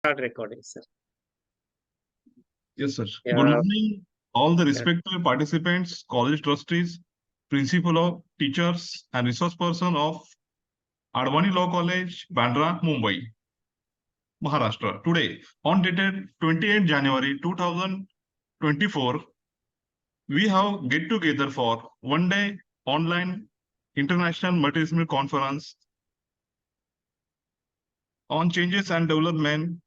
Start recording, sir. Yes, sir. Yeah. Good morning, all the respected participants, college trustees, principal, teachers, and resource person of Advani Law College, Bandra, Mumbai, Maharashtra. Today, on dated 28 January 2024, we have get together for one day online international multidisciplinary conference on changes and development,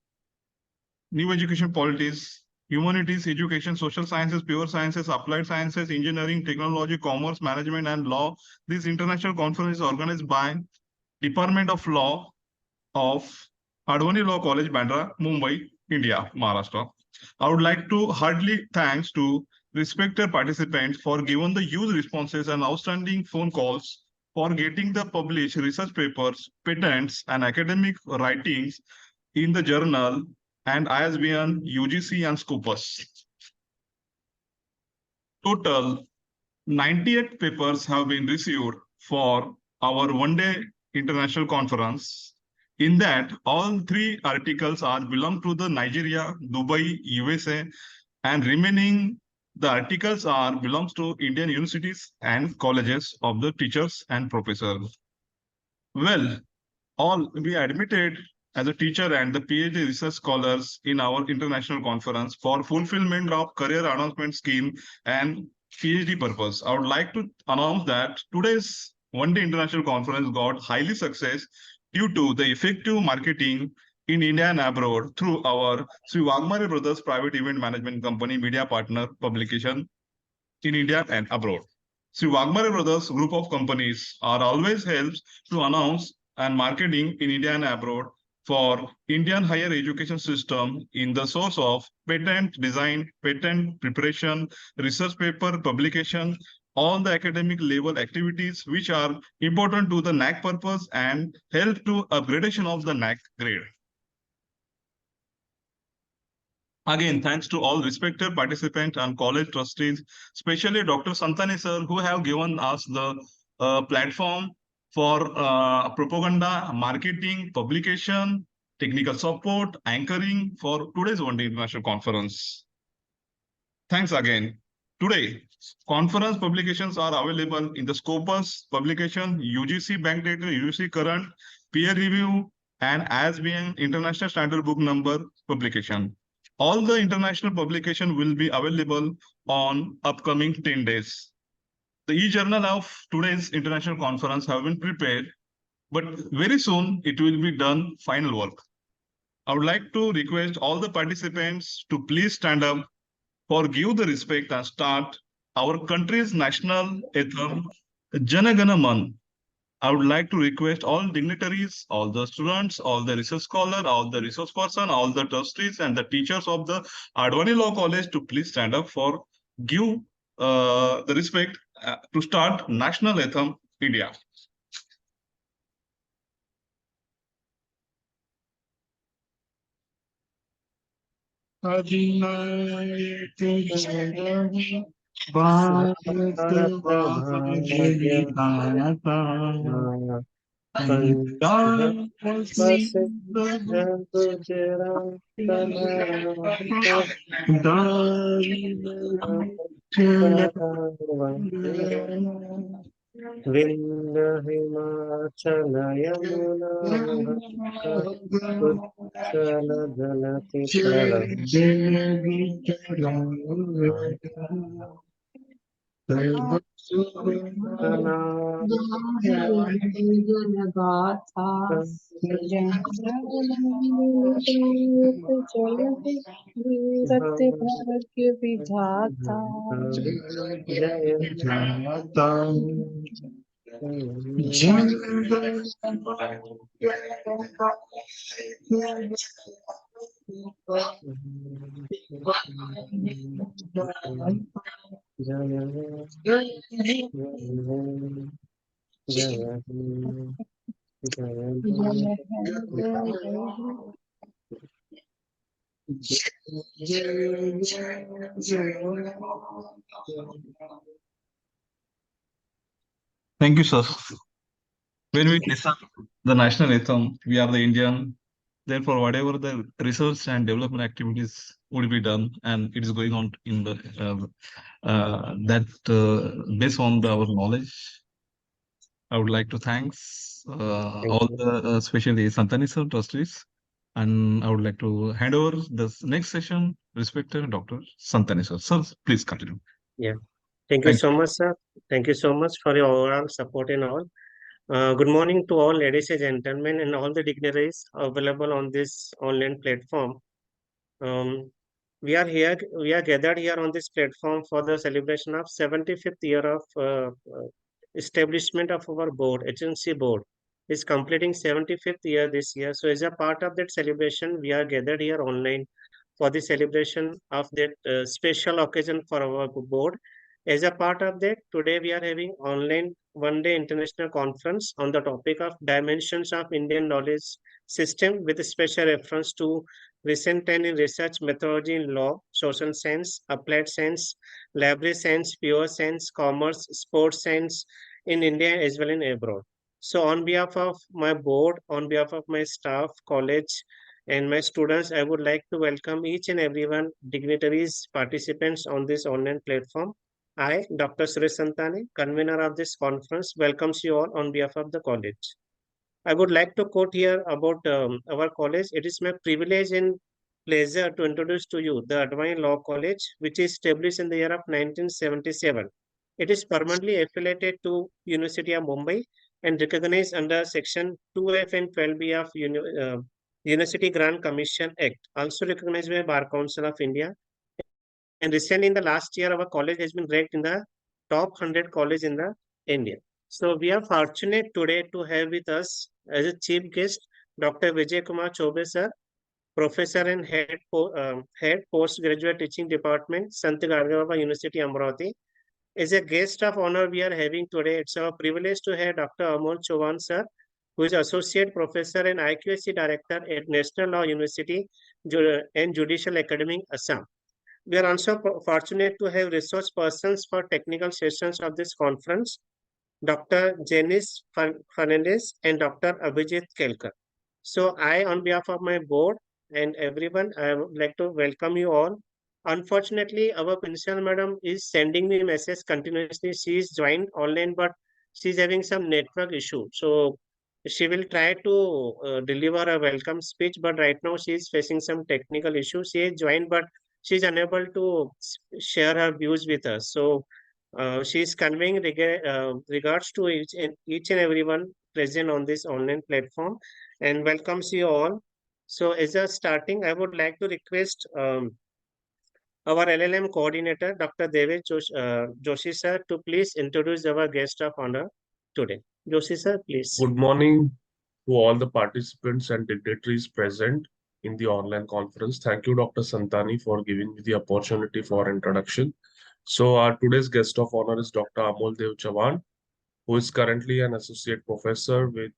new education policies, humanities, education, social sciences, pure sciences, applied sciences, engineering, technology, commerce, management, and law. This international conference is organized by Department of Law of Advani Law College, Bandra, Mumbai, India, Maharashtra. I would like to heartily thanks to respected participants for giving the huge responses and outstanding phone calls for getting the published research papers, patents, and academic writings in the journal and ISBN, UGC, and Scopus. Total 98 papers have been received for our one-day international conference. In that, all 3 articles are belong to the Nigeria, Dubai, USA, and remaining the articles are belongs to Indian universities and colleges of the teachers and professors. Well, all we admitted as a teacher and the PhD research scholars in our international conference for fulfillment of career announcement scheme and PhD purpose. I would like to announce that today's one-day international conference got highly success due to the effective marketing in India and abroad through our Sri Wagmare Brothers Private Event Management Company media partner publication in India and abroad. Sri Wagmare Brothers group of companies are always helps to announce and marketing in India and abroad for Indian higher education system in the source of patent design, patent preparation, research paper publication, all the academic level activities which are important to the NAC purpose and help to upgradation of the NAC grade. Again, thanks to all respected participants and college trustees, especially Dr. Santani sir, who have given us the platform for propaganda, marketing, publication, technical support, anchoring for today's one-day international conference. Thanks again. Today, conference publications are available in the Scopus publication, UGC Bank Data, UGC Current, Peer Review, and ISBN International Standard Book Number publication. All the international publication will be available on upcoming 10 days. The e-journal of today's international conference have been prepared, but very soon it will be done final work. I would like to request all the participants to please stand up for give the respect and start our country's national anthem, Jana Gana Man. I would like to request all dignitaries, all the students, all the research scholar, all the resource person, all the trustees and the teachers of the Advani Law College to please stand up for give the respect to start national anthem India. Vrinda Himachala Yamuna Chala Jalati भाग्य विधाता Thank you, sir. When we listen the national anthem, we are the Indian. Therefore, whatever the research and development activities will be done, and it is going on in the based on our knowledge, I would like to thanks Thank all you. the especially Santani sir trustees, and I would like to hand over this next session, respected Dr. Santani sir. Sir, please continue. Yeah. Thank you Thank you. so much, sir. Thank you so much for your overall support and all. Good morning to all ladies and gentlemen and all the dignitaries available on this online platform. Um, we are gathered here on this platform for the celebration of 75th year of establishment of our board, HNC board is completing 75th year this year. So as a part of that celebration, we are gathered here online for the celebration of that special occasion for our board. As a part of that, today we are having online one-day international conference on the topic of dimensions of Indian knowledge system with a special reference to recent trend in research methodology in law, social science, applied science, library science, pure science, commerce, sports science in India as well in abroad. So on behalf of my board, on behalf of my staff, college, and my students, I would like to welcome each and everyone, dignitaries, participants on this online platform. I, Dr. Suresh Santani, convener of this conference, welcomes you all on behalf of the college. I would like to quote here about our college. It is my privilege and pleasure to introduce to you the Advani Law College, which is established in the year of 1977. It is permanently affiliated to University of Mumbai and recognized under Section 2F and 12B of University Grant Commission Act, also recognized by Bar Council of India. And recently, in the last year, our college has been ranked in the top 100 college in the India. So we are fortunate today to have with us as a chief guest Dr. Vijay Kumar Chobe sir, professor and head postgraduate teaching department, Sant Gadgil University, Amravati. As a guest of honor we are having today, it's our privilege to have Dr. Amol Chauhan sir, who is associate professor and IQAC director at National Law University and Judicial Academy, Assam. We are also fortunate to have resource persons for technical sessions of this conference, Dr. Janice Fernandez and Dr. Abhijit Kelkar. So I, on behalf of my board and everyone, I would like to welcome you all. Unfortunately, our principal madam is sending me message continuously. She is joined online, but she's having some network issue. So she will try to deliver a welcome speech, but right now she is facing some technical issues. She is joined, but she is unable to share her views with us. So she is conveying regards to each and everyone present on this online platform and welcomes you all. So as a starting, I would like to request our LLM coordinator, Dr. Devesh Joshi sir, to please introduce our guest of honor today. Joshi sir, please. Good morning to all the participants and dignitaries present in the online conference. Thank you, Dr. Santani, for giving me the opportunity for introduction. So our today's guest of honor is Dr. Amol Dev Chauhan, who is currently an associate professor with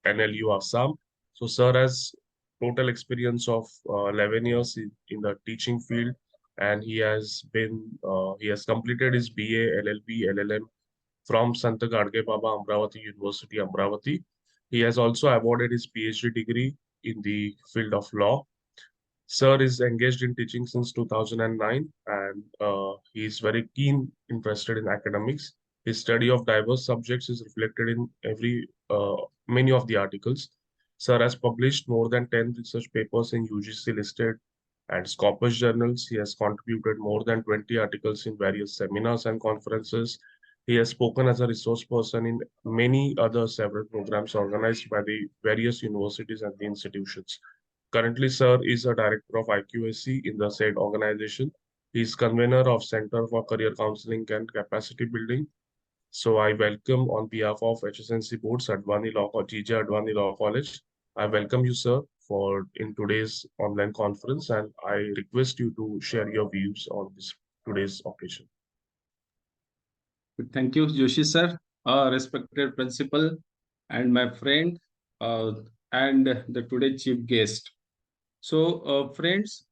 NLU Assam. So sir has total experience of 11 years in the teaching field, and he has completed his BA, LLB, LLM from Sant Gadgil Amravati University, Amravati. He has also awarded his PhD degree in the field of law. Sir is engaged in teaching since 2009, and he is very keen interested in academics. His study of diverse subjects is reflected in many of the articles. Sir has published more than 10 research papers in UGC listed and Scopus journals. He has contributed more than 20 articles in various seminars and conferences. He has spoken as a resource person in many other several programs organized by the various universities and the institutions. Currently, sir is a director of IQAC in the said organization. He is convener of Center for Career Counseling and Capacity Building. So I welcome on behalf of HSNC boards, Advani Law, JJ Advani Law College. I welcome you, sir, for in today's online conference, and I request you to share your views on this today's occasion. Thank you, Joshi sir, respected principal, and my friend, and the today chief guest. So, friends,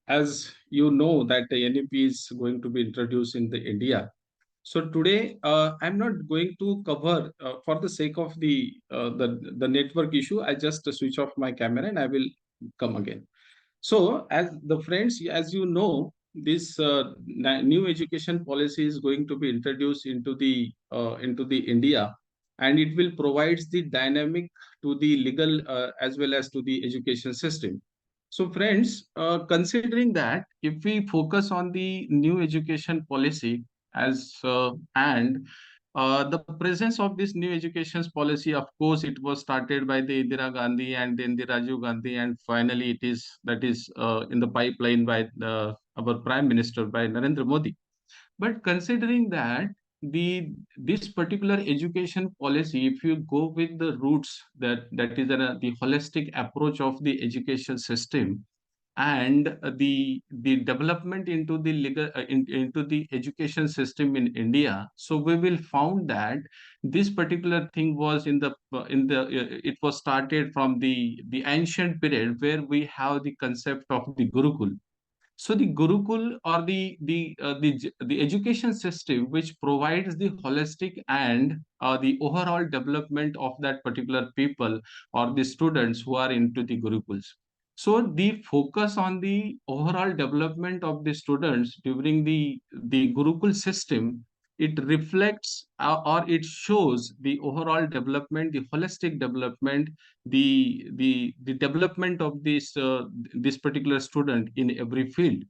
as you know that the NEP is going to be introduced in the India. So today, I'm not going to cover for the sake of the network issue. I just switch off my camera and I will come again. So, as the friends, as you know, this new education policy is going to be introduced into the India, and it will provide the dynamic to the legal as well as to the education system. So, friends, considering that, if we focus on the new education policy the presence of this new education policy, of course, it was started by the Indira Gandhi and then the Rajiv Gandhi, and finally that is in the pipeline by our Prime Minister by Narendra Modi. But considering that this particular education policy, if you go with the roots that is the holistic approach of the education system, and the development into the into the education system in India, so we will found that this particular thing was it was started from the ancient period, where we have the concept of the Gurukul. So the Gurukul, or the education system, which provides the holistic and the overall development of that particular people or the students who are into the Gurukuls. So the focus on the overall development of the students during the Gurukul system, it reflects or it shows the overall development, the holistic development, the development of this particular student in every field.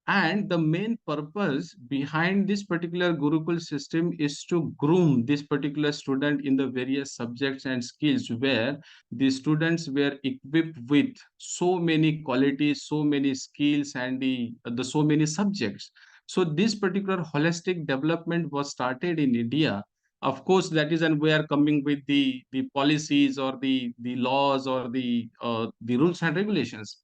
And the main purpose behind this particular Gurukul system is to groom this particular student in the various subjects and skills, where the students were equipped with so many qualities, so many skills, and the so many subjects. So this particular holistic development was started in India. Of course, that is, and we are coming with the policies or the laws or the rules and regulations.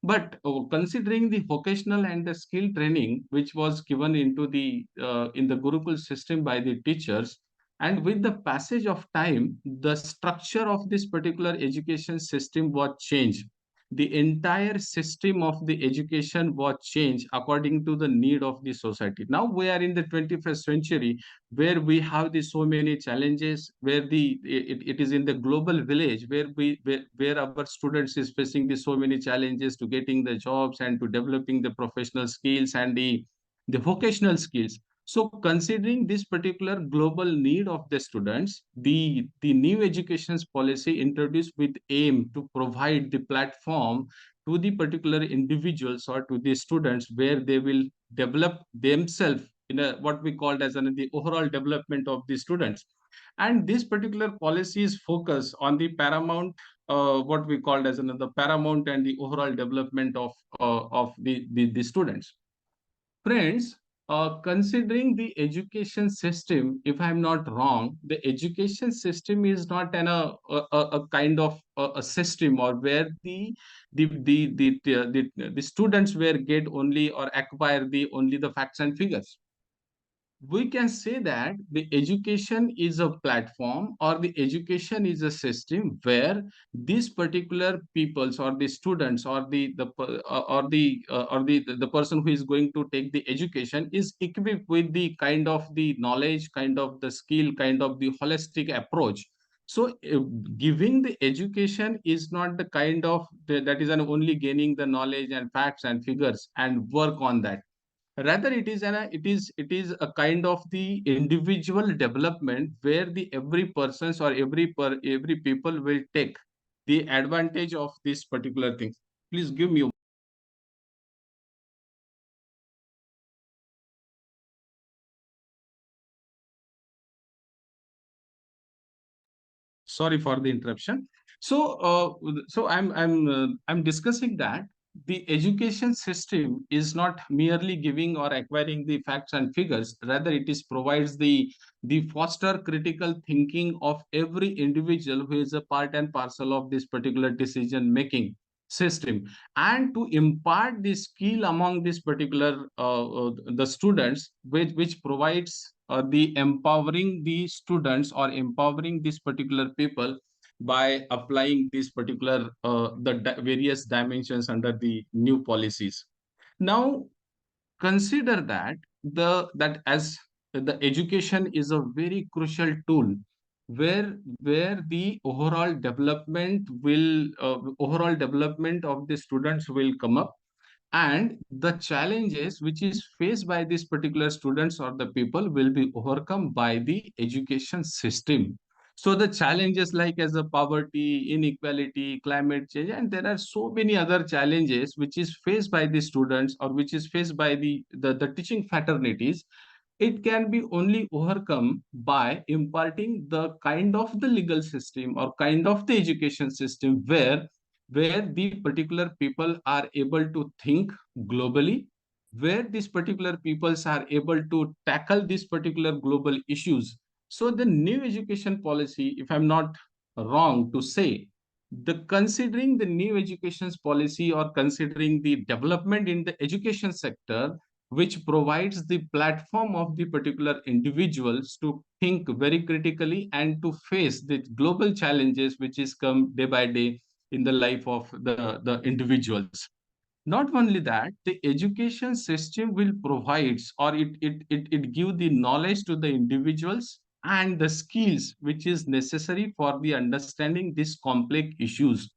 But considering the vocational and the skill training which was given into the in the Gurukul system by the teachers, and with the passage of time, the structure of this particular education system was changed. The entire system of the education was changed according to the need of the society. Now we are in the 21st century, where we have the so many challenges, where it is in the global village, where our students is facing the so many challenges to getting the jobs and to developing the professional skills and the vocational skills. So considering this particular global need of the students, the new education policy introduced with aim to provide the platform to the particular individuals or to the students, where they will develop themselves in a what we called as the overall development of the students. And this particular policy is focused on the paramount what we called as another paramount and the overall development of the students. Friends, considering the education system, if I'm not wrong, the education system is not a kind of a system, or where the students were get only or acquire the only the facts and figures. We can say that the education is a platform, or the education is a system, where these particular peoples or the students or the person who is going to take the education is equipped with the kind of the knowledge, kind of the skill, kind of the holistic approach. So giving the education is not the kind of that is only gaining the knowledge and facts and figures and work on that. Rather, it is a kind of the individual development, where the every persons or every people will take the advantage of this particular thing. Please give me. Sorry for the interruption. So I'm discussing that the education system is not merely giving or acquiring the facts and figures. Rather, it is provides the foster critical thinking of every individual who is a part and parcel of this particular decision making system, and to impart the skill among this particular the students, which provides the empowering the students or empowering these particular people by applying these particular various dimensions under the new policies. Now consider that that the education is a very crucial tool where the overall development of the students will come up, and the challenges which is faced by these particular students or the people will be overcome by the education system. So the challenges like as a poverty, inequality, climate change, and there are so many other challenges which is faced by the students or which is faced by the teaching fraternities, it can be only overcome by imparting the kind of the legal system or kind of the education system where the particular people are able to think globally, where these particular peoples are able to tackle these particular global issues. So the new education policy, if I'm not wrong to say, the considering the new education policy or considering the development in the education sector, which provides the platform of the particular individuals to think very critically and to face the global challenges which is come day by day in the life of the individuals. Not only that, the education system will provides or it give the knowledge to the individuals and the skills which is necessary for the understanding these complex issues.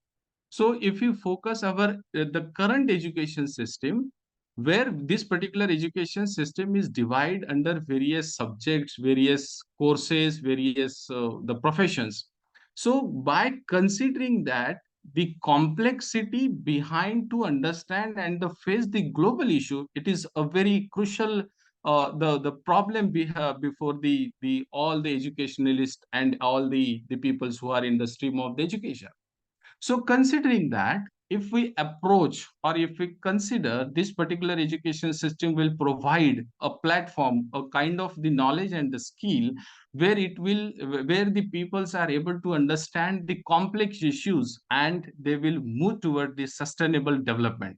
So if you focus our the current education system, where this particular education system is divided under various subjects, various courses, various the professions. So by considering that the complexity behind to understand and to face the global issue, it is a very crucial the problem before the all the educationalists and all the peoples who are in the stream of the education. So considering that, if we approach or if we consider this particular education system will provide a platform, a kind of the knowledge and the skill where the peoples are able to understand the complex issues and they will move toward the sustainable development.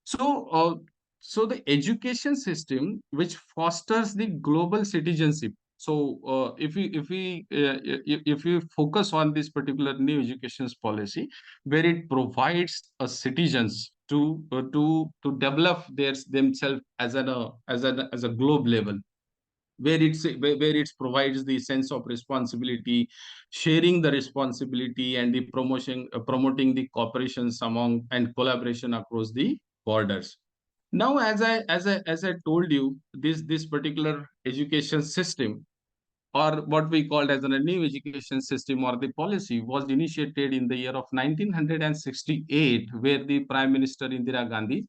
So, so the education system which fosters the global citizenship. So, if we focus on this particular new education policy, where it provides a citizens to develop themselves as as a globe level, where it provides the sense of responsibility, sharing the responsibility, and the promoting the cooperations among and collaboration across the borders. Now, as I told you, this particular education system, or what we called as a new education system or the policy, was initiated in the year of 1968, where the Prime Minister Indira Gandhi,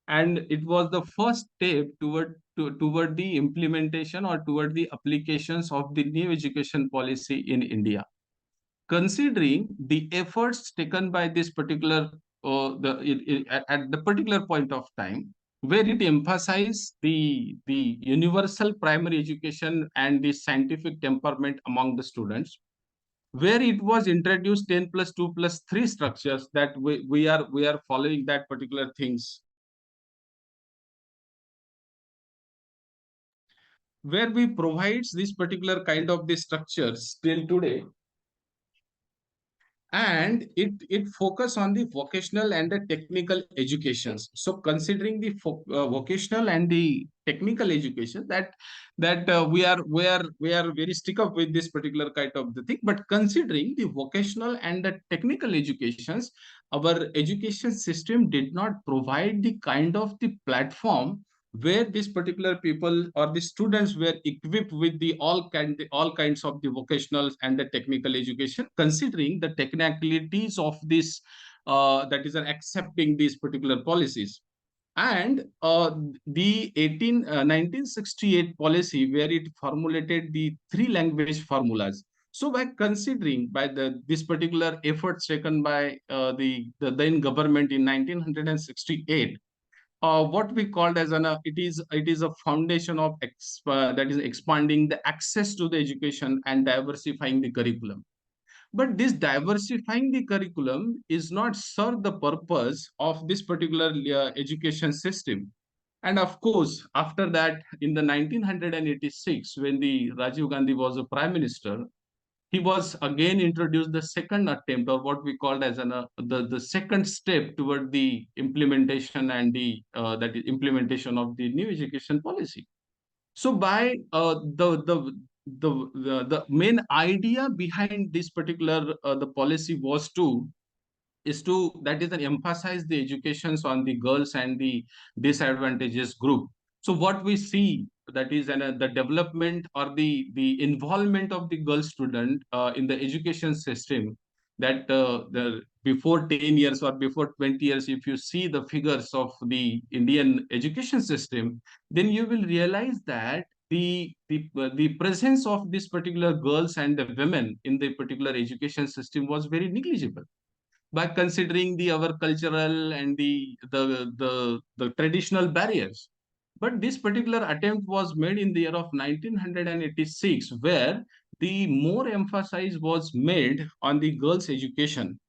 and it was the first step toward the implementation or toward the applications of the new education policy in India. Considering the efforts taken by this particular at the particular point of time, where it emphasized the universal primary education and the scientific temperament among the students, where it was introduced 10 plus 2 plus 3 structures, that we are following that particular things, where we provides this particular kind of the structures till today, and it focus on the vocational and the technical educations. So considering the vocational and the technical education, that we are very stick up with this particular kind of the thing. But considering the vocational and the technical educations, our education system did not provide the kind of the platform where these particular people or the students were equipped with the all kinds of the vocational and the technical education, considering the technicalities of this that is accepting these particular policies. And the 1968 policy, where it formulated the 3 language formulas. So by considering by this particular efforts taken by the then government in 1968, what we called as it is a foundation of that is expanding the access to the education and diversifying the curriculum. But this diversifying the curriculum is not serve the purpose of this particular education system. And of course, after that, in the 1986, when the Rajiv Gandhi was a prime minister, he was again introduced the second attempt, or what we called as the second step toward the implementation and the that is implementation of the new education policy. So by the main idea behind this particular the policy was to is to that is an emphasize the educations on the girls and the disadvantaged group. So what we see that is the development or the involvement of the girl student in the education system, that the before 10 years or before 20 years, if you see the figures of the Indian education system, then you will realize that the presence of this particular girls and the women in the particular education system was very negligible, by considering the our cultural and the traditional barriers. But this particular attempt was made in the year of 1986, where the more emphasis was made on the girls' education.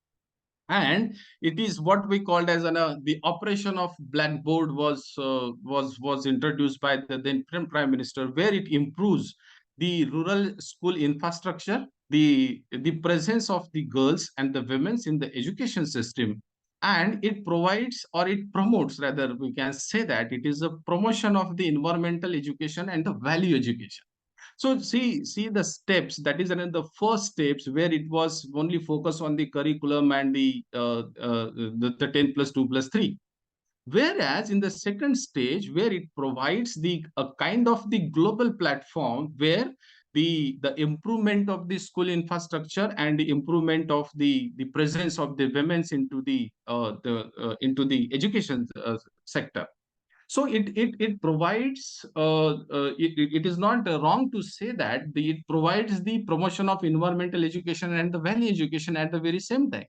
And it is what we called as the operation of blackboard was introduced by the then prime minister, where it improves the rural school infrastructure, the presence of the girls and the women's in the education system, and it provides or it promotes, rather we can say that it is a promotion of the environmental education and the value education. So see the steps, that is another the first steps, where it was only focused on the curriculum and the 10 plus 2 plus 3. Whereas in the second stage, where it provides the a kind of the global platform, where the improvement of the school infrastructure and the improvement of the presence of the women's into the education sector. So it provides it is not wrong to say that it provides the promotion of environmental education and the value education at the very same time.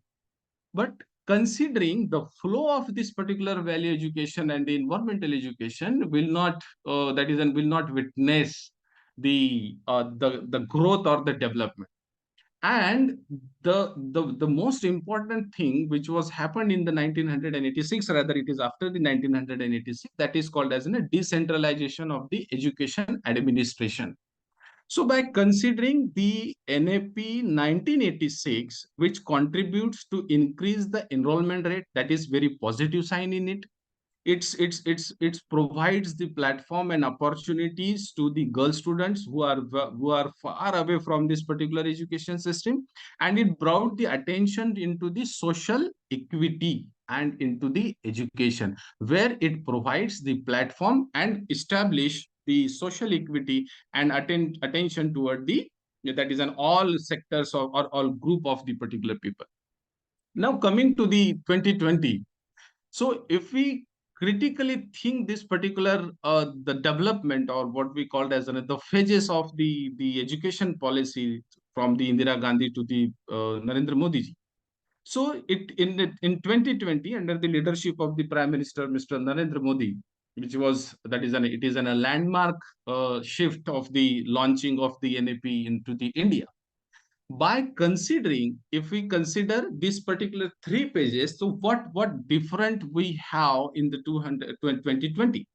But considering the flow of this particular value education and the environmental education will not that is and will not witness the growth or the development. And the most important thing which was happened in the 1986, rather it is after the 1986, that is called as a decentralization of the education administration. So by considering the NAP 1986, which contributes to increase the enrollment rate, that is very positive sign in it. It's provides the platform and opportunities to the girl students who are far away from this particular education system, and it brought the attention into the social equity and into the education, where it provides the platform and establish the social equity and attention toward the that is an all sectors or all group of the particular people. Now coming to the 2020. So if we critically think this particular the development, or what we called as the phases of the education policy from the Indira Gandhi to the Narendra Modi ji. So in 2020, under the leadership of the Prime Minister Mr. Narendra Modi, which was it is a landmark shift of the launching of the NAP into the India. By considering, if we consider this particular 3 pages, so what different we have in the 2020.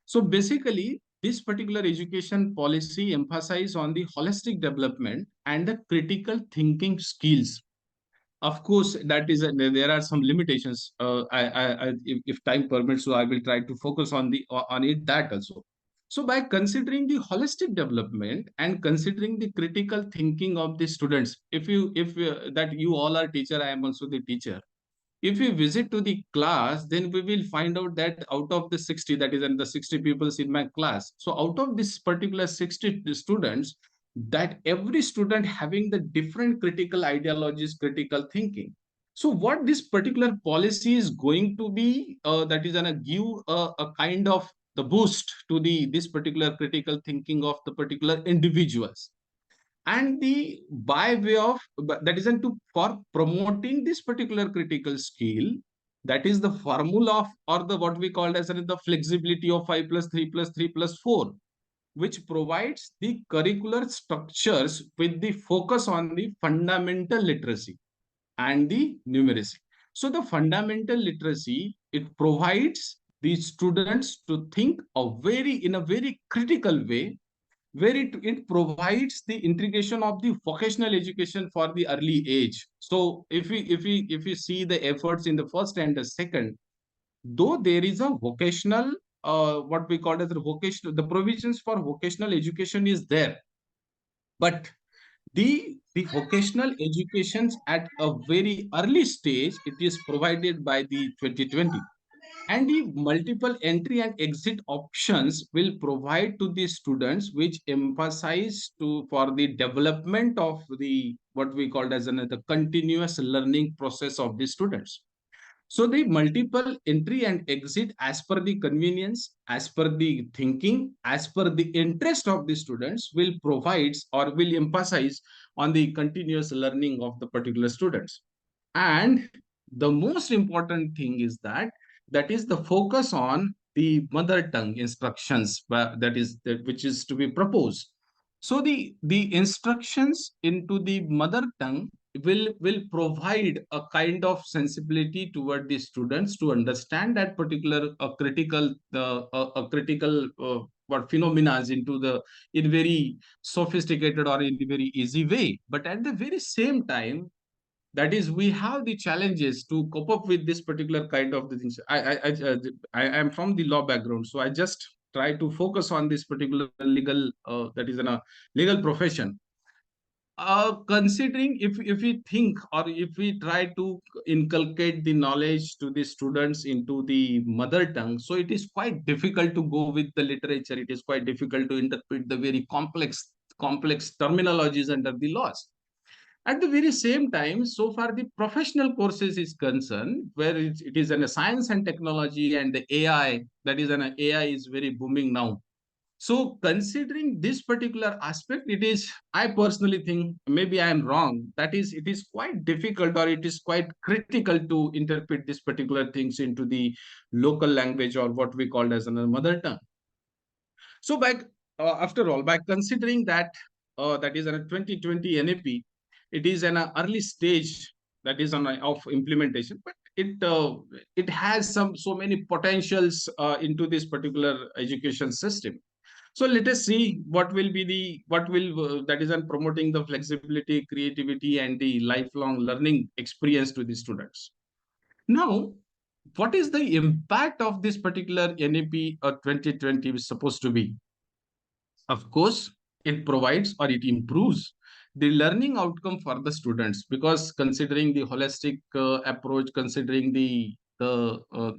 So basically, this particular education policy emphasizes on the holistic development and the critical thinking skills. Of course, that is there are some limitations. If time permits, so I will try to focus on that also. So by considering the holistic development and considering the critical thinking of the students, if that you all are teacher, I am also the teacher. If we visit to the class, then we will find out that out of the 60, that is, and the 60 people in my class. So out of this particular 60 students, that every student having the different critical ideologies, critical thinking. So what this particular policy is going to be, that is going to give a kind of the boost to this particular critical thinking of the particular individuals. And the by way of that isn't to for promoting this particular critical skill, that is the formula of or the what we called as the flexibility of 5 plus 3 plus 3 plus 4, which provides the curricular structures with the focus on the fundamental literacy and the numeracy. So the fundamental literacy, it provides the students to think in a very critical way, where it provides the integration of the vocational education for the early age. So if we see the efforts in the first and the second, though there is a vocational what we call as the vocational, the provisions for vocational education is there, but the vocational educations at a very early stage, it is provided by the 2020. And the multiple entry and exit options will provide to the students, which emphasize to for the development of the what we call as the continuous learning process of the students. So the multiple entry and exit as per the convenience, as per the thinking, as per the interest of the students will provide or will emphasize on the continuous learning of the particular students. And the most important thing is that is the focus on the mother tongue instructions which is to be proposed. So the instructions into the mother tongue will provide a kind of sensibility toward the students to understand that particular critical what phenomena into the in very sophisticated or in a very easy way. But at the very same time, that is, we have the challenges to cope up with this particular kind of the things. I am from the law background, so I just try to focus on this particular legal that is in a legal profession. Considering if we think or if we try to inculcate the knowledge to the students into the mother tongue, so it is quite difficult to go with the literature. It is quite difficult to interpret the very complex terminologies under the laws. At the very same time, so far the professional courses is concerned, where it is in a science and technology and the AI, that is an AI is very booming now. So considering this particular aspect, it is, I personally think, maybe I am wrong, that is, it is quite difficult or it is quite critical to interpret these particular things into the local language or what we call as a mother tongue. So after all, by considering that that is a 2020 NAP, it is an early stage that is of implementation, but it has so many potentials into this particular education system. So let us see what will be that is on promoting the flexibility, creativity, and the lifelong learning experience to the students. Now, what is the impact of this particular NAP 2020 is supposed to be? Of course, it provides or it improves the learning outcome for the students, because considering the holistic approach, considering the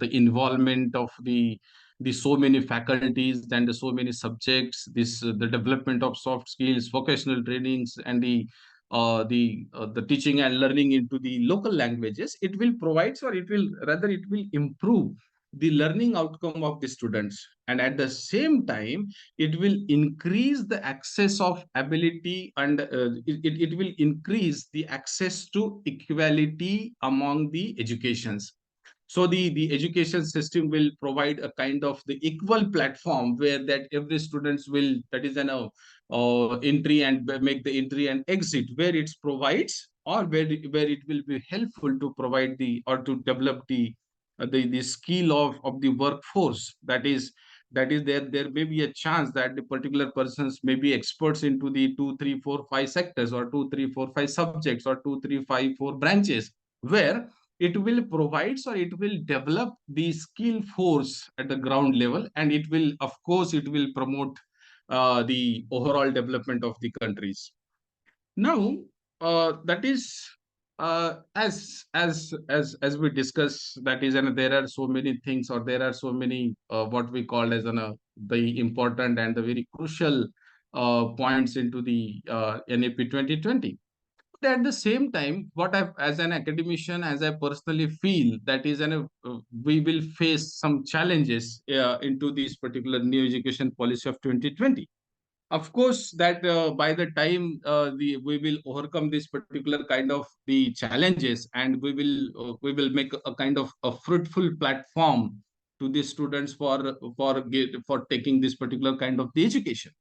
involvement of the so many faculties and the so many subjects, the development of soft skills, vocational trainings, and the teaching and learning into the local languages, it will provide or it will improve the learning outcome of the students, and at the same time it will increase the access of ability, and it will increase the access to equality among the educations. So the education system will provide a kind of the equal platform where that every students will, that is an entry and make the entry and exit, where it provides or where it will be helpful to provide the or to develop the skill of the workforce. That is there may be a chance that the particular persons may be experts into the 2 3 4 5 sectors, or 2 3 4 5 subjects, or 2 3 5 4 branches, where it will provide or it will develop the skill force at the ground level, and it will, of course, it will promote the overall development of the countries. Now, that is as we discuss, that is, and there are so many things, or there are so many what we call as the important and the very crucial points into the NAP 2020. But at the same time, what I, as an academician, as I personally feel, that is, we will face some challenges into this particular new education policy of 2020. Of course, that by the time we will overcome this particular kind of the challenges, and we will make a kind of a fruitful platform to the students for taking this particular kind of the education.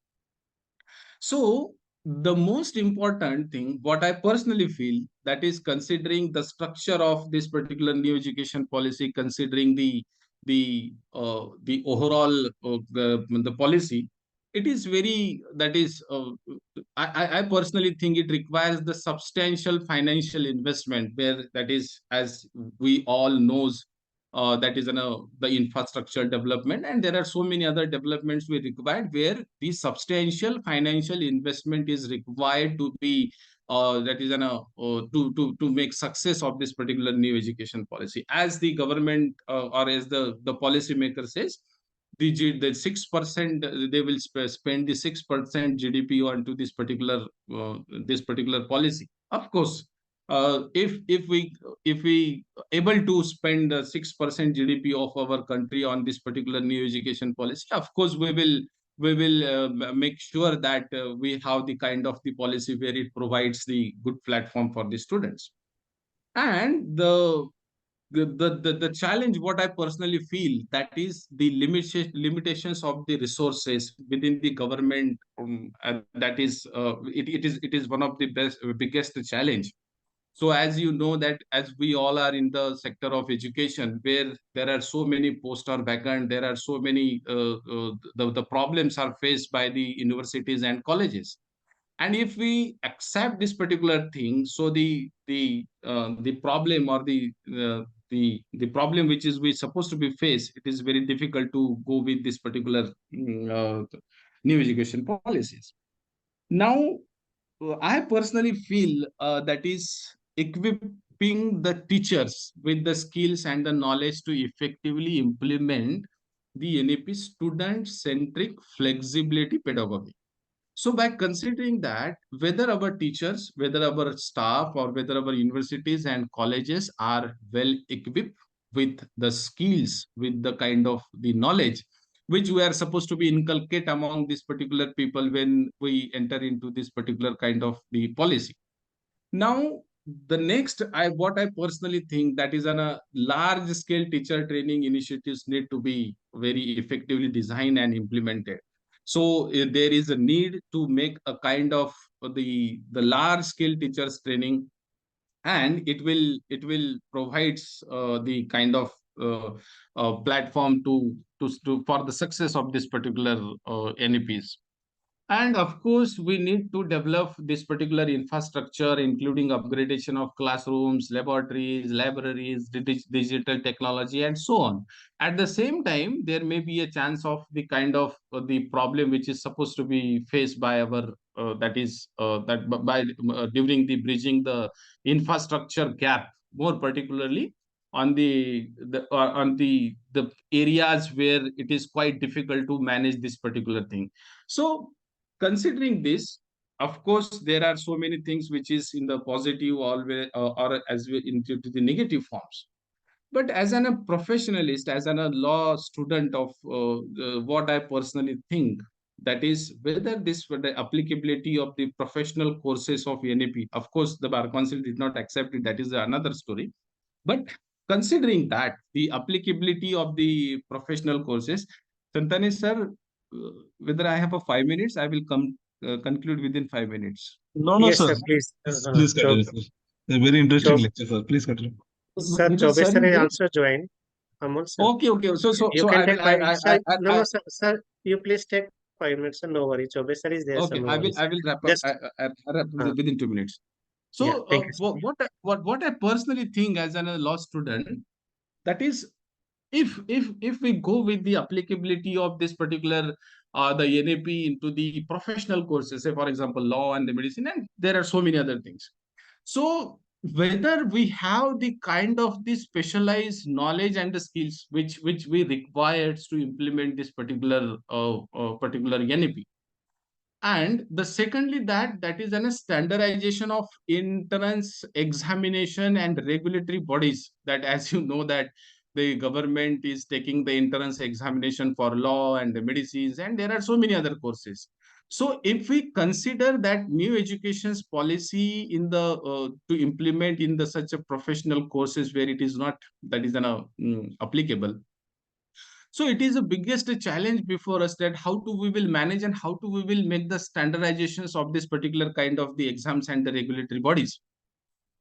So the most important thing, what I personally feel, that is, considering the structure of this particular new education policy, considering the overall the policy, it is very, that is, I personally think it requires the substantial financial investment, where that is, as we all knows, that is the infrastructure development, and there are so many other developments we required where the substantial financial investment is required to be that is to make success of this particular new education policy. As the government or as the policy maker says, the 6% they will spend the 6% GDP onto this particular policy. Of course, if we able to spend 6% GDP of our country on this particular new education policy, of course we will make sure that we have the kind of the policy where it provides the good platform for the students. And the challenge what I personally feel, that is the limitations of the resources within the government, that is it is one of the biggest challenge. So as you know that as we all are in the sector of education, where there are so many posts are vacant, there are so many the problems are faced by the universities and colleges. And if we accept this particular thing, so the problem or the problem which is we supposed to be faced, it is very difficult to go with this particular new education policies. Now, I personally feel that is equipping the teachers with the skills and the knowledge to effectively implement the NAP student-centric flexibility pedagogy. So by considering that, whether our teachers, whether our staff, or whether our universities and colleges are well equipped with the skills, with the kind of the knowledge which we are supposed to be inculcate among these particular people when we enter into this particular kind of the policy. Now, the next, what I personally think, that is on a large scale teacher training initiatives need to be very effectively designed and implemented. So there is a need to make a kind of the large scale teachers training, and it will provides the kind of platform to for the success of this particular NEPs. And of course, we need to develop this particular infrastructure, including upgradation of classrooms, laboratories, libraries, digital technology, and so on. At the same time, there may be a chance of the kind of the problem which is supposed to be faced by our that is that by during the bridging the infrastructure gap, more particularly on the areas where it is quite difficult to manage this particular thing. So considering this, of course, there are so many things which is in the positive always or as well into the negative forms. But as a professionalist, as a law student of what I personally think, that is whether the applicability of the professional courses of NAP. Of course, the Bar Council did not accept it. That is another story. But considering that the applicability of the professional courses, Santani sir, whether I have a 5 minutes, I will conclude within 5 minutes. No, Yes, sir. sir, please. Please continue, sir. A very interesting Chob- lecture, sir. Please continue. Sir, Whether Chobe sir sir is has there? also joined. Amol sir. Okay. You So can I take will. 5 minutes. Sir, no, I sir, you please take 5 minutes, sir. No worry. Chobe sir is there, sir. okay. No I worries. will wrap up. Just, Wrap uh, within 2 minutes. yeah, So thank you, sir. what I personally think as a law student, that is, if we go with the applicability of this particular the NAP into the professional courses, say for example law and the medicine, and there are so many other things. So whether we have the kind of the specialized knowledge and the skills which we requires to implement this particular NAP. And the secondly, that is a standardization of entrance examination and regulatory bodies, that as you know that the government is taking the entrance examination for law and the medicines, and there are so many other courses. So if we consider that new education's policy in the to implement in the such a professional courses where it is not that is applicable, so it is the biggest challenge before us, that how do we will manage and how do we will make the standardizations of this particular kind of the exams and the regulatory bodies.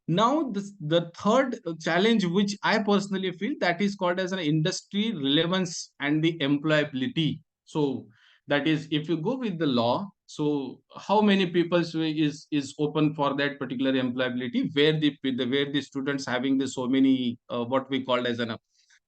Now, the third challenge, which I personally feel, that is called as an industry relevance and the employability. So that is, if you go with the law, so how many people is open for that particular employability, where the students having the so many what we call as an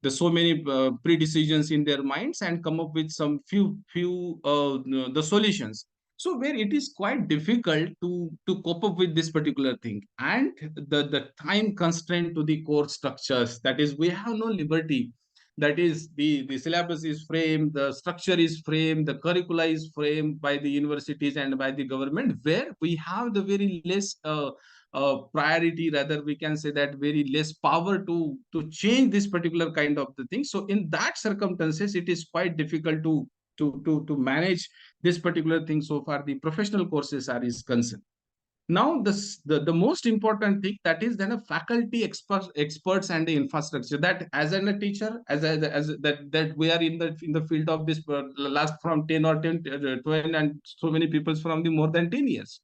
the so many pre-decisions in their minds and come up with some few the solutions. So where it is quite difficult to cope up with this particular thing, and the time constraint to the core structures, that is, we have no liberty. That is, the syllabus is framed, the structure is framed, the curricula is framed by the universities and by the government, where we have the very less priority, rather we can say that very less power to change this particular kind of the thing. So in that circumstances, it is quite difficult to manage this particular thing so far the professional courses are is concerned. Now the most important thing, that is then a faculty experts and the infrastructure, that as a teacher, as that we are in the field of this last from 10 or 10 12 and so many people from the more than 10 years.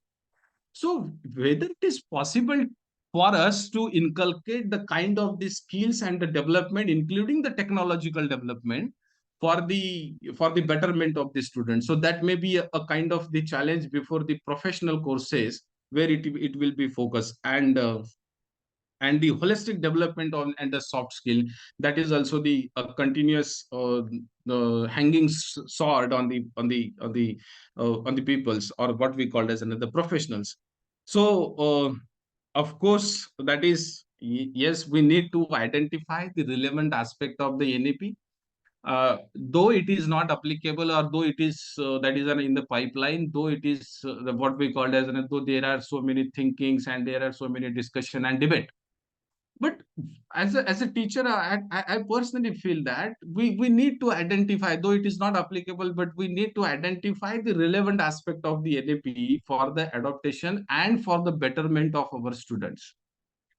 So whether it is possible for us to inculcate the kind of the skills and the development, including the technological development, for the betterment of the students. So that may be a kind of the challenge before the professional courses, where it will be focused, and the holistic development on and the soft skill, that is also the continuous hanging sword on the peoples, or what we call as another professionals. So of course, that is, yes, we need to identify the relevant aspect of the NAP, though it is not applicable, or though it is that is in the pipeline, though it is what we call as though there are so many thinkings and there are so many discussion and debate. But as a teacher, I personally feel that we need to identify, though it is not applicable, but we need to identify the relevant aspect of the NAP for the adaptation and for the betterment of our students.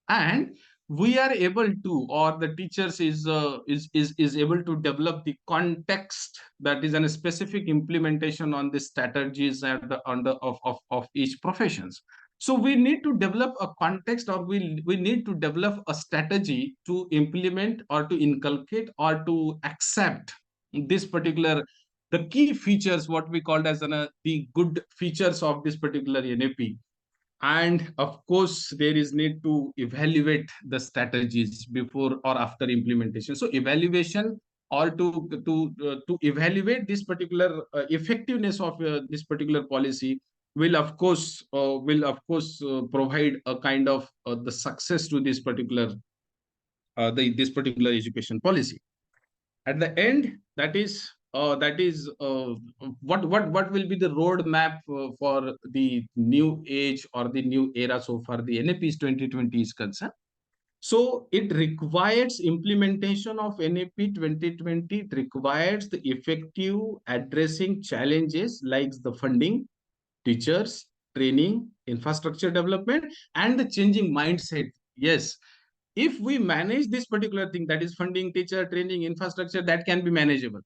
And we are able to, or the teachers is able to develop the context, that is a specific implementation on the strategies and of each professions. So we need to develop a context, or we need to develop a strategy to implement or to inculcate or to accept this particular the key features, what we called as the good features of this particular NAP. And of course, there is need to evaluate the strategies before or after implementation. So evaluation, or to evaluate this particular effectiveness of this particular policy, will of course provide a kind of the success to this particular this particular education policy. At the end, that is what will be the roadmap for the new age or the new era so far the NAP's 2020 is concerned. So it requires implementation of NAP 2020. It requires the effective addressing challenges like the funding, teachers, training, infrastructure development, and the changing mindset. Yes, if we manage this particular thing, that is funding, teacher, training, infrastructure, that can be manageable.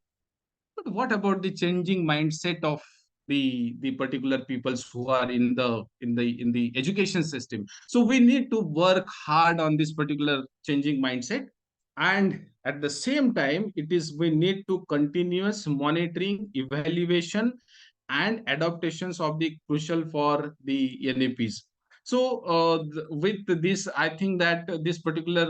But what about the changing mindset of the particular peoples who are in the education system? So we need to work hard on this particular changing mindset, and at the same time, it is we need to continuous monitoring, evaluation, and adaptations of the crucial for the NAPs. So with this, I think that this particular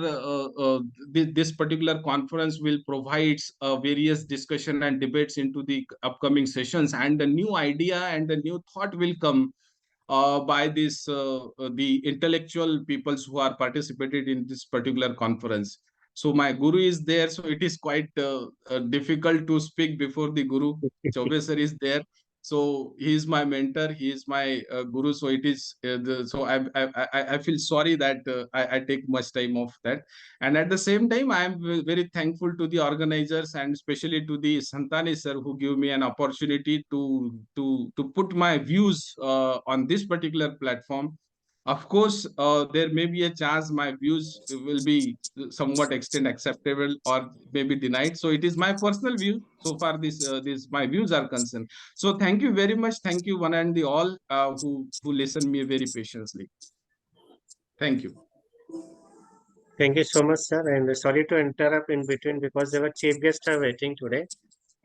conference will provide various discussion and debates into the upcoming sessions, and the new idea and the new thought will come by this the intellectual peoples who are participated in this particular conference. So my guru is there, so it is quite difficult to speak before the guru. Chaube sir is there, so he is my mentor, he is my guru. So it is so I feel sorry that I take much time of that. And at the same time, I am very thankful to the organizers, and especially to the Santani sir, who give me an opportunity to put my views on this particular platform. Of course, there may be a chance my views will be somewhat extent acceptable or maybe denied. So it is my personal view. So far, this my views are concerned. So thank you very much. Thank you one and the all who listen me very patiently. Thank you. Thank you so much, sir. And sorry to interrupt in between because our chief guests are waiting today.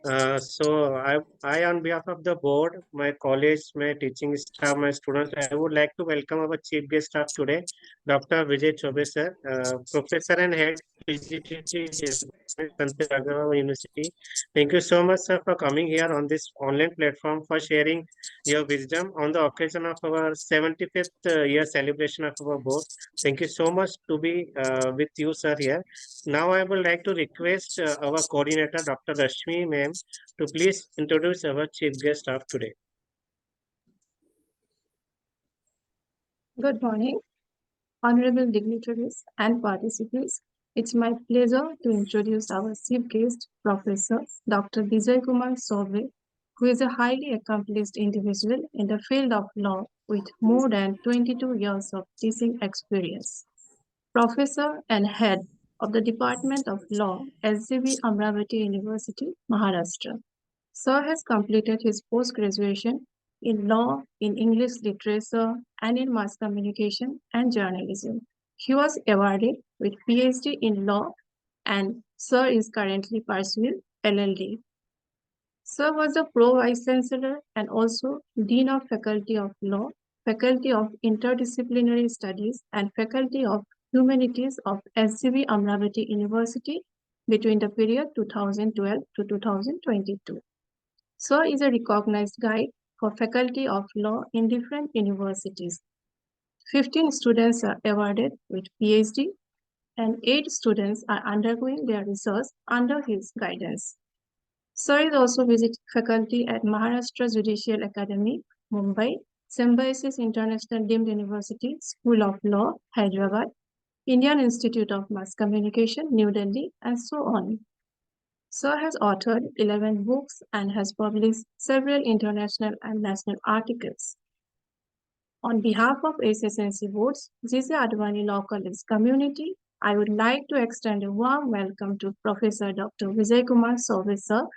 I, on behalf of the board, my college, my teaching staff, my students, I would like to welcome our chief guest staff today, Dr. Vijay Chobe sir, Professor and Head, PGTT University. Thank you so much, sir, for coming here on this online platform for sharing your wisdom on the occasion of our 75th year celebration of our board. Thank you so much to be with you, sir, here. Now I would like to request our coordinator, Dr. Rashmi ma'am, to please introduce our chief guest of today. Good morning, honorable dignitaries and participants. It's my pleasure to introduce our chief guest, Professor Dr. Vijay Kumar Sobe, who is a highly accomplished individual in the field of law with more than 22 years of teaching experience. Professor and head of the Department of Law, SJB Amravati University, Maharashtra. Sir has completed his post-graduation in law, in English literature, and in mass communication and journalism. He was awarded with PhD in law, and Sir is currently pursuing LLD. Sir was a Pro Vice Chancellor and also Dean of Faculty of Law, Faculty of Interdisciplinary Studies, and Faculty of Humanities of SJB Amravati University between the period 2012 to 2022. Sir is a recognized guide for Faculty of Law in different universities. 15 students are awarded with PhD and 8 students are undergoing their research under his guidance. Sir is also visit faculty at Maharashtra Judicial Academy, Mumbai, Symbiosis International Deemed University, School of Law, Hyderabad, Indian Institute of Mass Communication, New Delhi, and so on. Sir has authored 11 books and has published several international and national articles. On behalf of HSNC boards, JJ Advani Law College community, I would like to extend a warm welcome to Professor Dr. Vijay Kumar Sobe sir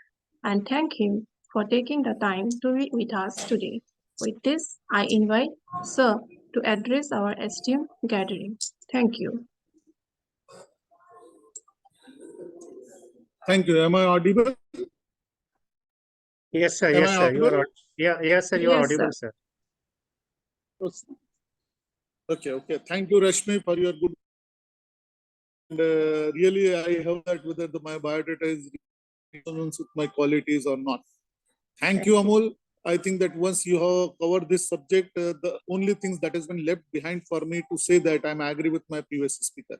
and thank him for taking the time to be with us today. With this, I invite Sir to address our esteemed gathering. Thank you. Thank you. Am I audible? Yes, sir. Am Yes, I sir. You are audible? yes, sir. You are Yes, audible, sir. sir. Okay. Thank you, Rashmi, for your good. And really, I have that whether my biodata is resonance with my qualities or not. Thank you, Amol. I think that once you have covered this subject, the only things that has been left behind for me to say that I agree with my previous speaker.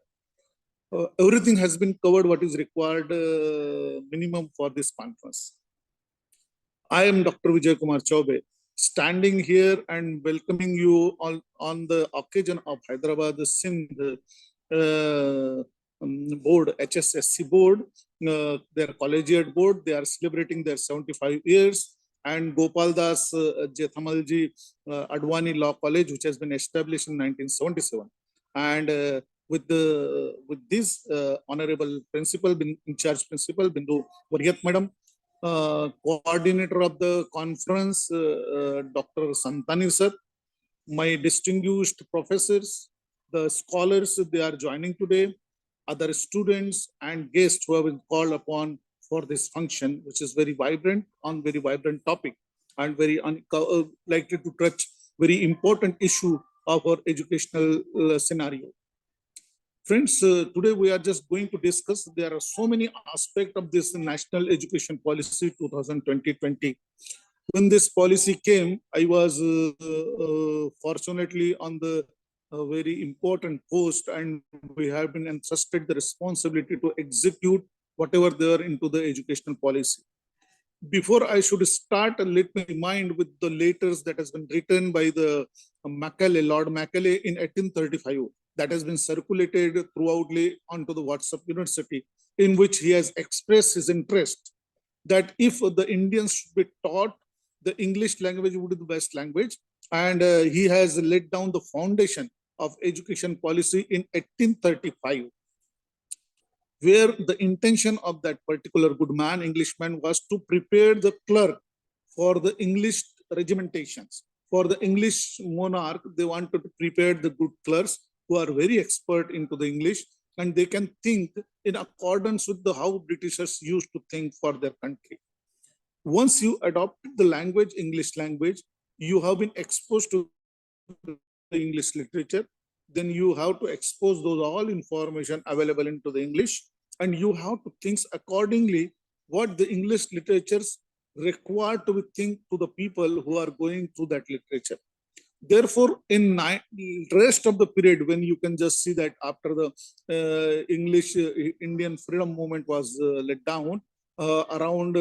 Everything has been covered what is required minimum for this conference. I am Dr. Vijay Kumar Chobe, standing here and welcoming you all on the occasion of Hyderabad Sindh board, HSSC board, their collegiate board. They are celebrating their 75 years. And Gopaldas JHAMATMAL Advani Law College, which has been established in 1977. And with this honorable principal, in charge principal, Bindu Variyat Madam, coordinator of the conference, Dr. Santani sir, my distinguished professors, the scholars, they are joining today, other students and guests who have been called upon for this function, which is very vibrant, on very vibrant topic and very likely to touch very important issue of our educational scenario. Friends, today we are just going to discuss, there are so many aspects of this National Education Policy 2020. When this policy came, I was fortunately on the very important post, and we have been entrusted the responsibility to execute whatever there into the educational policy. Before I should start, let me remind with the letters that has been written by the Macaulay, Lord Macaulay in 1835, that has been circulated throughoutly onto the WhatsApp University, in which he has expressed his interest that if the Indians should be taught, the English language would be the best language. And he has laid down the foundation of education policy in 1835, where the intention of that particular good man, Englishman, was to prepare the clerk for the English regimentations. For the English monarch, they wanted to prepare the good clerks who are very expert into the English, and they can think in accordance with how Britishers used to think for their country. Once you adopted the language, English language, you have been exposed to the English literature, then you have to expose those all information available into the English, and you have to think accordingly what the English literatures required to be think to the people who are going through that literature. Therefore, in rest of the period, when you can just see that after the English Indian freedom movement was let down, around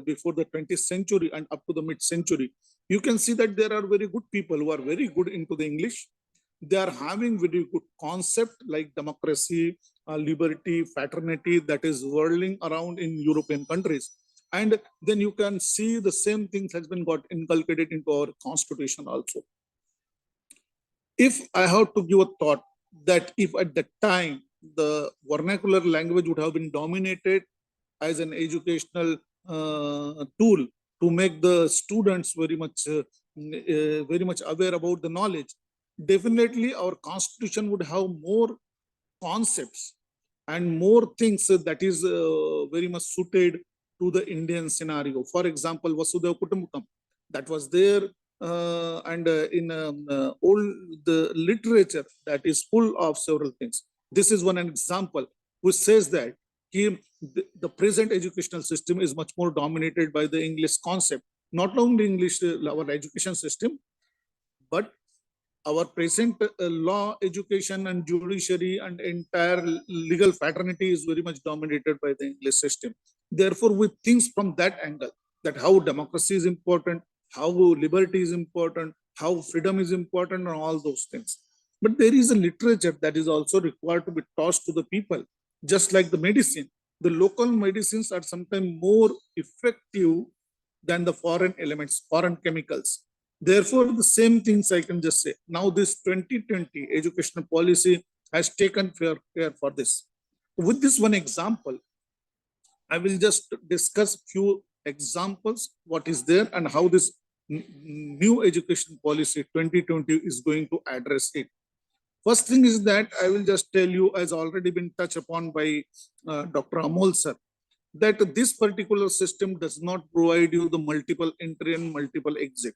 before the 20th century and up to the mid-century, you can see that there are very good people who are very good into the English. They are having very good concept like democracy, liberty, fraternity that is whirling around in European countries. And then you can see the same things has been got inculcated into our constitution also. If I have to give a thought that if at that time the vernacular language would have been dominated as an educational tool to make the students very much aware about the knowledge, definitely our constitution would have more concepts and more things that is very much suited to the Indian scenario. For example, Vasudhaiva Kutumbakam, that was there, and in old the literature that is full of several things. This is one example which says that the present educational system is much more dominated by the English concept. Not only English, our education system, but our present law, education, and judiciary and entire legal fraternity is very much dominated by the English system. Therefore, we think from that angle that how democracy is important, how liberty is important, how freedom is important, and all those things. But there is a literature that is also required to be taught to the people, just like the medicine. The local medicines are sometimes more effective than the foreign elements, foreign chemicals. Therefore, the same things I can just say. Now, this 2020 educational policy has taken care for this. With this one example, I will just discuss few examples, what is there and how this new education policy 2020 is going to address it. First thing is that I will just tell you, as already been touched upon by Dr. Amol sir, that this particular system does not provide you the multiple entry and multiple exit.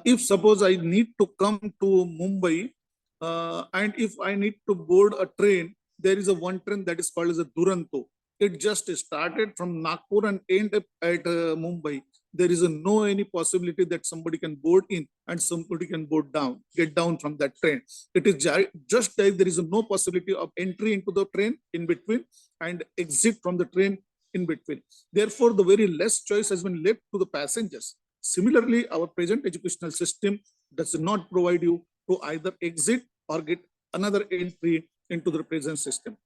If suppose I need to come to Mumbai, and if I need to board a train, there is a one train that is called as a Duranto. It just started from Nagpur and end up at Mumbai. There is no any possibility that somebody can board in and somebody can board down, get down from that train. It is just like there is no possibility of entry into the train in between and exit from the train in between. Therefore, the very less choice has been left to the passengers. Similarly, our present educational system does not provide you to either exit or get another entry into the present system.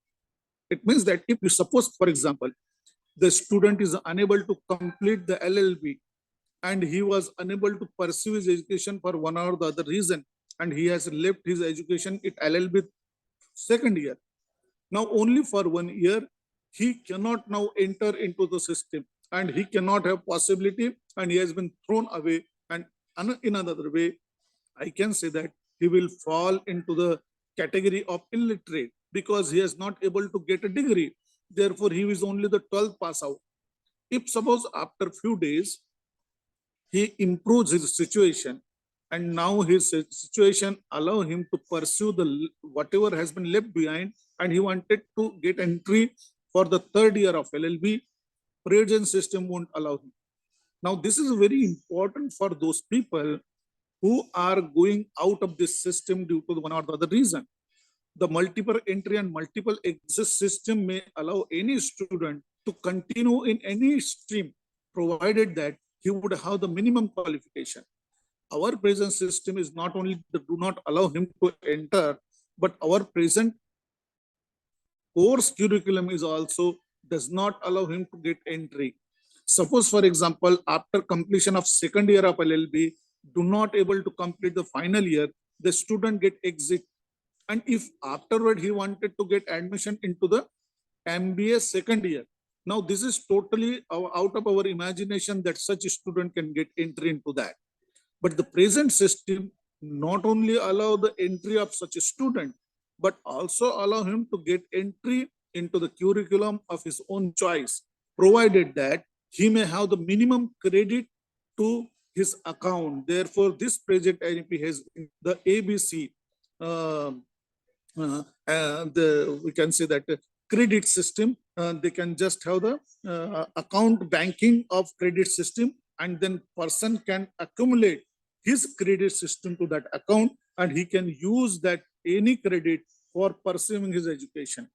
It means that if you suppose, for example, the student is unable to complete the LLB and he was unable to pursue his education for one or the other reason, and he has left his education at LLB second year. Now, only for 1 year, he cannot now enter into the system and he cannot have possibility and he has been thrown away. And in another way, I can say that he will fall into the category of illiterate because he is not able to get a degree. Therefore, he is only the 12th pass out. If suppose after few days, he improves his situation and now his situation allow him to pursue the whatever has been left behind, and he wanted to get entry for the third year of LLB, present system won't allow him. Now, this is very important for those people who are going out of this system due to one or the other reason. The multiple entry and multiple exit system may allow any student to continue in any stream, provided that he would have the minimum qualification. Our present system is not only do not allow him to enter, but our present course curriculum is also does not allow him to get entry. Suppose, for example, after completion of second year of LLB, do not able to complete the final year, the student get exit. And if afterward he wanted to get admission into the MBA second year, now this is totally out of our imagination that such a student can get entry into that. But the present system not only allow the entry of such a student, but also allow him to get entry into the curriculum of his own choice, provided that he may have the minimum credit to his account. Therefore, this project NEP has the ABC. We can say that credit system. They can just have the account banking of credit system, and then person can accumulate his credit system to that account, and he can use that any credit for pursuing his education.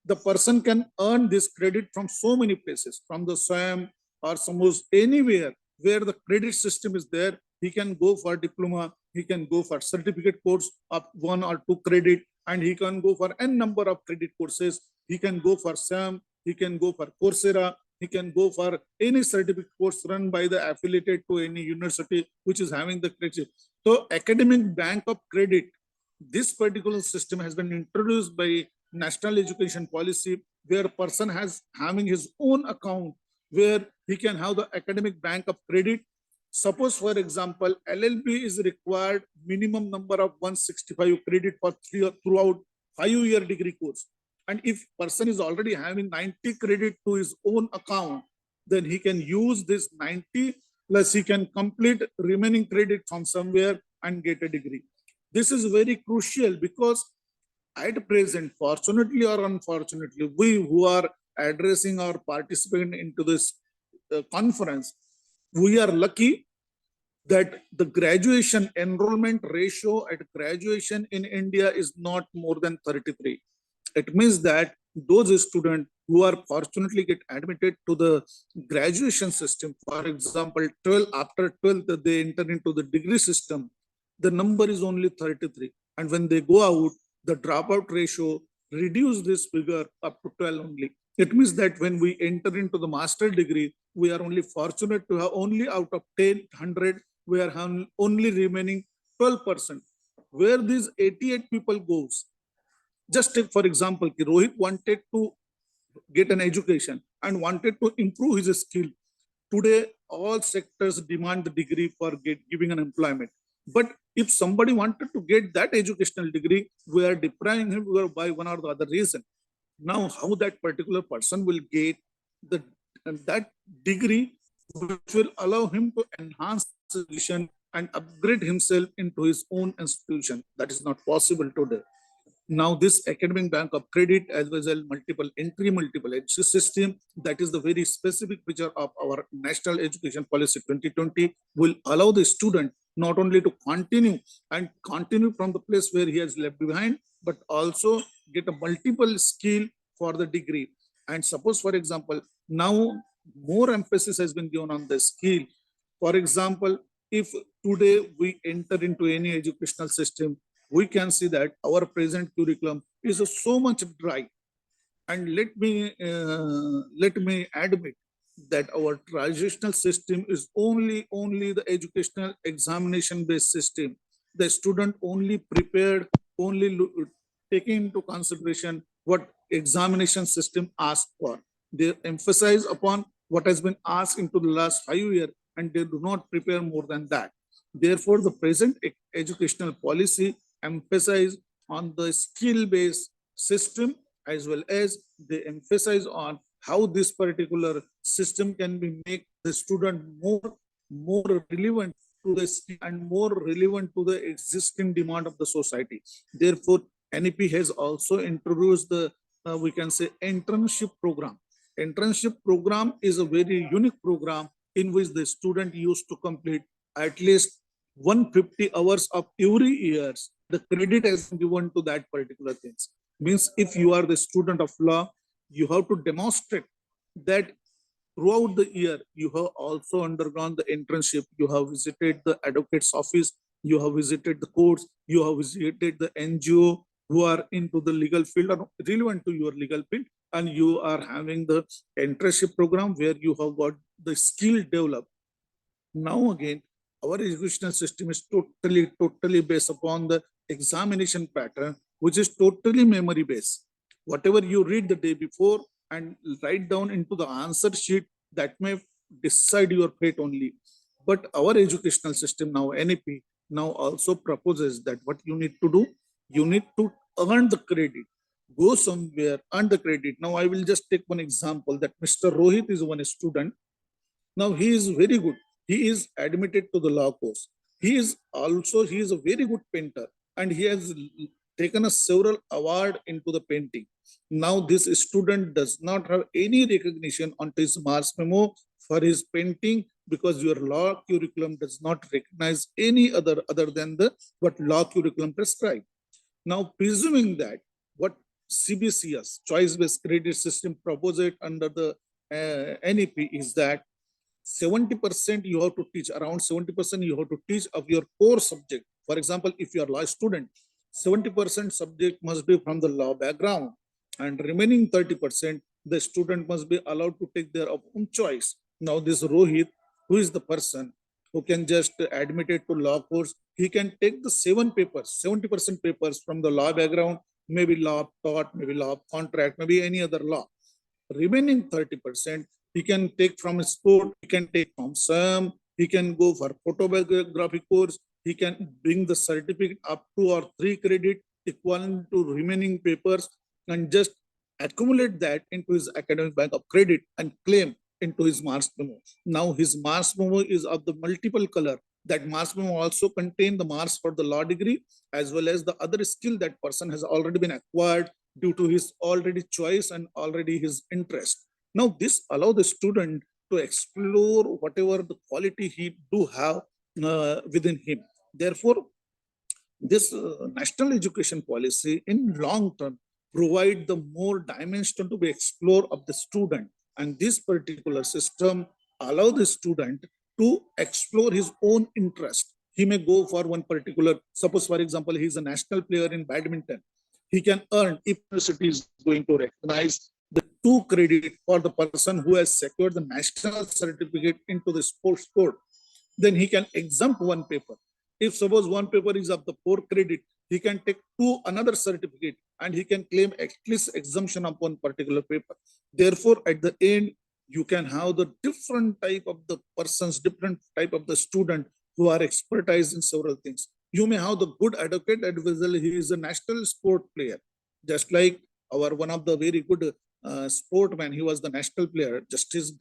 The person can earn this credit from so many places, from the SWAYAM or suppose anywhere where the credit system is there. He can go for diploma, he can go for certificate course of 1 or 2 credit, and he can go for n number of credit courses. He can go for SAM, he can go for Coursera, he can go for any certificate course run by the affiliated to any university which is having the credit. So academic bank of credit, this particular system has been introduced by national education policy, where a person has having his own account where he can have the academic bank of credit. Suppose, for example, LLB is required minimum number of 165 credit for throughout 5-year degree course. And if person is already having 90 credit to his own account, then he can use this 90 plus he can complete remaining credit from somewhere and get a degree. This is very crucial because at present, fortunately or unfortunately, we who are addressing or participating into this conference, we are lucky that the graduation enrollment ratio at graduation in India is not more than 33. It means that those students who are fortunately get admitted to the graduation system, for example, 12 after 12th, they enter into the degree system, the number is only 33. And when they go out, the dropout ratio reduce this figure up to 12 only. It means that when we enter into the master degree, we are only fortunate to have only out of 10, 100, we are only remaining 12%. Where these 88 people goes, just take for example, Rohit wanted to get an education and wanted to improve his skill. Today, all sectors demand the degree for giving an employment. But if somebody wanted to get that educational degree, we are depriving him by one or the other reason. Now, how that particular person will get that degree, which will allow him to enhance his education and upgrade himself into his own institution. That is not possible today. Now, this academic bank of credit as well as multiple entry, multiple exit system, that is the very specific feature of our National Education Policy 2020, will allow the student not only to continue from the place where he has left behind, but also get a multiple skill for the degree. And suppose, for example, now more emphasis has been given on the skill. For example, if today we enter into any educational system, we can see that our present curriculum is so much dry. And let me admit that our traditional system is only the educational examination based system. The student only prepared, only taking into consideration what examination system asked for. They emphasize upon what has been asked into the last 5 years, and they do not prepare more than that. Therefore, the present educational policy emphasize on the skill-based system, as well as they emphasize on how this particular system can be make the student more relevant to the skill and more relevant to the existing demand of the society. Therefore, NEP has also introduced the we can say internship program. Internship program is a very unique program in which the student used to complete at least 150 hours of every year. The credit has been given to that particular things. Means if you are the student of law, you have to demonstrate that throughout the year, you have also undergone the internship, you have visited the advocate's office, you have visited the courts, you have visited the NGO who are into the legal field or relevant to your legal field, and you are having the internship program where you have got the skill developed. Now again, our educational system is totally based upon the examination pattern, which is totally memory based. Whatever you read the day before and write down into the answer sheet, that may decide your fate only. But our educational system now, NEP, now also proposes that what you need to do, you need to earn the credit. Go somewhere, earn the credit. Now I will just take one example that Mr. Rohit is one student. Now he is very good. He is admitted to the law course. He is a very good painter, and he has taken a several award into the painting. Now this student does not have any recognition on his Mars memo for his painting, because your law curriculum does not recognize any other than the what law curriculum prescribe. Now, presuming that what CBCS, choice-based credit system, proposed under the NEP is that 70% you have to teach, around 70% you have to teach of your core subject. For example, if you are a law student, 70% subject must be from the law background, and remaining 30%, the student must be allowed to take their own choice. Now, this Rohit, who is the person who can just admit it to law course, he can take the 70% papers from the law background, maybe law of tort, maybe law of contract, maybe any other law. Remaining 30%, he can take from sport, he can take from SAM, he can go for photography course, he can bring the certificate up 2 or 3 credit equivalent to remaining papers, and just accumulate that into his academic bank of credit and claim into his Mars memo. Now his Mars memo is of the multiple color. That Mars memo also contain the marks for the law degree, as well as the other skill that person has already been acquired due to his already choice and already his interest. Now this allow the student to explore whatever the quality he do have within him. Therefore, this national education policy in long term provide the more dimension to be explored of the student, and this particular system allow the student to explore his own interest. He may go for one particular, suppose for example, he is a national player in badminton. He can earn, if university is going to recognize the 2 credit for the person who has secured the national certificate into the sports code, then he can exempt one paper. If suppose one paper is of the 4 credit, he can take 2 another certificate, and he can claim at least exemption of one particular paper. Therefore, at the end, you can have the different type of the persons, different type of the student who are expertise in several things. You may have the good advocate, advisor, he is a national sport player. Just like our one of the very good sportman, he was the national player, Justice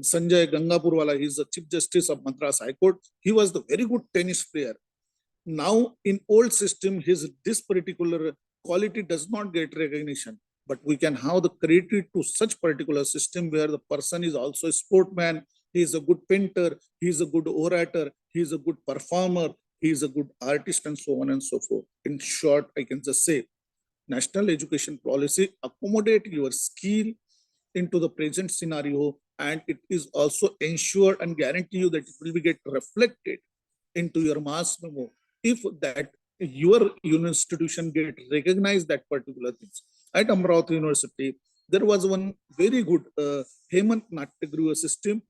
Sanjay Gangapurwala, he is the Chief Justice of Madras High Court. He was the very good tennis player. Now, in old system, this particular quality does not get recognition, but we can have the credit to such particular system where the person is also a sportman, he is a good painter, he is a good orator, he is a good performer, he is a good artist, and so on and so forth. In short, I can just say, national education policy accommodate your skill into the present scenario, and it is also ensure and guarantee you that it will be get reflected into your Mars memo if that your institution get recognized that particular things. At Amravati University, there was one very good Hemant Natyagriha system,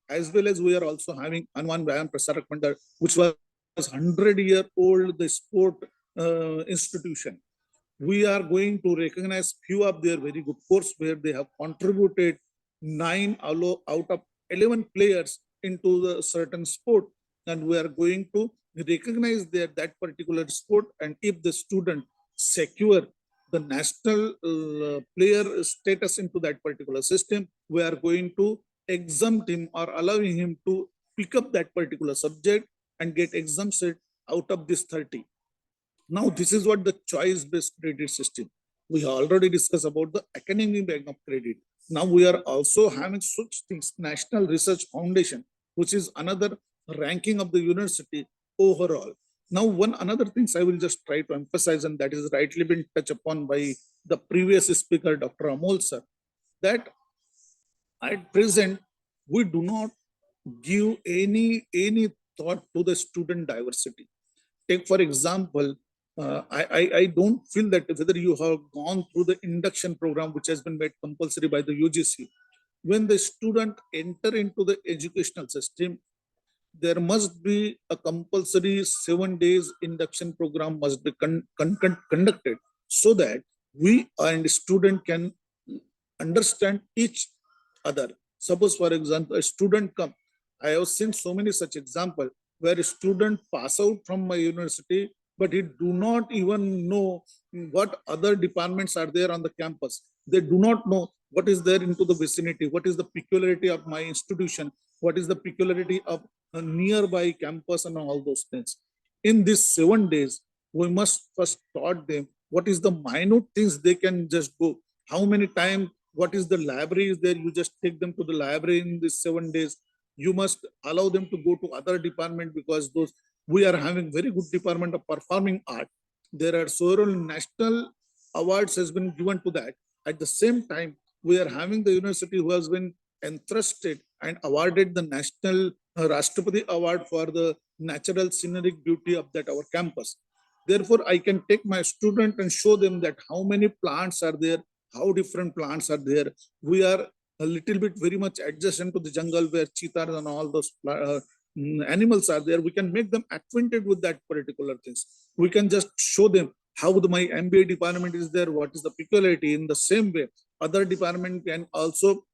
as well as we are also having Anwan Vyam Prasarak Mandal, which was 100-year-old the sport institution. We are going to recognize few of their very good course where they have contributed 9 out of 11 players into the certain sport, and we are going to recognize that particular sport. And if the student secure the national player status into that particular system, we are going to exempt him or allowing him to pick up that particular subject and get exempted out of this 30. Now, this is what the choice-based credit system. We already discussed about the academic bank of credit. Now we are also having such things, National Research Foundation, which is another ranking of the university overall. Now, another things I will just try to emphasize, and that is rightly been touched upon by the previous speaker, Dr. Amol sir, that at present, we do not give any thought to the student diversity. Take for example, I don't feel that whether you have gone through the induction program, which has been made compulsory by the UGC. When the student enter into the educational system, there must be a compulsory 7 days induction program must be conducted, so that we and student can understand each other. Suppose for example, a student come. I have seen so many such examples where a student pass out from my university, but he do not even know what other departments are there on the campus. They do not know what is there into the vicinity, what is the peculiarity of my institution, what is the peculiarity of a nearby campus and all those things. In these 7 days, we must first taught them what is the minute things they can just go. How many times, what is the library is there, you just take them to the library in these 7 days. You must allow them to go to other department, because those, we are having very good department of performing art. There are several national awards has been given to that. At the same time, we are having the university who has been entrusted and awarded the National Rashtrapati Award for the natural scenic beauty of that our campus. Therefore, I can take my student and show them that how many plants are there, how different plants are there. We are a little bit very much adjacent to the jungle where cheetahs and all those animals are there. We can make them acquainted with that particular things. We can just show them how my MBA department is there, what is the peculiarity. In the same way, other department can also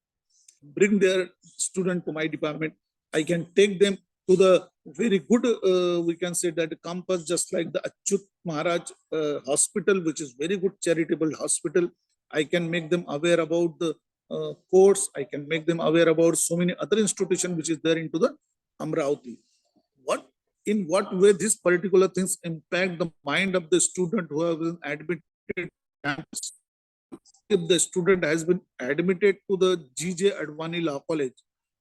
bring their student to my department. I can take them to the very good, we can say that campus, just like the Achyut Maharaj hospital, which is very good charitable hospital. I can make them aware about the course. I can make them aware about so many other institutions which is there into the Amravati. In what way these particular things impact the mind of the student who have been admitted campus? If the student has been admitted to the Advani Law College,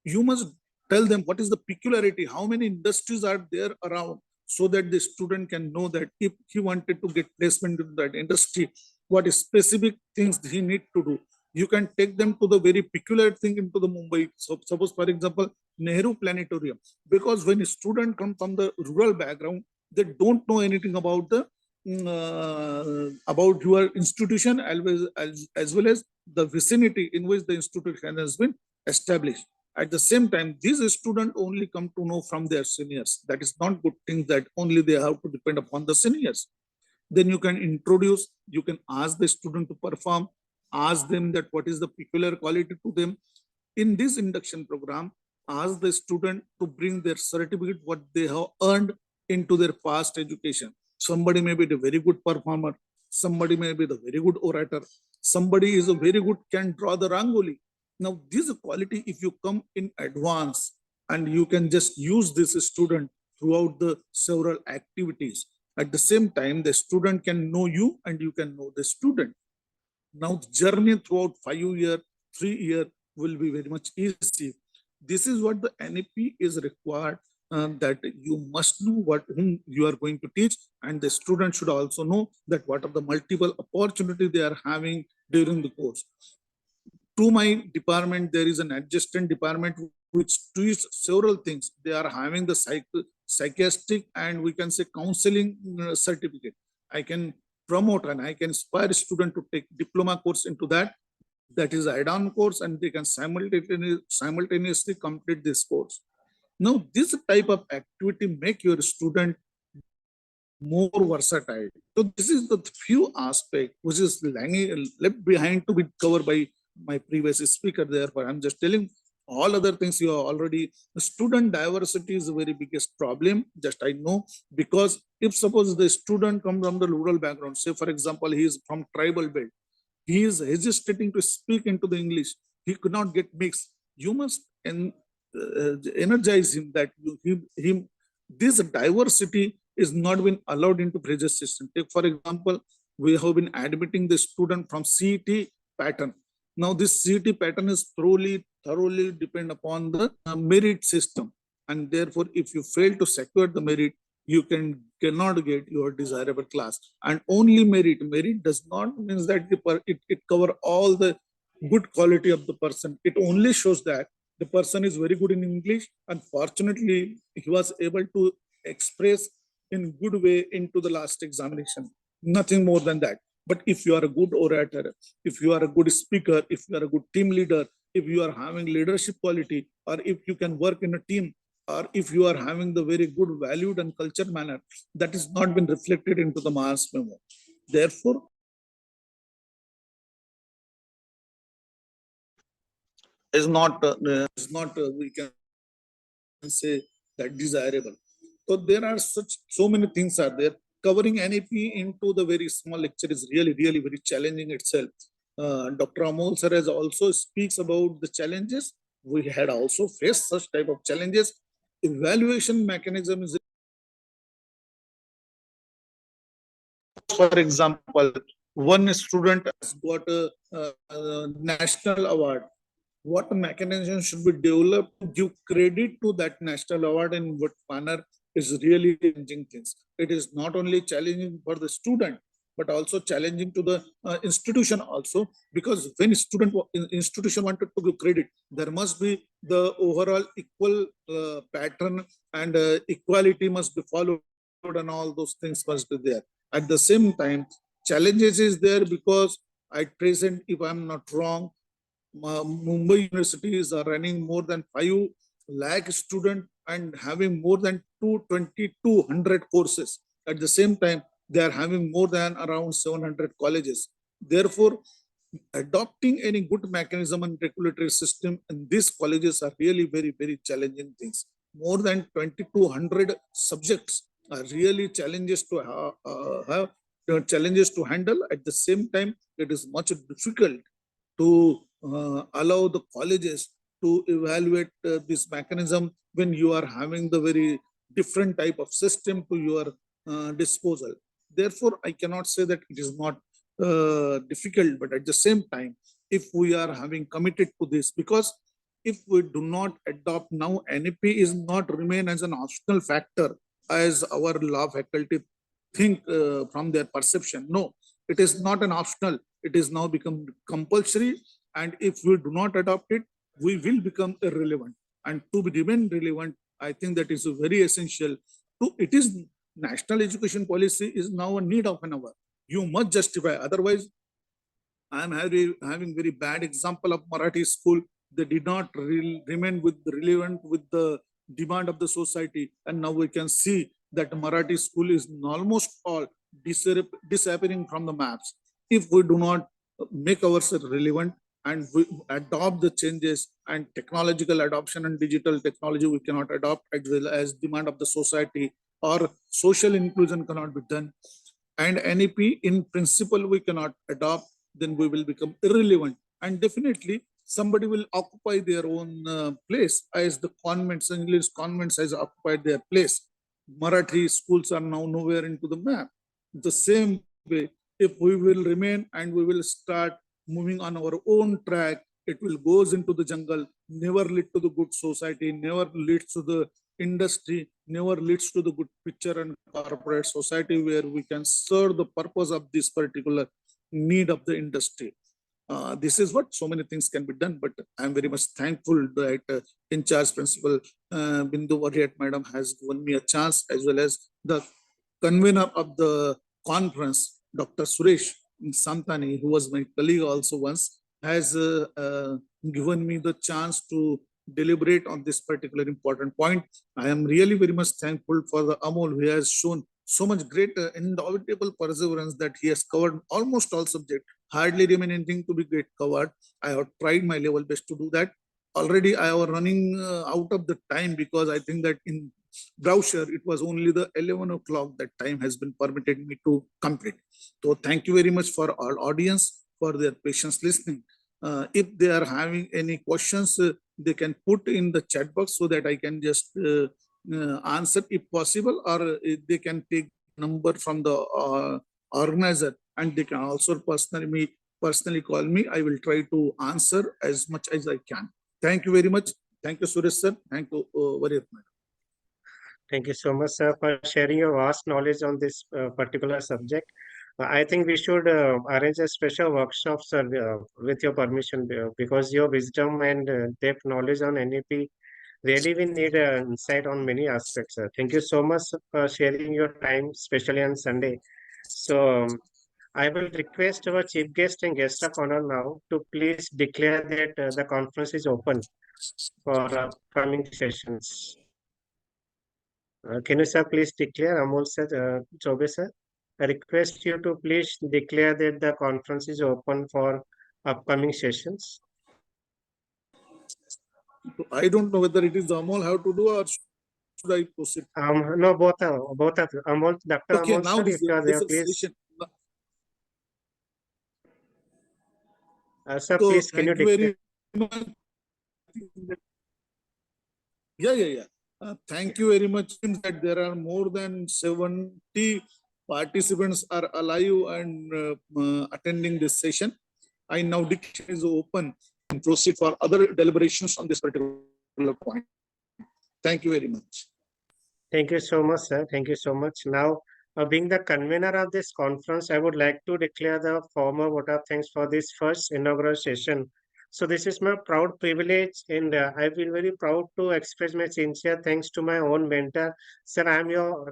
you must tell them what is the peculiarity, how many industries are there around, so that the student can know that if he wanted to get placement in that industry, what specific things he need to do. You can take them to the very peculiar thing into the Mumbai. So suppose, for example, Nehru Planetarium, because when a student comes from the rural background, they don't know anything about the about your institution as well as the vicinity in which the institution has been established. At the same time, these students only come to know from their seniors. That is not good thing that only they have to depend upon the seniors. Then you can introduce, you can ask the student to perform, ask them that what is the peculiar quality to them. In this induction program, ask the student to bring their certificate, what they have earned into their past education. Somebody may be the very good performer, somebody may be the very good orator, somebody is a very good, can draw the rangoli. Now, this quality, if you come in advance and you can just use this student throughout the several activities, at the same time, the student can know you and you can know the student. Now, the journey throughout 5 years, 3 years will be very much easy. This is what the NEP is required, that you must know whom you are going to teach, and the student should also know that what are the multiple opportunities they are having during the course. To my department, there is an adjacent department which teaches several things. They are having the psychiatric and we can say counseling certificate. I can promote and I can inspire student to take diploma course into that. That is add-on course, and they can simultaneously complete this course. Now, this type of activity make your student more versatile. So this is the few aspects which is left behind to be covered by my previous speaker. Therefore, I'm just telling all other things you are already. Student diversity is the very biggest problem. Just I know, because if suppose the student comes from the rural background, say for example, he is from tribal belt, he is hesitating to speak into the English. He could not get mixed. You must energize him that this diversity is not been allowed into previous system. Take for example, we have been admitting the student from CET pattern. Now this CET pattern is thoroughly depend upon the merit system, and therefore if you fail to secure the merit, you cannot get your desirable class. And only merit does not mean that it cover all the good quality of the person. It only shows that the person is very good in English, and fortunately he was able to express in good way into the last examination. Nothing more than that. But if you are a good orator, if you are a good speaker, if you are a good team leader, if you are having leadership quality, or if you can work in a team, or if you are having the very good valued and culture manner, that is not been reflected into the mass memo. Therefore, is not we can say that desirable. So there are so many things are there. Covering NEP into the very small lecture is really very challenging itself. Dr. Amol sir has also speaks about the challenges. We had also faced such type of challenges. Evaluation mechanism is, for example, one student has got a national award. What mechanism should be developed to give credit to that national award and what manner is really changing things. It is not only challenging for the student, but also challenging to the institution also, because when institution wanted to give credit, there must be the overall equal pattern and equality must be followed, and all those things must be there. At the same time, challenges is there because at present, if I'm not wrong, Mumbai universities are running more than 5 lakh students and having more than 2,200 courses. At the same time, they are having more than around 700 colleges. Therefore, adopting any good mechanism and regulatory system in these colleges are really very, very challenging things. More than 2,200 subjects are really challenges to have challenges to handle. At the same time, it is much difficult to allow the colleges to evaluate this mechanism when you are having the very different type of system to your disposal. Therefore, I cannot say that it is not difficult, but at the same time, if we are having committed to this, because if we do not adopt now, NEP is not remain as an optional factor as our law faculty think from their perception. No, it is not an optional. It is now become compulsory, and if we do not adopt it, we will become irrelevant. And to remain relevant, I think that is very essential. It is national education policy is now a need of an hour. You must justify. Otherwise, I am having very bad example of Marathi school. They did not remain relevant with the demand of the society, and now we can see that Marathi school is almost all disappearing from the maps. If we do not make ourselves relevant and we adopt the changes and technological adoption and digital technology we cannot adopt, as well as demand of the society or social inclusion cannot be done, and NEP in principle we cannot adopt, then we will become irrelevant. And definitely somebody will occupy their own place, as the convents, English convents has occupied their place. Marathi schools are now nowhere into the map. The same way, if we will remain and we will start moving on our own track, it will goes into the jungle, never lead to the good society, never leads to the industry, never leads to the good picture and corporate society where we can serve the purpose of this particular need of the industry. This is what so many things can be done, but I'm very much thankful that in charge principal Bindu Warriat madam has given me a chance, as well as the convener of the conference, Dr. Suresh Santani, who was my colleague also once, has given me the chance to deliberate on this particular important point. I am really very much thankful for the Amol, who has shown so much great indomitable perseverance that he has covered almost all subjects. Hardly remain anything to be get covered. I have tried my level best to do that. Already I was running out of the time, because I think that in browser it was only the 11 o'clock that time has been permitted me to complete. So thank you very much for our audience for their patience listening. If they are having any questions, they can put in the chat box so that I can just answer if possible, or they can take number from the organizer, and they can also personally call me. I will try to answer as much as I can. Thank you very much. Thank you, Suresh sir. Thank you, Warriat madam. Thank you so much, sir, for sharing your vast knowledge on this particular subject. I think we should arrange a special workshop, sir, with your permission, because your wisdom and depth knowledge on NEP really we need insight on many aspects, sir. Thank you so much for sharing your time, especially on Sunday. So I will request our chief guest and guest of honor now to please declare that the conference is open for upcoming sessions. Can you, sir, please declare, Amol sir, Chobe sir? I request you to please declare that the conference is open for upcoming sessions. I don't know whether it is Amol have to do, or should I proceed? No, both of you. Amol, Dr. Okay, Amol now sir, this if you are there, is a please. session. Sir, So please, can you thank you declare? very much. Yeah. Thank you very much. Seems that there are more than 70 participants are alive and attending this session. I now declare is open and proceed for other deliberations on this particular point. Thank you very much. Thank you so much, sir. Thank you so much. Now, being the convener of this conference, I would like to declare the formal vote of thanks for this first inaugural session. So this is my proud privilege, and I feel very proud to express my sincere thanks to my own mentor. Sir,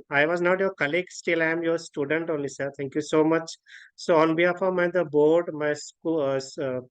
I was not your colleague, still I am your student only, sir. Thank you so much. So on behalf of the board, my school,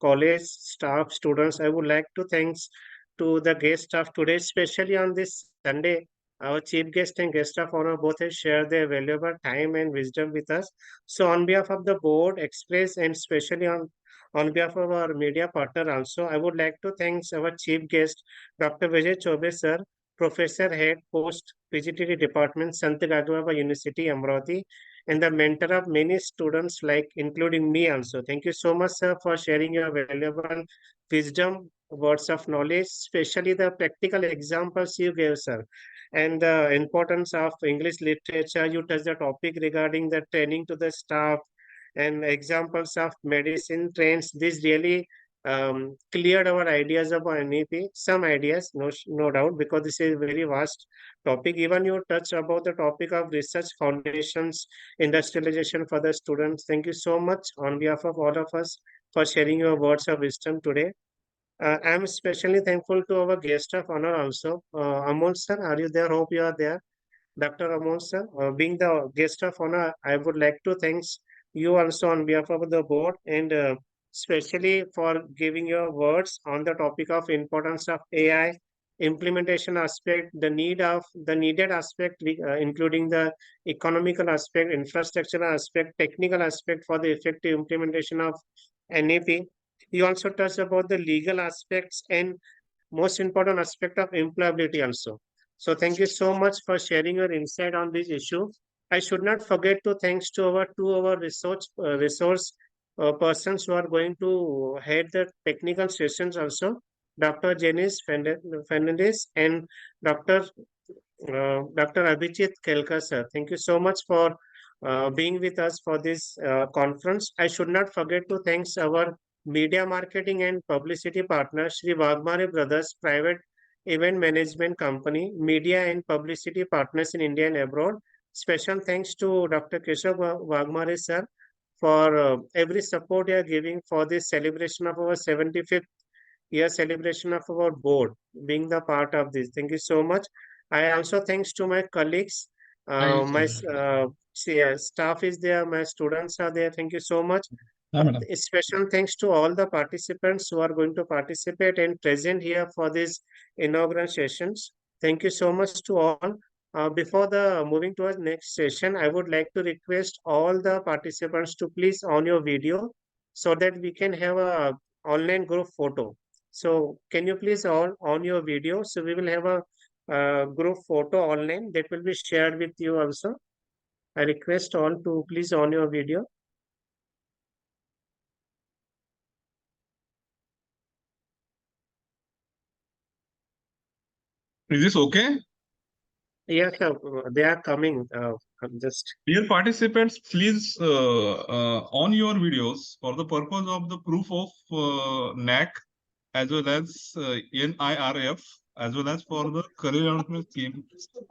college staff, students, I would like to thanks to the guest staff today, especially on this Sunday. Our chief guest and guest of honor both have shared their valuable time and wisdom with us. So, on behalf of the board, Express, and especially on behalf of our media partner also, I would like to thank our chief guest, Dr. Vijay Chobe, sir, Professor Head, Post PGTD Department, Sant Gagababa University, Amravati, and the mentor of many students, like including me also. Thank you so much, sir, for sharing your valuable wisdom, words of knowledge, especially the practical examples you gave, sir, and the importance of English literature. You touched the topic regarding the training to the staff and examples of medicine trends. This really cleared our ideas about NEP, some ideas, no doubt, because this is a very vast topic. Even you touched about the topic of research foundations, industrialization for the students. Thank you so much on behalf of all of us for sharing your words of wisdom today. I'm especially thankful to our guest of honor also. Amol sir, are you there? Hope you are there. Dr. Amol sir, being the guest of honor, I would like to thanks you also on behalf of the board, and especially for giving your words on the topic of importance of AI, implementation aspect, the needed aspect, including the economical aspect, infrastructure aspect, technical aspect for the effective implementation of NAP. You also touched about the legal aspects and most important aspect of employability also. So thank you so much for sharing your insight on this issue. I should not forget to thanks to our resource persons who are going to head the technical sessions also, Dr. Janice Fernandez and Dr. Dr. Abhijit Kelkar, sir. Thank you so much for being with us for this conference. I should not forget to thanks our media marketing and publicity partner, Shri Wagmare Brothers Private Event Management Company, media and publicity partners in India and abroad. Special thanks to Dr. Keshav Wagmare, sir, for every support you are giving for this celebration of our 75th year celebration of our board, being the part of this. Thank you so much. I also thanks to my colleagues, my staff is there, my students are there. Thank you so much. A special thanks to all the participants who are going to participate and present here for these inaugural sessions. Thank you so much to all. Before the moving to our next session, I would like to request all the participants to please on your video so that we can have a online group photo. So can you please all on your video? So we will have a group photo online that will be shared with you also. I request all to please on your video. Is this okay? Yes, sir, they are coming. Just Dear participants, please on your videos for the purpose of the proof of NAC as well as NIRF as well as for the career development scheme.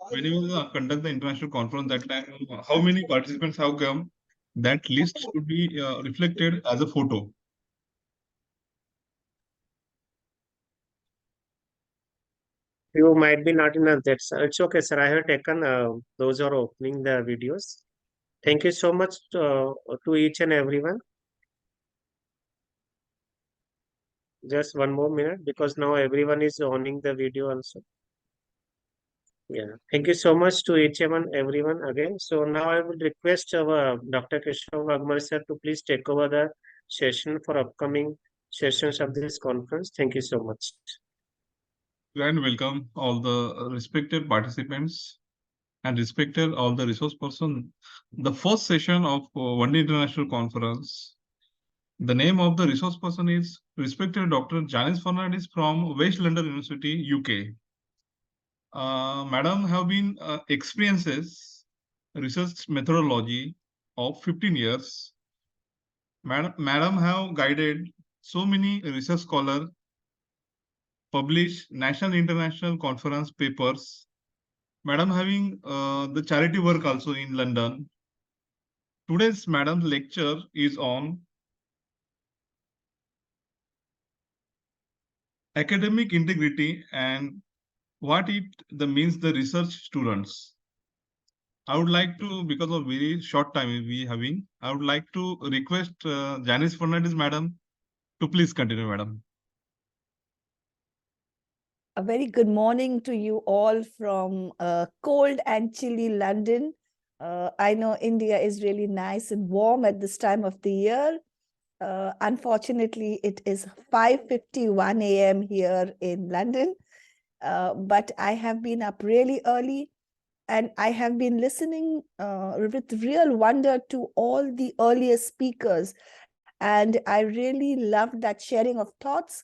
When you will conduct the international conference, that time how many participants have come, that list should be reflected as a photo. you might be not in that. It's okay, sir. I have taken those are opening the videos. Thank you so much to each and everyone. Just one more minute because now everyone is owning the video also. Yeah, thank you so much to each and everyone again. So now I would request our Dr. Keshav Wagmar sir to please take over the session for upcoming sessions of this conference. Thank you so much. And welcome all the respected participants and respected all the resource person. The first session of One Day International Conference The name of the resource person is respected Dr. Janice Fernandez from West London University, UK. Madam have been experiences research methodology of 15 years. Madam have guided so many research scholars, published national international conference papers. Madam having the charity work also in London. Today's madam's lecture is on academic integrity and what it means the research students. I would like to, because of very short time we having, I would like to request Janice Fernandez madam to please continue, madam. A very good morning to you all from cold and chilly London. I know India is really nice and warm at this time of the year. Unfortunately, it is 5:51 a.m. here in London, but I have been up really early and I have been listening with real wonder to all the earlier speakers. And I really loved that sharing of thoughts.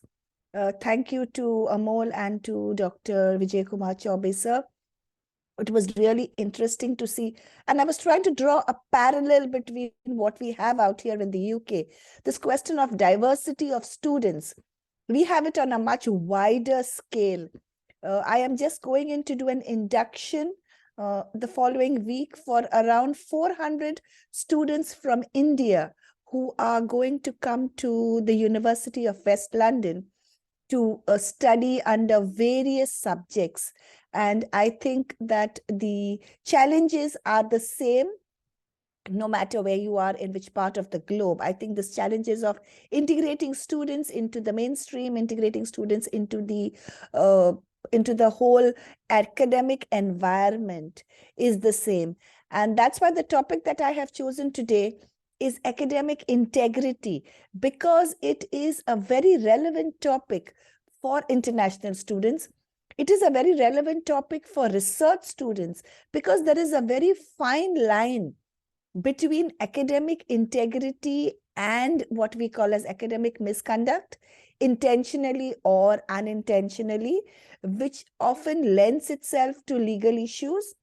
Thank you to Amol and to Dr. Vijay Kumar Chaubey, sir. It was really interesting to see. And I was trying to draw a parallel between what we have out here in the UK. This question of diversity of students, we have it on a much wider scale. I am just going in to do an induction the following week for around 400 students from India who are going to come to the University of West London to study under various subjects. And I think that the challenges are the same no matter where you are, in which part of the globe. I think this challenges of integrating students into the mainstream, integrating students into the whole academic environment is the same. And that's why the topic that I have chosen today is academic integrity, because it is a very relevant topic for international students. It is a very relevant topic for research students, because there is a very fine line between academic integrity and what we call as academic misconduct, intentionally or unintentionally, which often lends itself to legal issues.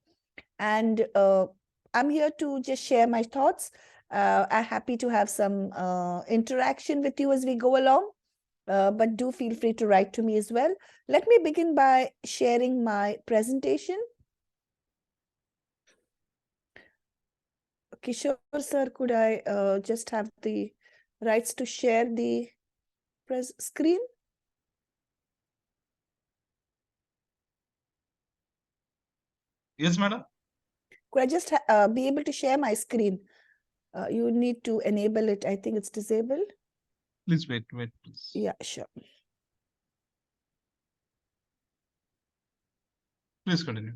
And I'm here to just share my thoughts. I'm happy to have some interaction with you as we go along, but do feel free to write to me as well. Let me begin by sharing my presentation. Kishore sir, could I just have the rights to share the screen? Yes, madam. Could I just be able to share my screen? You need to enable it. I think it's disabled. Please wait, please. Yeah, sure. Please continue.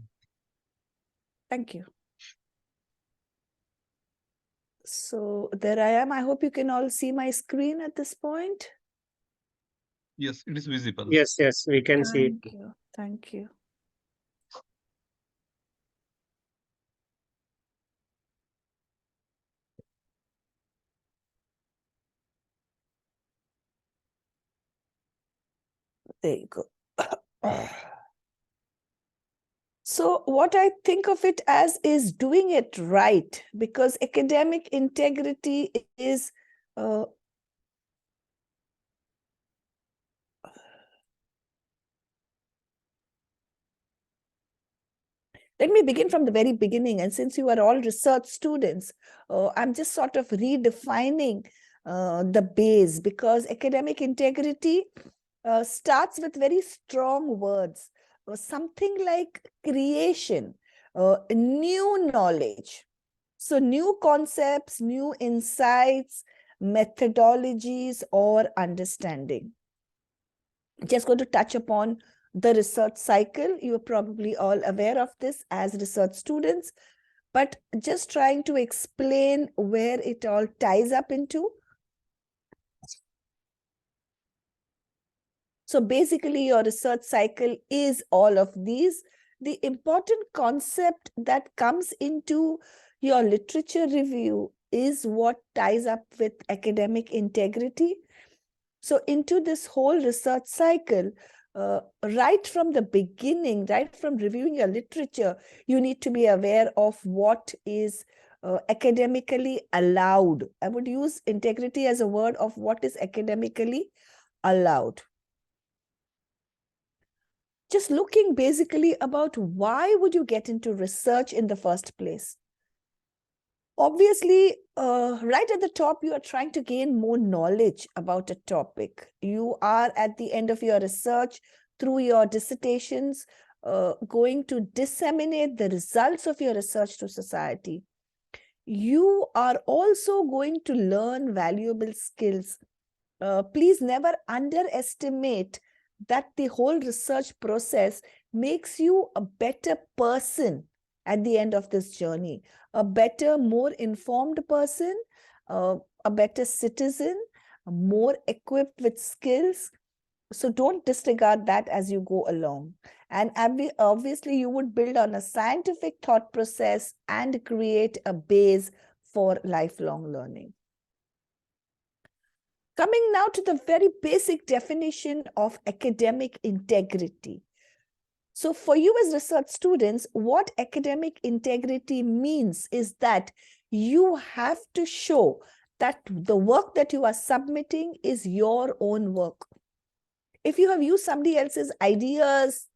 Thank you. So there I am. I hope you can all see my screen at this point. Yes, it is visible. Yes, yes, we can see it. Thank you. Thank you. There you go. So what I think of it as is doing it right, because academic integrity is let me begin from the very beginning. And since you are all research students, I'm just sort of redefining the base, because academic integrity starts with very strong words, something like creation, new knowledge. So new concepts, new insights, methodologies, or understanding. Just going to touch upon the research cycle. You're probably all aware of this as research students, but just trying to explain where it all ties up into. So basically, your research cycle is all of these. The important concept that comes into your literature review is what ties up with academic integrity. So into this whole research cycle, right from the beginning, right from reviewing your literature, you need to be aware of what is academically allowed. I would use integrity as a word of what is academically allowed. Just looking basically about why would you get into research in the first place? Obviously, right at the top, you are trying to gain more knowledge about a topic. You are at the end of your research through your dissertations, going to disseminate the results of your research to society. You are also going to learn valuable skills. Please never underestimate that the whole research process makes you a better person at the end of this journey, a better, more informed person, a better citizen, more equipped with skills. So don't disregard that as you go along. And obviously, you would build on a scientific thought process and create a base for lifelong learning. Coming now to the very basic definition of academic integrity. So for you as research students, what academic integrity means is that you have to show that the work that you are submitting is your own work. If you have used somebody else's ideas,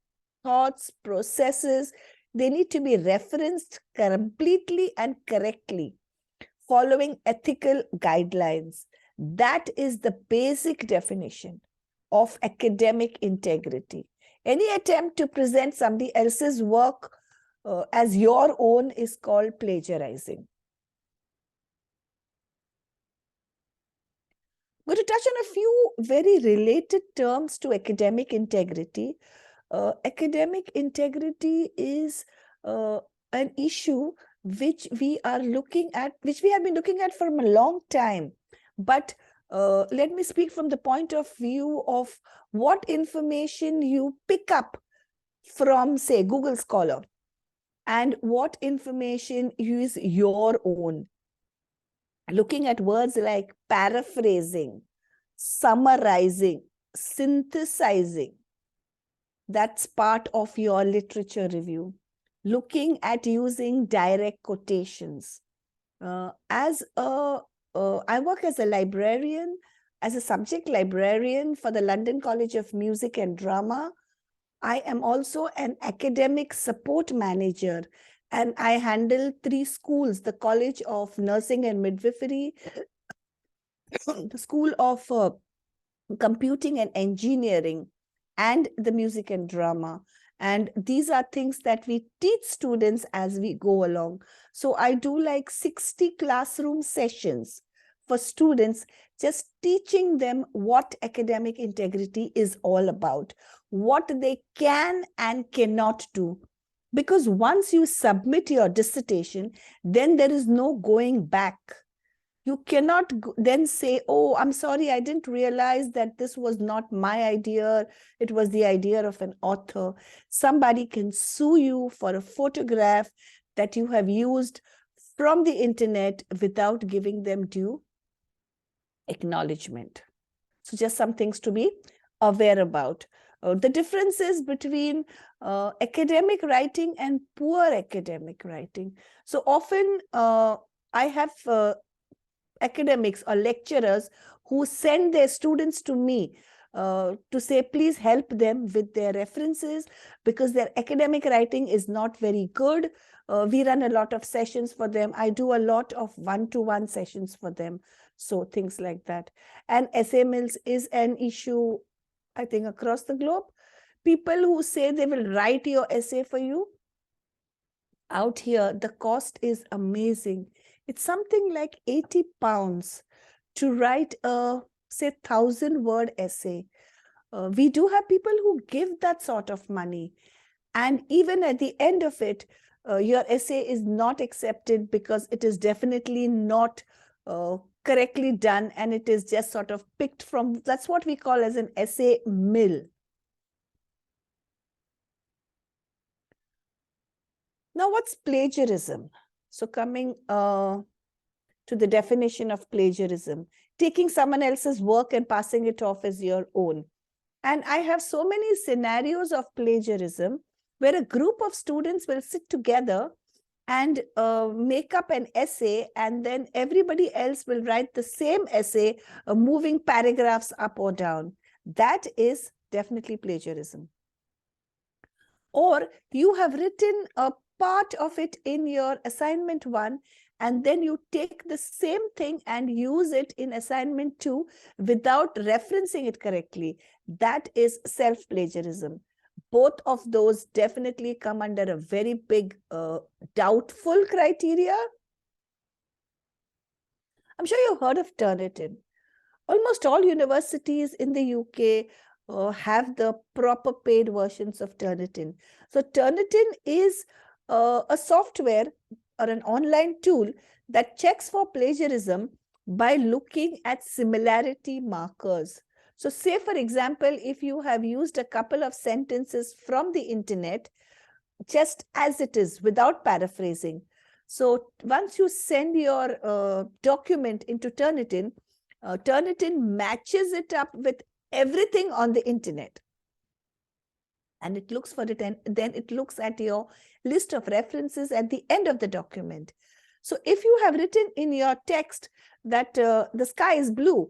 thoughts, processes, they need to be referenced completely and correctly, following ethical guidelines. That is the basic definition of academic integrity. Any attempt to present somebody else's work as your own is called plagiarizing. I'm going to touch on a few very related terms to academic integrity. Academic integrity is an issue which we are looking at, which we have been looking at for a long time. But let me speak from the point of view of what information you pick up from, say, Google Scholar, and what information is your own. Looking at words like paraphrasing, summarizing, synthesizing, that's part of your literature review. Looking at using direct quotations. I work as a librarian, as a subject librarian for the London College of Music and Drama. I am also an academic support manager, and I handle 3 schools: the College of Nursing and Midwifery, the School of Computing and Engineering, and the Music and Drama. And these are things that we teach students as we go along. So I do like 60 classroom sessions for students, just teaching them what academic integrity is all about, what they can and cannot do. Because once you submit your dissertation, then there is no going back. You cannot then say, oh, I'm sorry, I didn't realize that this was not my idea. It was the idea of an author. Somebody can sue you for a photograph that you have used from the internet without giving them due acknowledgement. So just some things to be aware about. The differences between academic writing and poor academic writing. So often I have academics or lecturers who send their students to me to say, please help them with their references because their academic writing is not very good. We run a lot of sessions for them. I do a lot of one-to-one sessions for them. So things like that. And essay mills is an issue, I think, across the globe. People who say they will write your essay for you, out here, the cost is amazing. It's something like 80 pounds to write a, say, 1,000-word essay. We do have people who give that sort of money. And even at the end of it, your essay is not accepted because it is definitely not correctly done. And it is just sort of picked from, that's what we call as an essay mill. Now, what's plagiarism? So coming to to the definition of plagiarism, taking someone else's work and passing it off as your own. And I have so many scenarios of plagiarism where a group of students will sit together and make up an essay, and then everybody else will write the same essay, moving paragraphs up or down. That is definitely plagiarism. Or you have written a part of it in your assignment 1, and then you take the same thing and use it in assignment 2 without referencing it correctly. That is self-plagiarism. Both of those definitely come under a very big doubtful criteria. I'm sure you've heard of Turnitin. Almost all universities in the UK have the proper paid versions of Turnitin. So Turnitin is a software or an online tool that checks for plagiarism by looking at similarity markers. So say, for example, if you have used a couple of sentences from the internet, just as it is, without paraphrasing. So once you send your document into Turnitin, Turnitin matches it up with everything on the internet. And it looks for it, and then it looks at your list of references at the end of the document. So if you have written in your text that the sky is blue,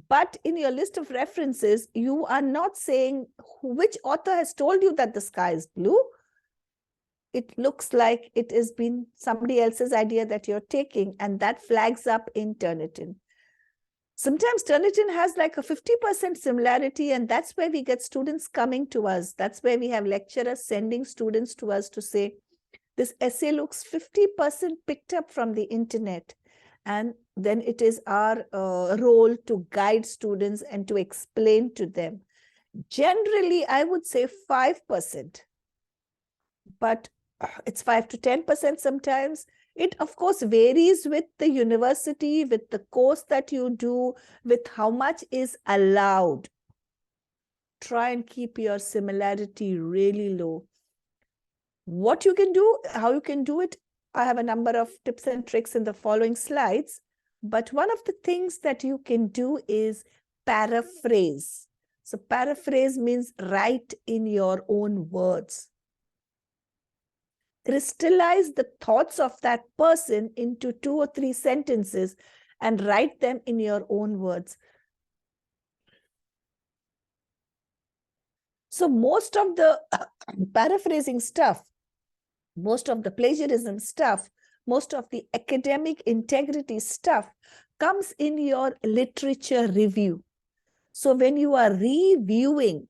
but in your list of references, you are not saying which author has told you that the sky is blue, it looks like it has been somebody else's idea that you're taking, and that flags up in Turnitin. Sometimes Turnitin has like a 50% similarity, and that's where we get students coming to us. That's where we have lecturers sending students to us to say, this essay looks 50% picked up from the internet. And then it is our role to guide students and to explain to them. Generally, I would say 5%, but it's 5 to 10% sometimes. It, of course, varies with the university, with the course that you do, with how much is allowed. Try and keep your similarity really low. What you can do, how you can do it, I have a number of tips and tricks in the following slides. But one of the things that you can do is paraphrase. So paraphrase means write in your own words. Crystallize the thoughts of that person into 2 or 3 sentences and write them in your own words. So most of the paraphrasing stuff, most of the plagiarism stuff, most of the academic integrity stuff comes in your literature review. So when you are reviewing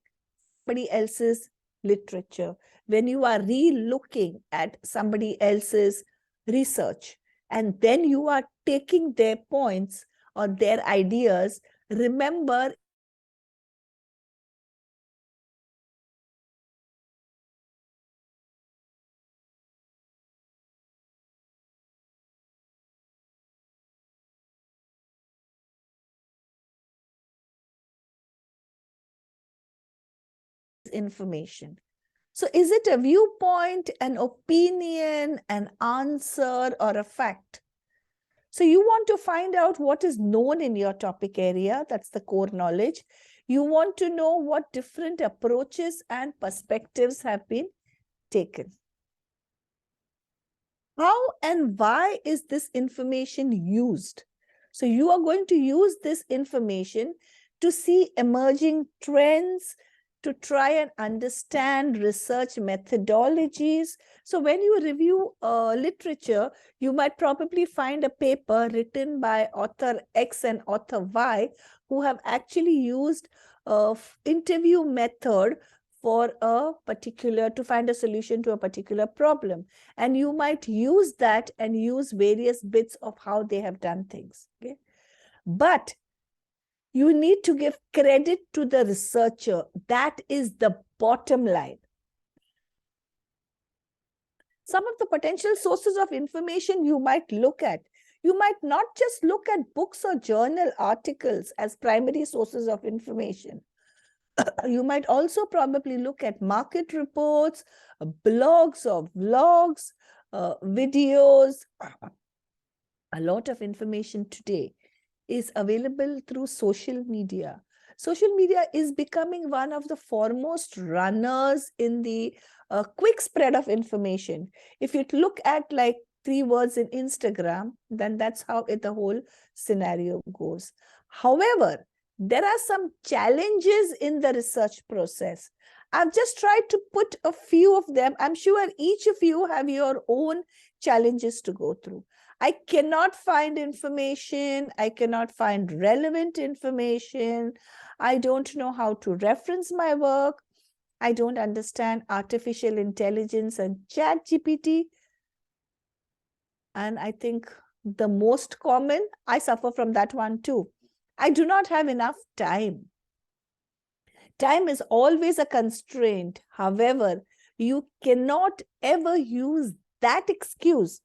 somebody else's literature, when you are re-looking at somebody else's research, and then you are taking their points or their ideas, remember information. So is it a viewpoint, an opinion, an answer, or a fact? So you want to find out what is known in your topic area. That's the core knowledge. You want to know what different approaches and perspectives have been taken. How and why is this information used? So you are going to use this information to see emerging trends, to try and understand research methodologies. So when you review literature, you might probably find a paper written by author X and author Y who have actually used interview method for a particular, to find a solution to a particular problem. And you might use that and use various bits of how they have done things. Okay? But you need to give credit to the researcher. That is the bottom line. Some of the potential sources of information you might look at. You might not just look at books or journal articles as primary sources of information. You might also probably look at market reports, blogs or vlogs, videos, a lot of information today is available through social media. Social media is becoming one of the foremost runners in the quick spread of information. If you look at like 3 words in Instagram, then that's how the whole scenario goes. However, there are some challenges in the research process. I've just tried to put a few of them. I'm sure each of you have your own challenges to go through. I cannot find information. I cannot find relevant information. I don't know how to reference my work. I don't understand artificial intelligence and ChatGPT. And I think the most common, I suffer from that one too. I do not have enough time. Time is always a constraint. However, you cannot ever use that excuse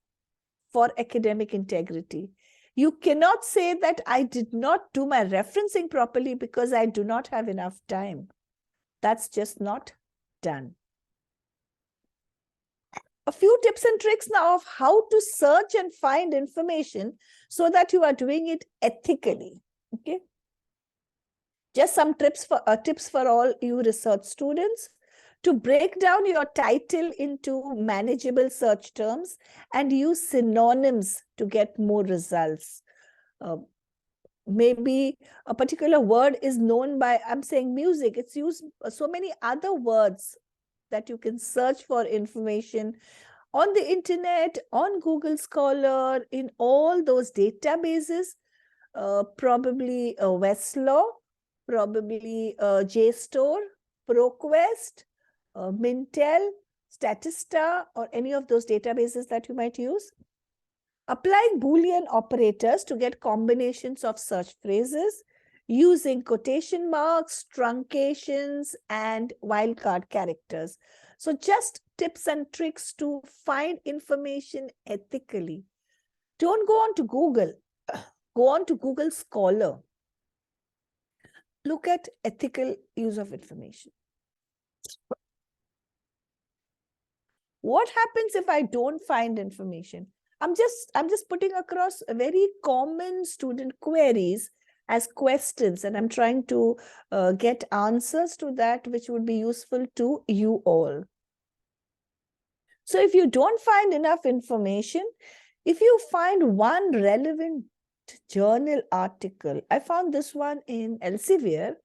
for academic integrity. You cannot say that I did not do my referencing properly because I do not have enough time. That's just not done. A few tips and tricks now of how to search and find information so that you are doing it ethically. Okay. Just some tips for all you research students to break down your title into manageable search terms and use synonyms to get more results. Maybe a particular word is known by, I'm saying music, it's used so many other words that you can search for information on the internet, on Google Scholar, in all those databases, probably Westlaw, probably JSTOR, ProQuest, Mintel, Statista, or any of those databases that you might use. Applying Boolean operators to get combinations of search phrases, using quotation marks, truncations, and wildcard characters. So just tips and tricks to find information ethically. Don't go on to Google. Go on to Google Scholar. Look at ethical use of information. What happens if I don't find information? I'm just putting across a very common student queries as questions, and I'm trying to get answers to that which would be useful to you all. So if you don't find enough information, if you find one relevant journal article, I found this one in Elsevier.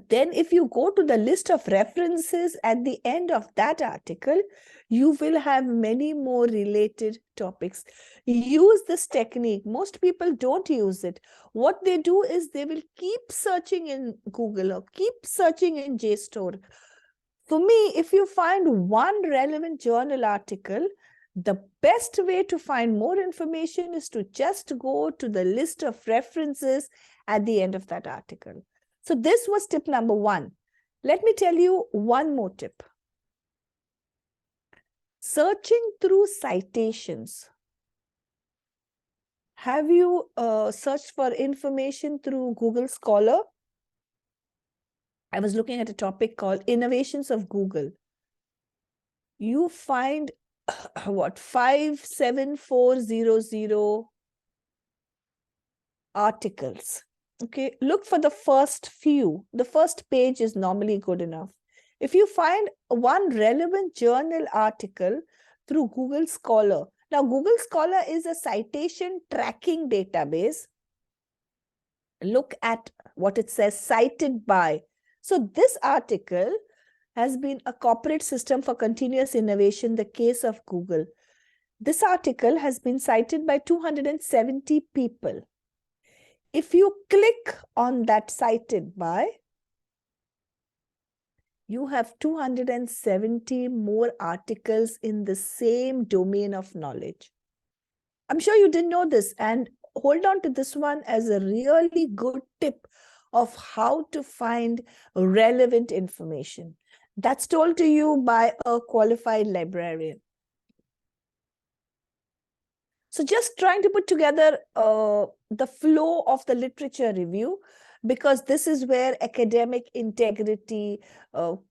Then if you go to the list of references at the end of that article, you will have many more related topics. Use this technique. Most people don't use it. What they do is they will keep searching in Google or keep searching in JSTOR. For me, if you find one relevant journal article, the best way to find more information is to just go to the list of references at the end of that article. So this was tip number 1. Let me tell you one more tip. Searching through citations. Have you searched for information through Google Scholar? I was looking at a topic called Innovations of Google. You find what 57400 articles. Okay, look for the first few. The first page is normally good enough. If you find one relevant journal article through Google Scholar. Now, Google Scholar is a citation tracking database. Look at what it says, cited by. So this article has been a corporate system for continuous innovation, the case of Google. This article has been cited by 270 people. If you click on that cited by, you have 270 more articles in the same domain of knowledge. I'm sure you didn't know this, and hold on to this one as a really good tip of how to find relevant information. That's told to you by a qualified librarian. So just trying to put together the flow of the literature review, because this is where academic integrity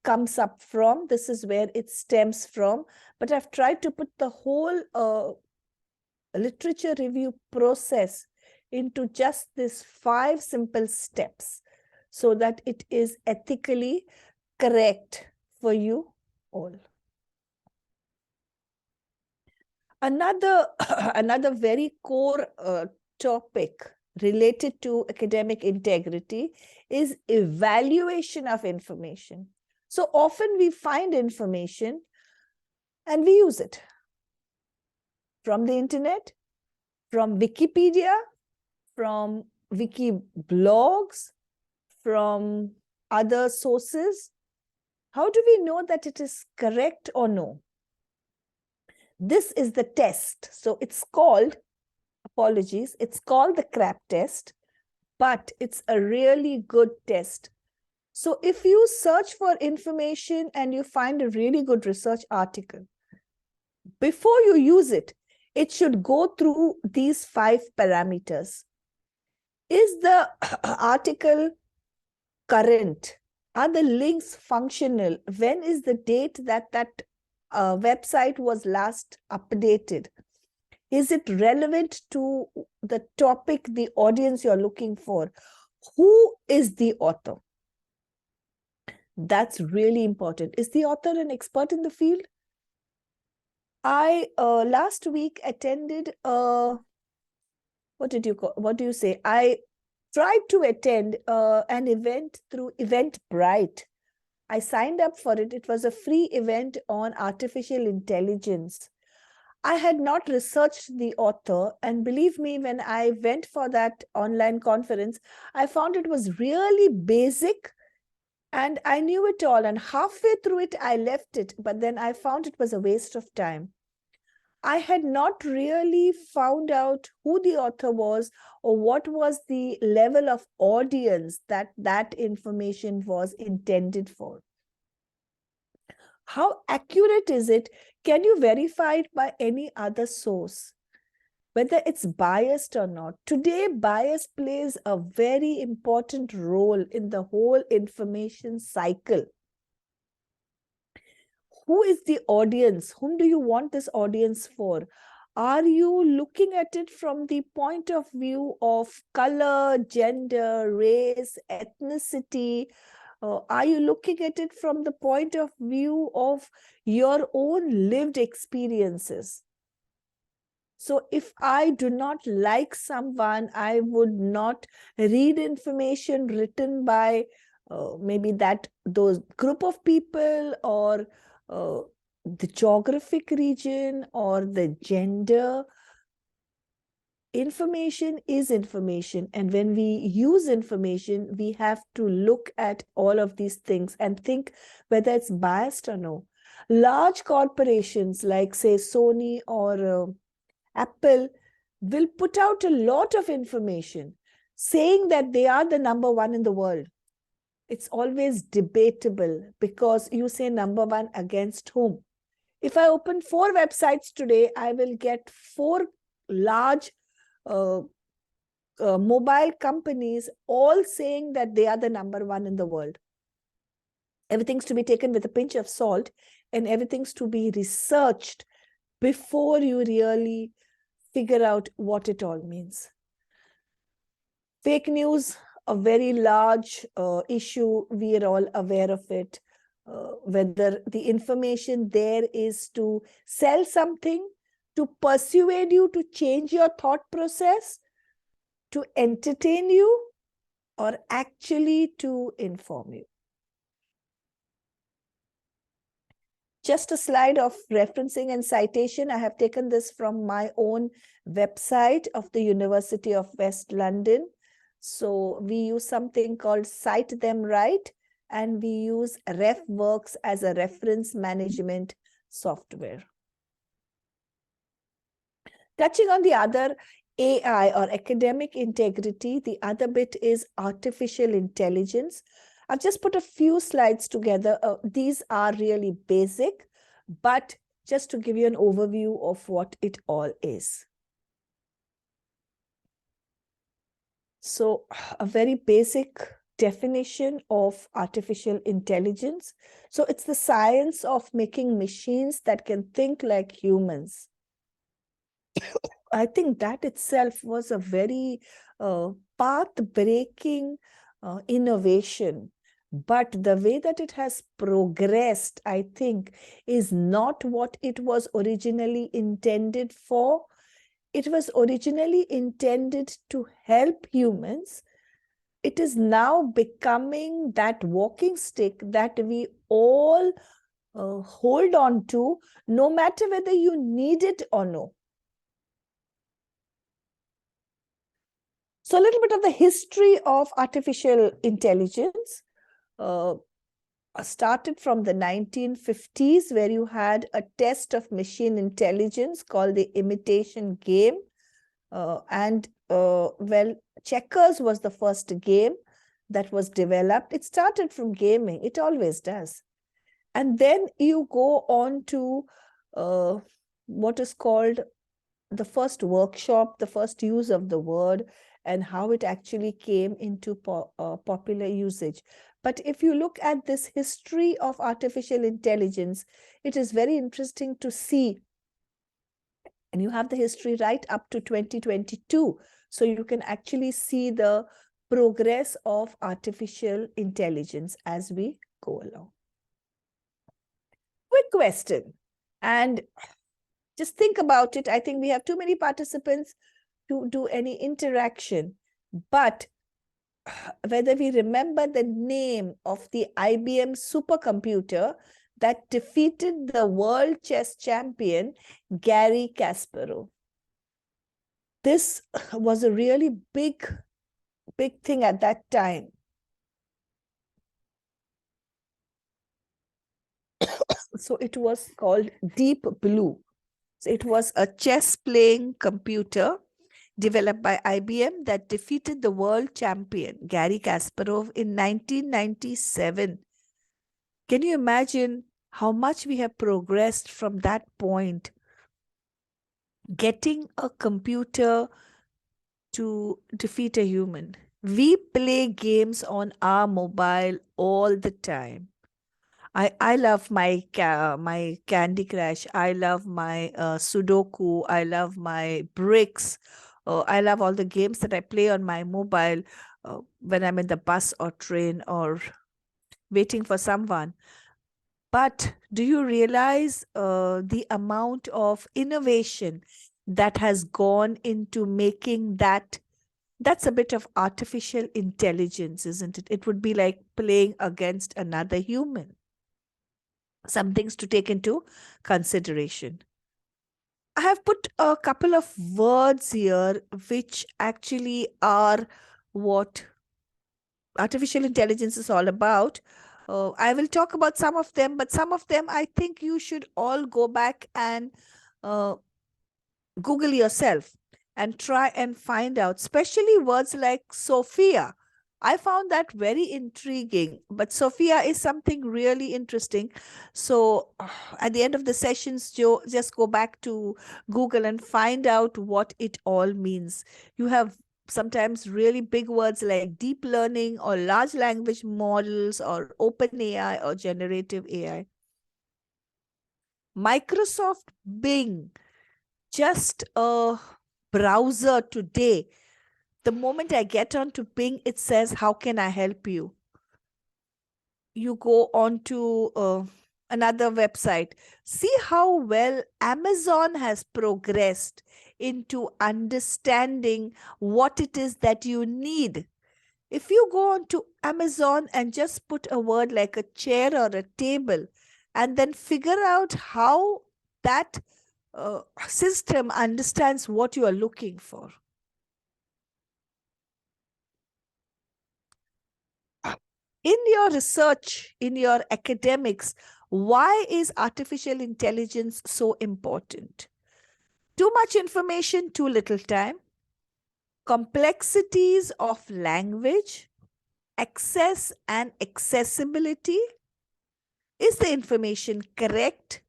comes up from. This is where it stems from. But I've tried to put the whole literature review process into just these 5 simple steps so that it is ethically correct for you all. Another very core topic related to academic integrity is evaluation of information. So often we find information and we use it from the internet, from Wikipedia, from wiki blogs, from other sources. How do we know that it is correct or no? This is the test. So it's called, apologies, it's called the CRAP test, but it's a really good test. So if you search for information and you find a really good research article, before you use it, it should go through these 5 parameters. Is the article current? Are the links functional? When is the date that website was last updated? Is it relevant to the topic, the audience you're looking for? Who is the author? That's really important. Is the author an expert in the field? I last week attended I tried to attend an event through Eventbrite. I signed up for it. It was a free event on artificial intelligence. I had not researched the author, and believe me, when I went for that online conference, I found it was really basic and I knew it all. And halfway through it, I left it, but then I found it was a waste of time. I had not really found out who the author was or what was the level of audience that information was intended for. How accurate is it? Can you verify it by any other source? Whether it's biased or not. Today, bias plays a very important role in the whole information cycle. Who is the audience? Whom do you want this audience for? Are you looking at it from the point of view of color, gender, race, ethnicity? Are you looking at it from the point of view of your own lived experiences? So if I do not like someone, I would not read information written by maybe those group of people or the geographic region or the gender. Information is information, and when we use information, we have to look at all of these things and think whether it's biased or no. Large corporations like, say, Sony or Apple will put out a lot of information saying that they are the #1 in the world. It's always debatable because you say #1 against whom? If I open 4 websites today, I will get 4 large mobile companies all saying that they are the #1 in the world. Everything's to be taken with a pinch of salt and everything's to be researched before you really figure out what it all means. Fake news, a very large issue. We are all aware of it. Whether the information there is to sell something, to persuade you to change your thought process, to entertain you, or actually to inform you. Just a slide of referencing and citation. I have taken this from my own website of the University of West London. So we use something called Cite Them Right, and we use RefWorks as a reference management software. Touching on the other AI or academic integrity, the other bit is artificial intelligence. I've just put a few slides together. These are really basic, but just to give you an overview of what it all is. So a very basic definition of artificial intelligence. So it's the science of making machines that can think like humans. I think that itself was a very path-breaking innovation. But the way that it has progressed, I think, is not what it was originally intended for. It was originally intended to help humans. It is now becoming that walking stick that we all hold on to, no matter whether you need it or no. So a little bit of the history of artificial intelligence started from the 1950s, where you had a test of machine intelligence called the imitation game. Well, checkers was the first game that was developed. It started from gaming. It always does. And then you go on to what is called the first workshop, the first use of the word, and how it actually came into popular usage. But if you look at this history of artificial intelligence, it is very interesting to see. And you have the history right up to 2022. So you can actually see the progress of artificial intelligence as we go along. Quick question. And just think about it. I think we have too many participants to do any interaction. But whether we remember the name of the IBM supercomputer that defeated the world chess champion, Garry Kasparov. This was a really big thing at that time. So it was called Deep Blue. So it was a chess-playing computer developed by IBM that defeated the world champion, Garry Kasparov, in 1997. Can you imagine how much we have progressed from that point? Getting a computer to defeat a human. We play games on our mobile all the time. I love my Candy Crush. I love my Sudoku. I love my bricks. I love all the games that I play on my mobile when I'm in the bus or train or waiting for someone. But do you realize the amount of innovation that has gone into making that? That's a bit of artificial intelligence, isn't it? It would be like playing against another human. Some things to take into consideration. I have put a couple of words here which actually are what artificial intelligence is all about. I will talk about some of them, but some of them I think you should all go back and Google yourself and try and find out, especially words like Sophia. I found that very intriguing, but Sophia is something really interesting. So at the end of the sessions, Joe, just go back to Google and find out what it all means. You have sometimes really big words like deep learning or large language models or open AI or generative AI. Microsoft Bing, just a browser today. The moment I get onto Bing, it says, how can I help you? You go on to another website. See how well Amazon has progressed into understanding what it is that you need. If you go on to Amazon and just put a word like a chair or a table, and then figure out how that system understands what you are looking for. In your research, in your academics, why is artificial intelligence so important? Too much information, too little time. Complexities of language, access and accessibility. Is the information correct?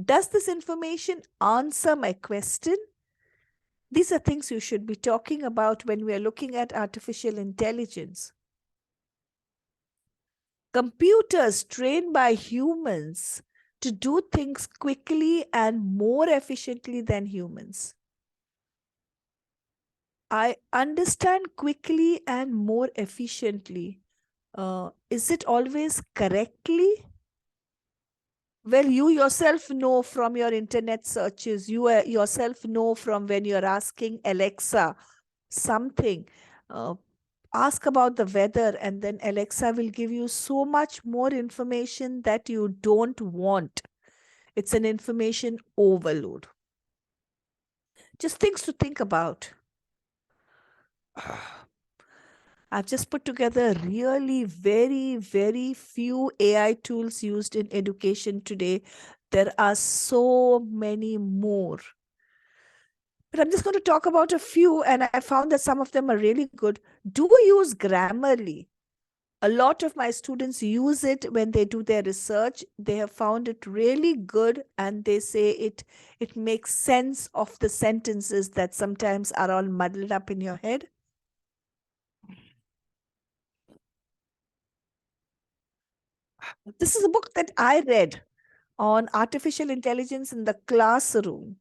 Does this information answer my question? These are things you should be talking about when we are looking at artificial intelligence. Computers trained by humans to do things quickly and more efficiently than humans. I understand quickly and more efficiently. Is it always correctly? Well, you yourself know from your internet searches, you yourself know from when you're asking Alexa something. Ask about the weather, and then Alexa will give you so much more information that you don't want. It's an information overload. Just things to think about. I've just put together really very few AI tools used in education today. There are so many more. But I'm just going to talk about a few, and I found that some of them are really good. Do use Grammarly. A lot of my students use it when they do their research. They have found it really good, and they say it makes sense of the sentences that sometimes are all muddled up in your head. This is a book that I read on artificial intelligence in the classroom.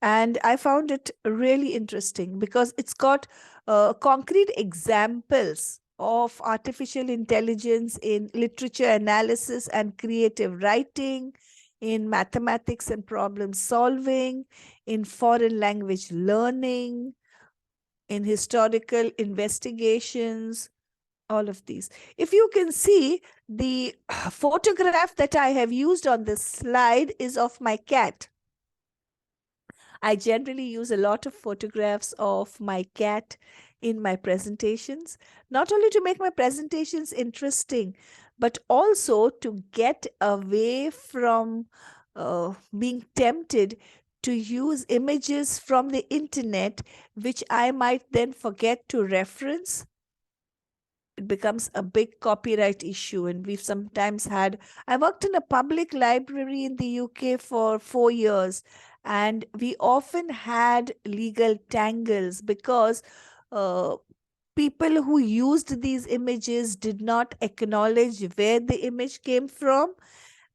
And I found it really interesting because it's got concrete examples of artificial intelligence in literature analysis and creative writing, in mathematics and problem solving, in foreign language learning, in historical investigations, all of these. If you can see, the photograph that I have used on this slide is of my cat. I generally use a lot of photographs of my cat in my presentations, not only to make my presentations interesting, but also to get away from being tempted to use images from the internet, which I might then forget to reference. It becomes a big copyright issue. And we've sometimes had, I worked in a public library in the UK for 4 years, and we often had legal tangles because people who used these images did not acknowledge where the image came from.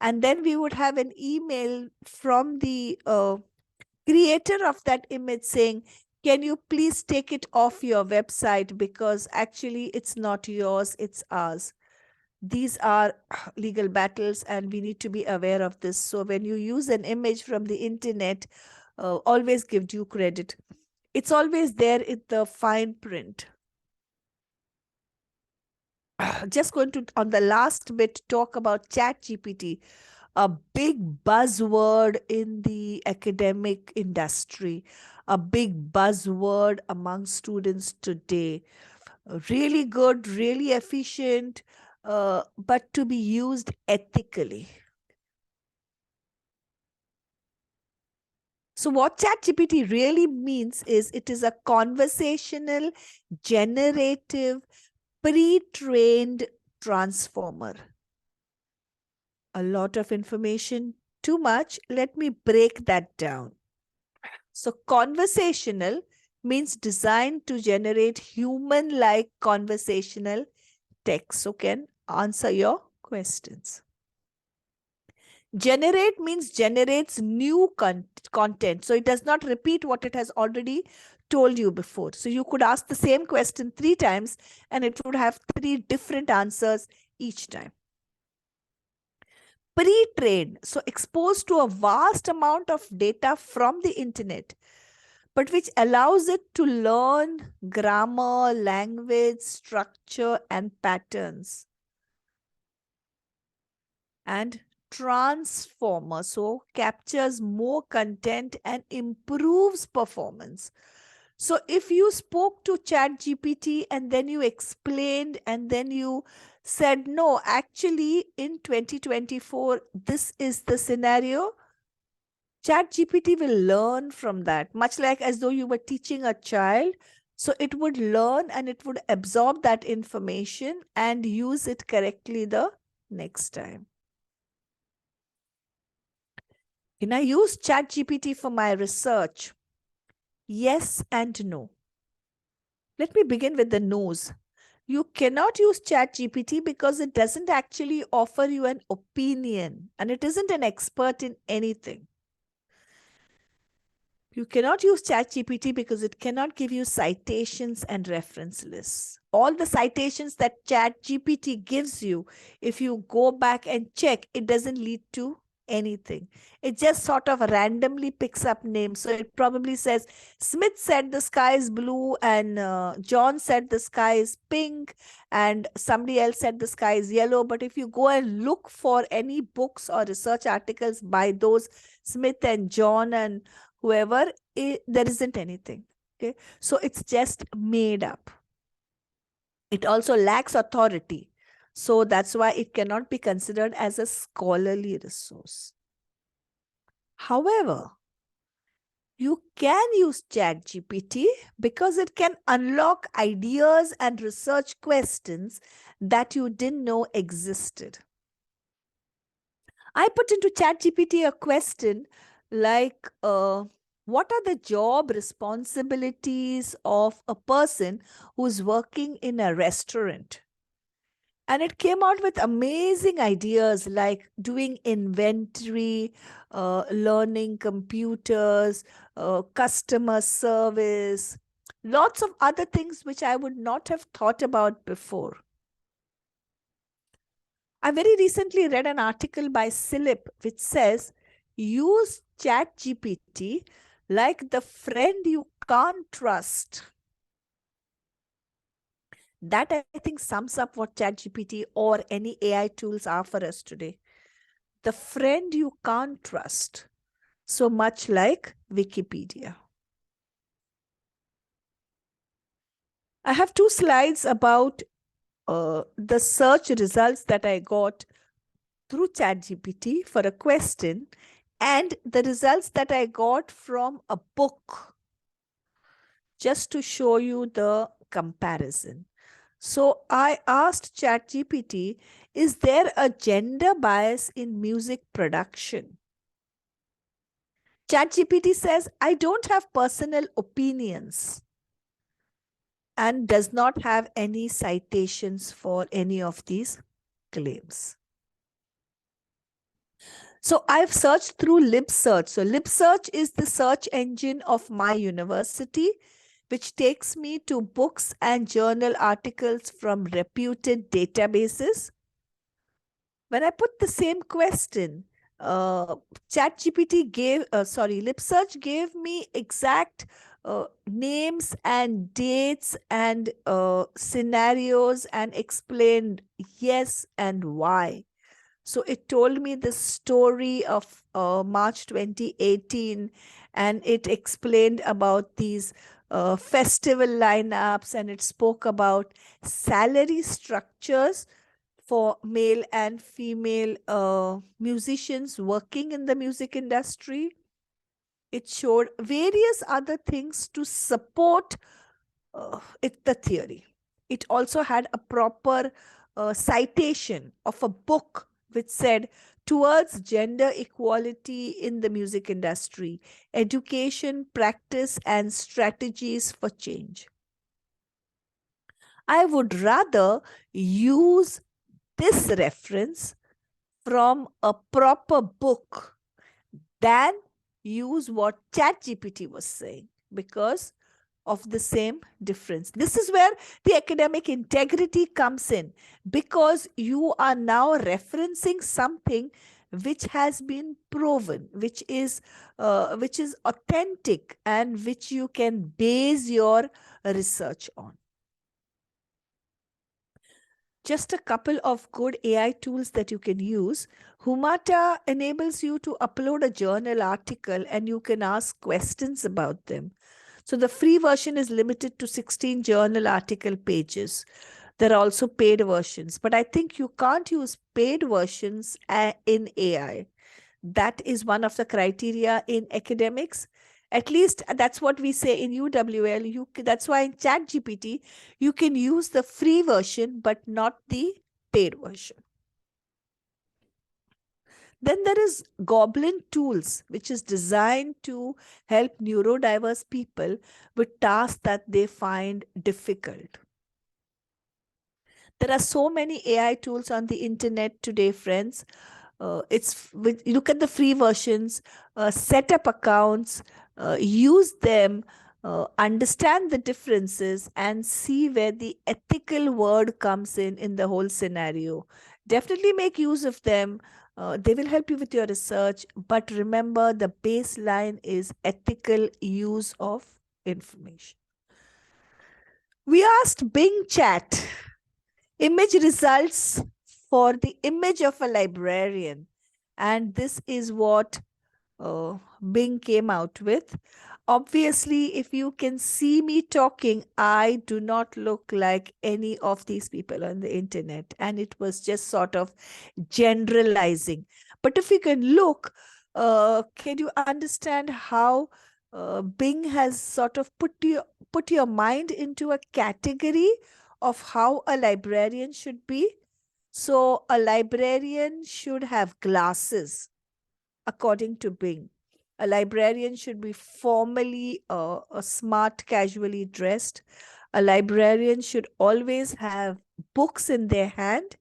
And then we would have an email from the creator of that image saying, can you please take it off your website because actually it's not yours, it's ours. These are legal battles, and we need to be aware of this. So when you use an image from the internet, always give due credit. It's always there in the fine print. Just going to, on the last bit, talk about ChatGPT, a big buzzword in the academic industry, a big buzzword among students today. Really good, really efficient, but to be used ethically. So what ChatGPT really means is it is a conversational, generative, pre-trained transformer. A lot of information, too much. Let me break that down. So conversational means designed to generate human-like conversational text, so can answer your questions. Generate means generates new content. So it does not repeat what it has already told you before. So you could ask the same question 3 times and it would have 3 different answers each time. Pre-trained, so exposed to a vast amount of data from the internet, but which allows it to learn grammar, language, structure, and patterns. And transformer, so captures more content and improves performance. So if you spoke to ChatGPT and then you explained and then you said, no, actually in 2024, this is the scenario, ChatGPT will learn from that, much like as though you were teaching a child. So it would learn and it would absorb that information and use it correctly the next time. Can I use ChatGPT for my research? Yes and no. Let me begin with the no's. You cannot use ChatGPT because it doesn't actually offer you an opinion and it isn't an expert in anything. You cannot use ChatGPT because it cannot give you citations and reference lists. All the citations that ChatGPT gives you, if you go back and check, it doesn't lead to anything. It just sort of randomly picks up names. So it probably says, Smith said the sky is blue, and John said the sky is pink, and somebody else said the sky is yellow. But if you go and look for any books or research articles by those Smith and John and whoever, there isn't anything. Okay, so it's just made up. It also lacks authority, so that's why it cannot be considered as a scholarly resource. However, you can use ChatGPT because it can unlock ideas and research questions that you didn't know existed. I put into ChatGPT a question like, what are the job responsibilities of a person who's working in a restaurant? And it came out with amazing ideas like doing inventory, learning computers, customer service, lots of other things which I would not have thought about before. I very recently read an article by Silip which says, use ChatGPT like the friend you can't trust. That, I think, sums up what ChatGPT or any AI tools are for us today. The friend you can't trust. So much like Wikipedia. I have 2 slides about the search results that I got through ChatGPT for a question and the results that I got from a book, just to show you the comparison. So I asked ChatGPT, is there a gender bias in music production? ChatGPT says, I don't have personal opinions and does not have any citations for any of these claims. So I've searched through LibSearch. So LibSearch is the search engine of my university, which takes me to books and journal articles from reputed databases. When I put the same question, LibSearch gave me exact names and dates and scenarios and explained yes and why. So it told me the story of March 2018, and it explained about these festival lineups, and it spoke about salary structures for male and female musicians working in the music industry. It showed various other things to support the theory. It also had a proper citation of a book which said, Towards Gender Equality in the Music Industry, Education, Practice, and Strategies for Change. I would rather use this reference from a proper book than use what ChatGPT was saying because of the same difference. This is where the academic integrity comes in, because you are now referencing something which has been proven, which is authentic, and which you can base your research on. Just a couple of good AI tools that you can use. Humata enables you to upload a journal article and you can ask questions about them. So the free version is limited to 16 journal article pages. There are also paid versions, but I think you can't use paid versions in AI. That is one of the criteria in academics. At least that's what we say in UWL. That's why in ChatGPT, you can use the free version, but not the paid version. Then there is Goblin Tools, which is designed to help neurodiverse people with tasks that they find difficult. There are so many AI tools on the internet today, friends. Look at the free versions, set up accounts, use them, understand the differences, and see where the ethical word comes in the whole scenario. Definitely make use of them. They will help you with your research, but remember the baseline is ethical use of information. We asked Bing Chat image results for the image of a librarian, and this is what Bing came out with. Obviously, if you can see me talking, I do not look like any of these people on the internet, and it was just sort of generalizing. But if you can look, can you understand how Bing has sort of put your mind into a category of how a librarian should be? So a librarian should have glasses, according to Bing. A librarian should be formally smart, casually dressed. A librarian should always have books in their hand.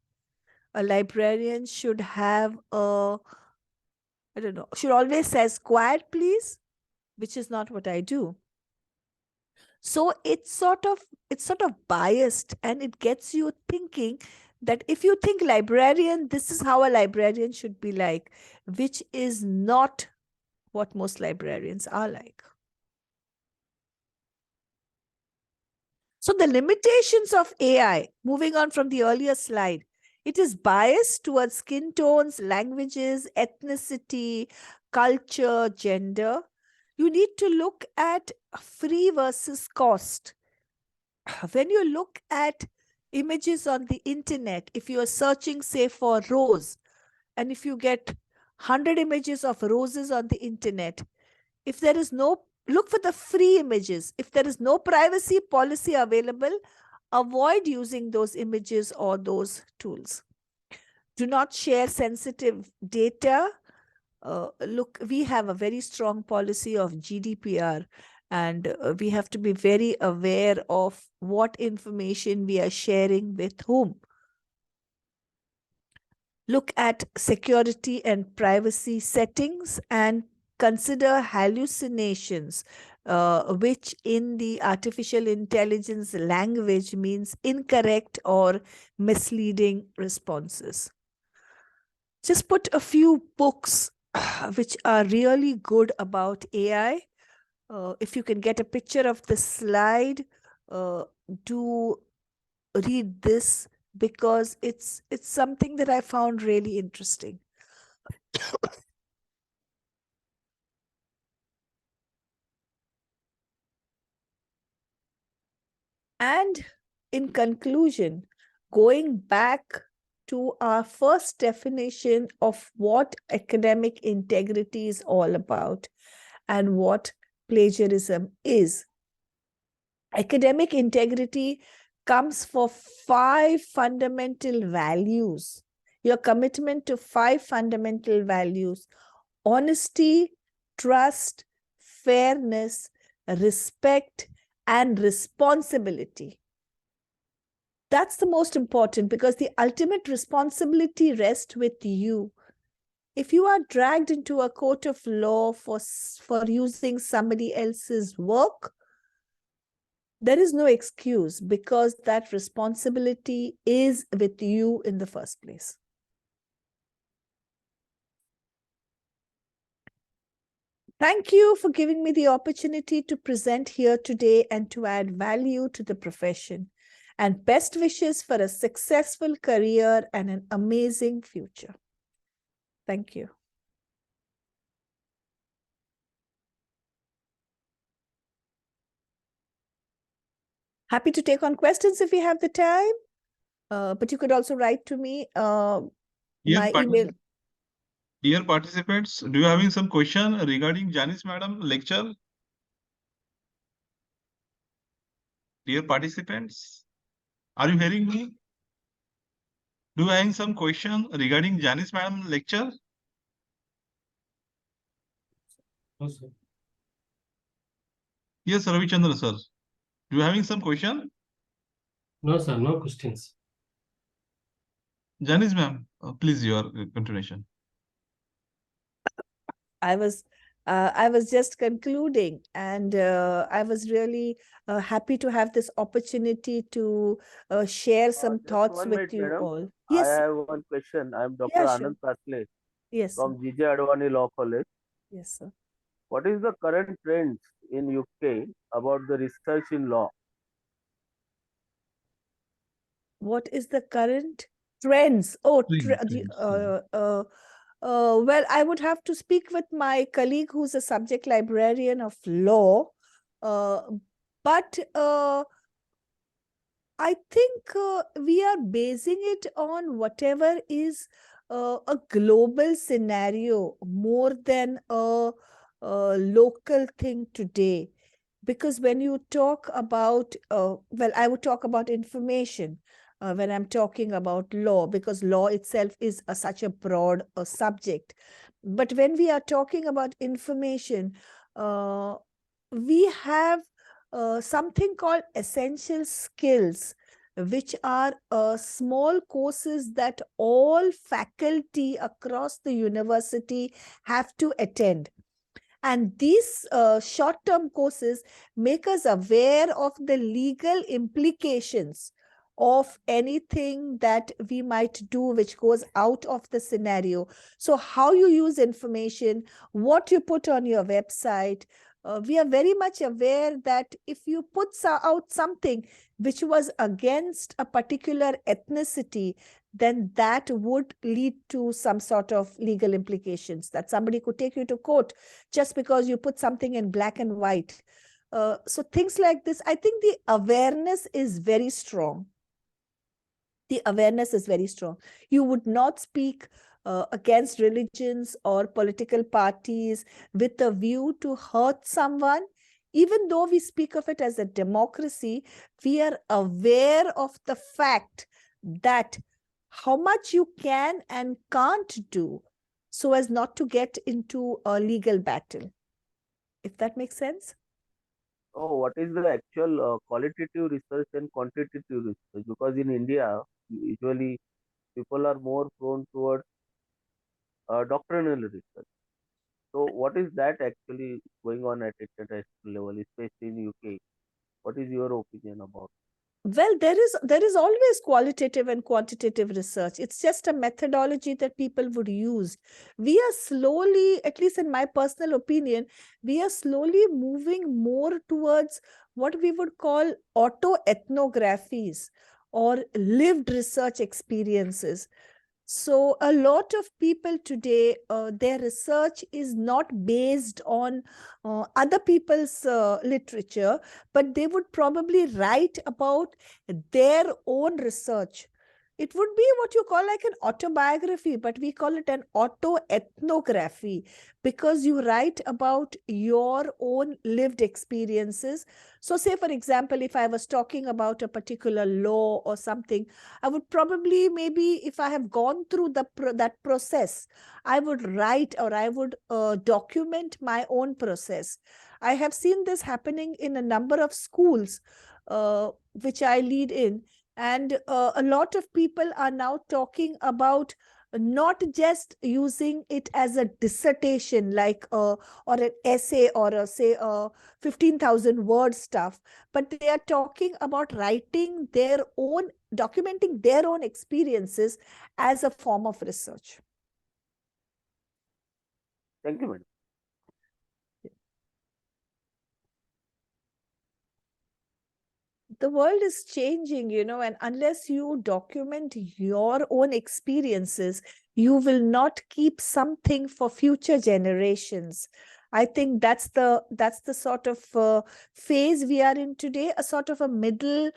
A librarian should have should always say quiet, please, which is not what I do. So it's sort of biased, and it gets you thinking that if you think librarian, this is how a librarian should be like, which is not what most librarians are like. So the limitations of AI, moving on from the earlier slide, it is biased towards skin tones, languages, ethnicity, culture, gender. You need to look at free versus cost. When you look at images on the internet, if you are searching, say, for rose, and if you get 100 images of roses on the internet, if there is no, look for the free images. If there is no privacy policy available, avoid using those images or those tools. Do not share sensitive data. Look, we have a very strong policy of GDPR, and we have to be very aware of what information we are sharing with whom. Look at security and privacy settings and consider hallucinations, which in the artificial intelligence language means incorrect or misleading responses. Just put a few books which are really good about AI. If you can get a picture of the slide, do read this, because it's something that I found really interesting. And in conclusion, going back to our first definition of what academic integrity is all about and what plagiarism is. Academic integrity comes for 5 fundamental values. Your commitment to 5 fundamental values: honesty, trust, fairness, respect, and responsibility. That's the most important, because the ultimate responsibility rests with you. If you are dragged into a court of law for using somebody else's work, there is no excuse, because that responsibility is with you in the first place. Thank you for giving me the opportunity to present here today and to add value to the profession. And best wishes for a successful career and an amazing future. Thank you. Happy to take on questions if you have the time, but you could also write to me. My email. Dear participants, do you having some question regarding Janice Madam lecture? Dear participants, are you hearing me? Do you having some question regarding Janice Madam lecture? No, sir. Yes, Ravichandra sir. Do you having some question? No, sir, no questions. Janice ma'am, please your continuation. I was I was just concluding, and I was really happy to have this opportunity to share some Just thoughts 1 with minute, you madam. all. I Yes, sir. have one question. I am Dr. Yeah, sure. Anand Kasle Yes, sir. from JJ Advani Law College. Yes, sir. What is the current trends in UK about the research in law? What is the current trends? Oh, well, I would have to speak with my colleague who's a subject librarian of law. But I think we are basing it on whatever is a global scenario more than a local thing today. Because when you talk about, well, I would talk about information when I'm talking about law, because law itself is such a broad subject. But when we are talking about information, we have something called essential skills, which are small courses that all faculty across the university have to attend. And these short-term courses make us aware of the legal implications of anything that we might do which goes out of the scenario. So how you use information, what you put on your website, we are very much aware that if you put out something which was against a particular ethnicity, then that would lead to some sort of legal implications, that somebody could take you to court just because you put something in black and white. So things like this, I think the awareness is very strong. The awareness is very strong. You would not speak against religions or political parties with a view to hurt someone. Even though we speak of it as a democracy, we are aware of the fact that how much you can and can't do so as not to get into a legal battle. If that makes sense? Oh, what is the actual qualitative research and quantitative research? Because in India, usually people are more prone towards doctrinal research. So, what is that actually going on at international level, especially in UK? What is your opinion about? Well, there is always qualitative and quantitative research. It's just a methodology that people would use. We are slowly, at least in my personal opinion, we are slowly moving more towards what we would call autoethnographies or lived research experiences. So a lot of people today, their research is not based on other people's literature, but they would probably write about their own research. It would be what you call like an autobiography, but we call it an autoethnography because you write about your own lived experiences. So say, for example, if I was talking about a particular law or something, I would probably, maybe if I have gone through that process, I would write or I would document my own process. I have seen this happening in a number of schools, which I lead in. And a lot of people are now talking about not just using it as a dissertation, like or an essay or a, say, 15,000 word stuff, but they are talking about writing their own, documenting their own experiences as a form of research. Thank you, madam. The world is changing, and unless you document your own experiences, you will not keep something for future generations. I think that's the sort of phase we are in today, a sort of a middle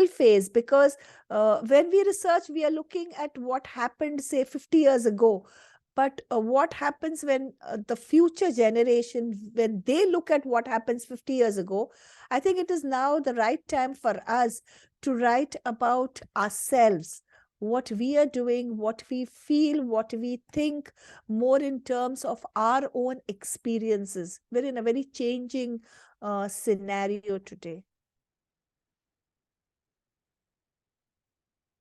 phase, because when we research, we are looking at what happened, say, 50 years ago. But what happens when the future generation, when they look at what happens 50 years ago, I think it is now the right time for us to write about ourselves, what we are doing, what we feel, what we think, more in terms of our own experiences. We're in a very changing scenario today.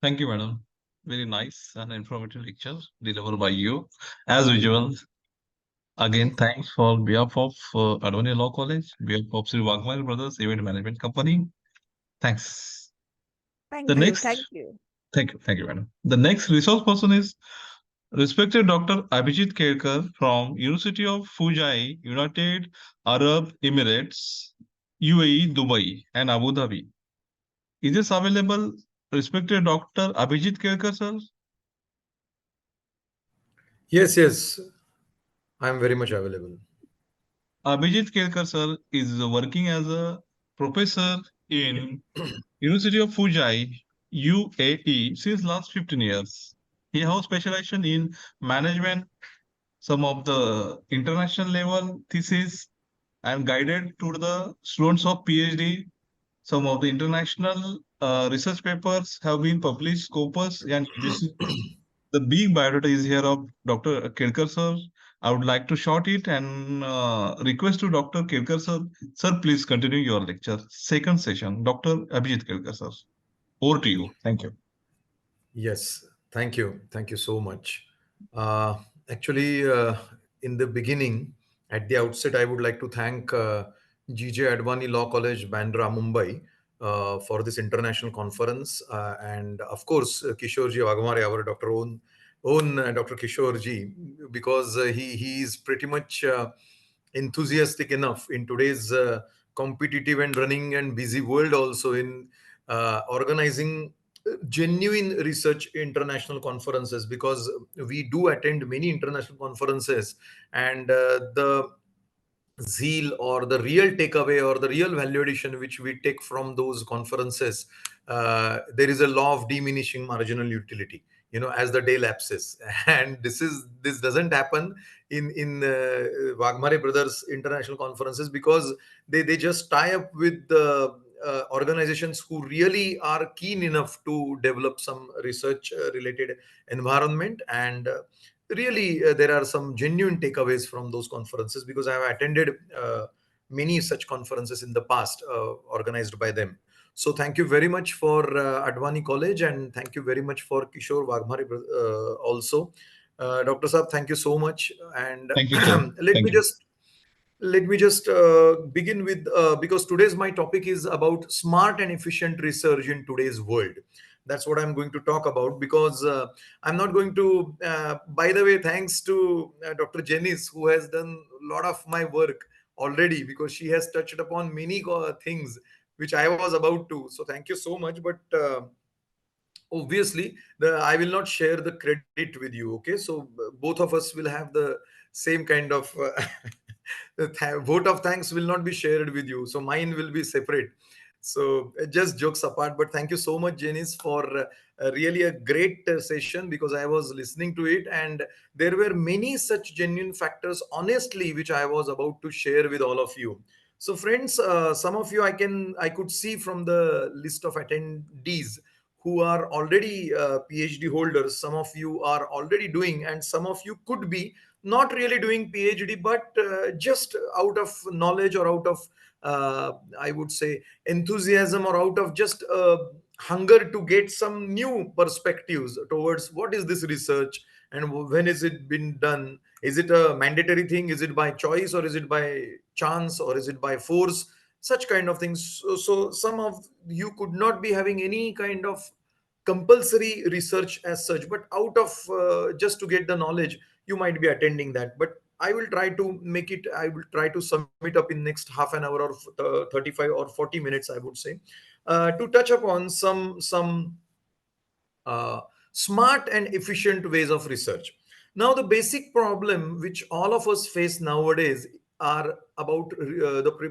Thank you, madam. Very nice and informative lecture delivered by you, as usual. Again, thanks for behalf of Advani Law College, behalf of Sri Wagmar Brothers Event Management Company. Thanks. Thank The you. next, Thank you. thank you, madam. The next resource person is respected Dr. Abhijit Kelkar from University of Fujai, United Arab Emirates, UAE, Dubai, and Abu Dhabi. Is this available, respected Dr. Abhijit Kelkar, sir? Yes, yes, I am very much available. Abhijit Kelkar, sir, is working as a professor in University of Fujai, UAE, since last 15 years. He has specialization in management, some of the international level thesis, and guided to the students of PhD. Some of the international research papers have been published, scopus, and this is the big biodata is here of Dr. Kelkar, sir. I would like to short it and request to Dr. Kelkar, sir. Sir, please continue your lecture. Second session, Dr. Abhijit Kelkar, sir. Over to you. Thank you. Yes, thank you. Thank you so much. Uh, actually, in the beginning, at the outset, I would like to thank Advani Law College, Bandra, Mumbai, for this international conference. And of course, Kishorji Wagmare, our Dr. Own Dr. Kishorji, because he is pretty much enthusiastic enough in today's competitive and running and busy world also in organizing genuine research international conferences, because we do attend many international conferences, and the zeal or the real takeaway or the real value addition which we take from those conferences, there is a law of diminishing marginal utility, as the day lapses. And this doesn't happen in Wagmare Brothers international conferences, because they just tie up with the organizations who really are keen enough to develop some research related environment. And really there are some genuine takeaways from those conferences, because I have attended many such conferences in the past organized by them. So thank you very much for Advani College, and thank you very much for Kishore Wagmare also. Dr. Saab, thank you so much. And Thank you, sir. let me just begin with because today's my topic is about smart and efficient research in today's world. That's what I'm going to talk about, because I'm not going to by the way, thanks to Dr. Janice, who has done a lot of my work already, because she has touched upon many things which I was about to. So thank you so much. But obviously I will not share the credit with you. Okay, so both of us will have the same kind of vote of thanks will not be shared with you, so mine will be separate. So just jokes apart, but thank you so much, Janice, for really a great session, because I was listening to it, and there were many such genuine factors, honestly, which I was about to share with all of you. So friends, some of you I could see from the list of attendees who are already PhD holders. Some of you are already doing, and some of you could be not really doing PhD, but just out of knowledge or out of, I would say, enthusiasm, or out of just hunger to get some new perspectives towards what is this research and when is it been done. Is it a mandatory thing? Is it by choice, or is it by chance, or is it by force? Such kind of things. So some of you could not be having any kind of compulsory research as such, but out of just to get the knowledge, you might be attending that. But I will try to sum it up in next half an hour, or 35 or 40 minutes, I would say, to touch upon some uh, smart and efficient ways of research. Now, the basic problem which all of us face nowadays are about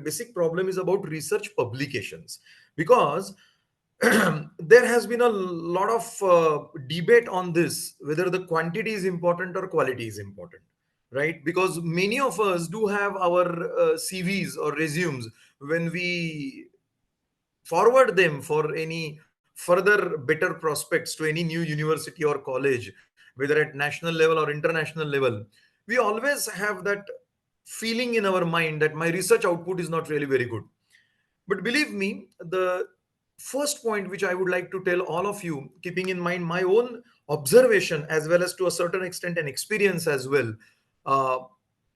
basic problem is about research publications, because there has been a lot of debate on this, whether the quantity is important or quality is important, right? Because many of us do have our CVs or resumes. When we forward them for any further better prospects to any new university or college, whether at national level or international level, we always have that feeling in our mind that my research output is not really very good. But believe me, the first point which I would like to tell all of you, keeping in mind my own observation as well as to a certain extent an experience as well, uh,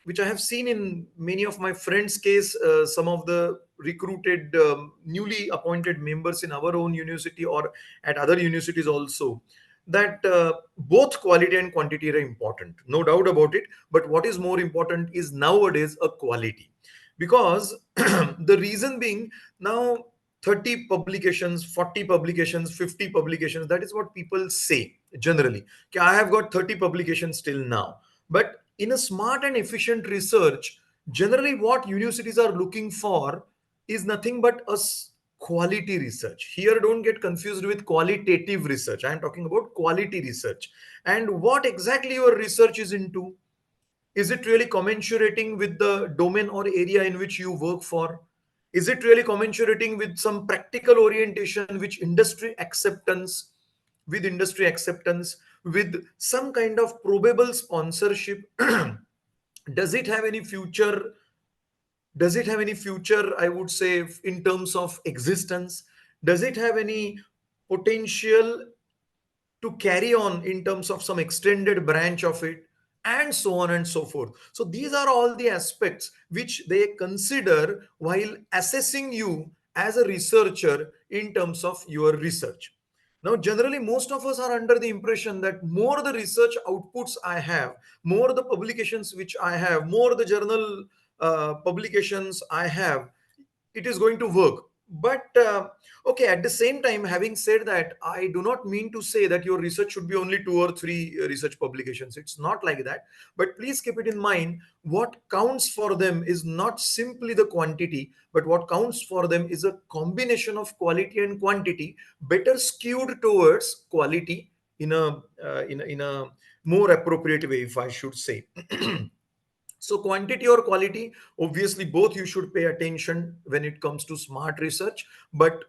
which I have seen in many of my friends' case, some of the recruited newly appointed members in our own university or at other universities also, that both quality and quantity are important, no doubt about it. But what is more important is nowadays a quality, because the reason being, now 30 publications, 40 publications, 50 publications, that is what people say generally. Okay, I have got 30 publications till now. But in a smart and efficient research, generally what universities are looking for is nothing but quality research. Here, don't get confused with qualitative research. I am talking about quality research. And what exactly your research is into? Is it really commensurating with the domain or area in which you work for? Is it really commensurating with some practical orientation, with industry acceptance, with some kind of probable sponsorship? Does it have any future? Does it have any future, I would say, in terms of existence? Does it have any potential to carry on in terms of some extended branch of it, and so on and so forth? So these are all the aspects which they consider while assessing you as a researcher in terms of your research. Now, generally, most of us are under the impression that more the research outputs I have, more the publications which I have, more the journal publications I have, it is going to work. But okay, at the same time, having said that, I do not mean to say that your research should be only 2 or 3 research publications. It's not like that. But please keep it in mind, what counts for them is not simply the quantity, but what counts for them is a combination of quality and quantity, better skewed towards quality in a more appropriate way, if I should say. So quantity or quality, obviously both you should pay attention when it comes to smart research, but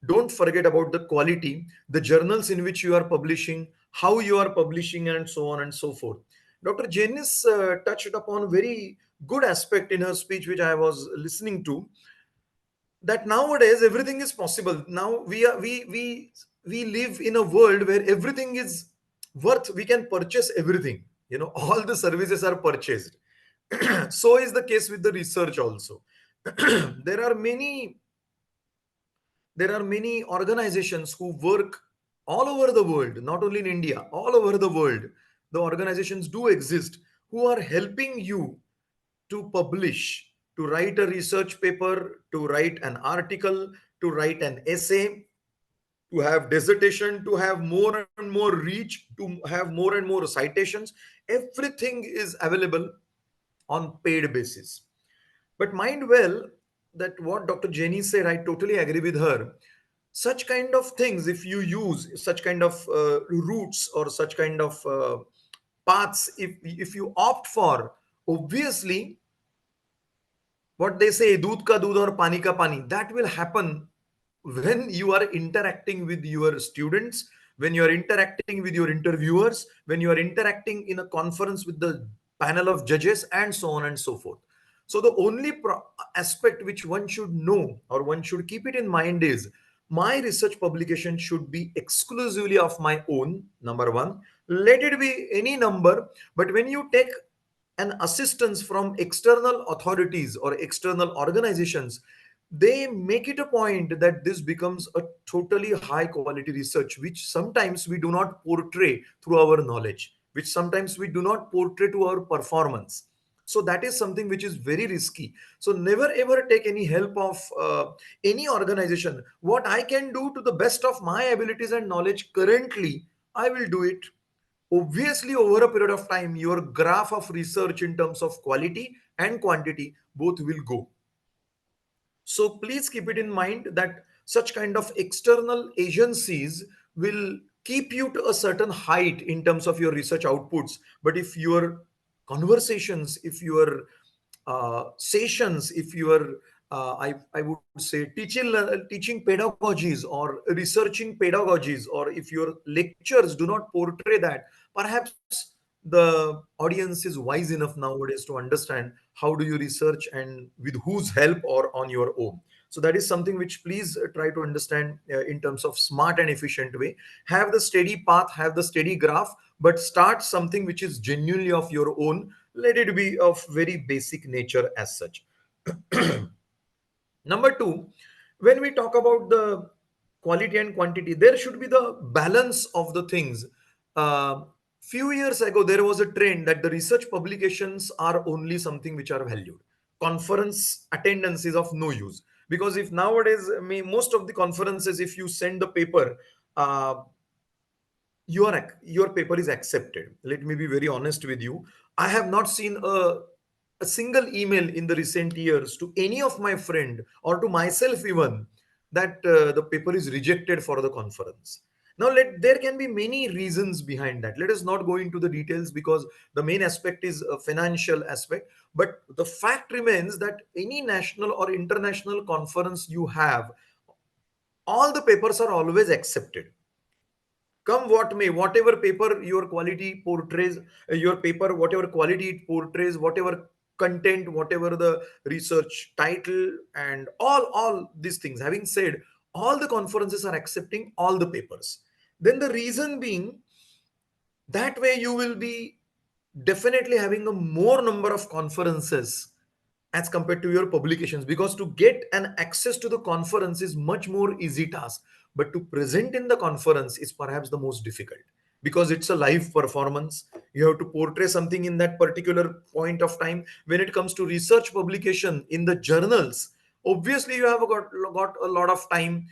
don't forget about the quality, the journals in which you are publishing, how you are publishing, and so on and so forth. Dr. Janice touched upon a very good aspect in her speech, which I was listening to, that nowadays everything is possible. Now we live in a world where everything is worth, we can purchase everything. All the services are purchased. So is the case with the research also. there are many there are many organizations who work all over the world, not only in India, all over the world. The organizations do exist who are helping you to publish, to write a research paper, to write an article, to write an essay, to have dissertation, to have more and more reach, to have more and more citations. Everything is available on paid basis. But mind well that what Dr. Jenny said, I totally agree with her. Such kind of things, if you use such kind of routes or such kind of paths, if you opt for, obviously, what they say, doodh ka doodh or pani ka pani, that will happen when you are interacting with your students, when you are interacting with your interviewers, when you are interacting in a conference with the panel of judges, and so on and so forth. So the only aspect which one should know or one should keep it in mind is, my research publication should be exclusively of my own, number one. Let it be any number, but when you take an assistance from external authorities or external organizations, they make it a point that this becomes a totally high quality research, which sometimes we do not portray through our knowledge, which sometimes we do not portray to our performance. So that is something which is very risky. So never ever take any help of any organization. What I can do to the best of my abilities and knowledge currently, I will do it. Obviously, over a period of time, your graph of research in terms of quality and quantity both will go. So please keep it in mind that such kind of external agencies will keep you to a certain height in terms of your research outputs. But if your conversations, if your sessions, if your I would say teaching pedagogies or researching pedagogies, or if your lectures do not portray that, perhaps the audience is wise enough nowadays to understand how do you research and with whose help or on your own. So that is something which please try to understand in terms of smart and efficient way. Have the steady path, have the steady graph, but start something which is genuinely of your own. let it be of very basic nature as such. Number two, when we talk about the quality and quantity, there should be the balance of the things. Few years ago, there was a trend that the research publications are only something which are valued. Conference attendance is of no use, because if nowadays, I mean, most of the conferences, if you send the paper, uh, your paper is accepted. Let me be very honest with you. I have not seen a single email in the recent years to any of my friend or to myself even that the paper is rejected for the conference. Now there can be many reasons behind that. Let us not go into the details, because the main aspect is a financial aspect. But the fact remains that any national or international conference you have, all the papers are always accepted, come what may, whatever paper your quality portrays, your paper, whatever quality it portrays, whatever content, whatever the research title, and all these things, having said, all the conferences are accepting all the papers. Then the reason being, that way you will be definitely having a more number of conferences as compared to your publications, because to get an access to the conference is much more easy task, but to present in the conference is perhaps the most difficult, because it's a live performance. You have to portray something in that particular point of time. When it comes to research publication in the journals, obviously you have got a lot of time.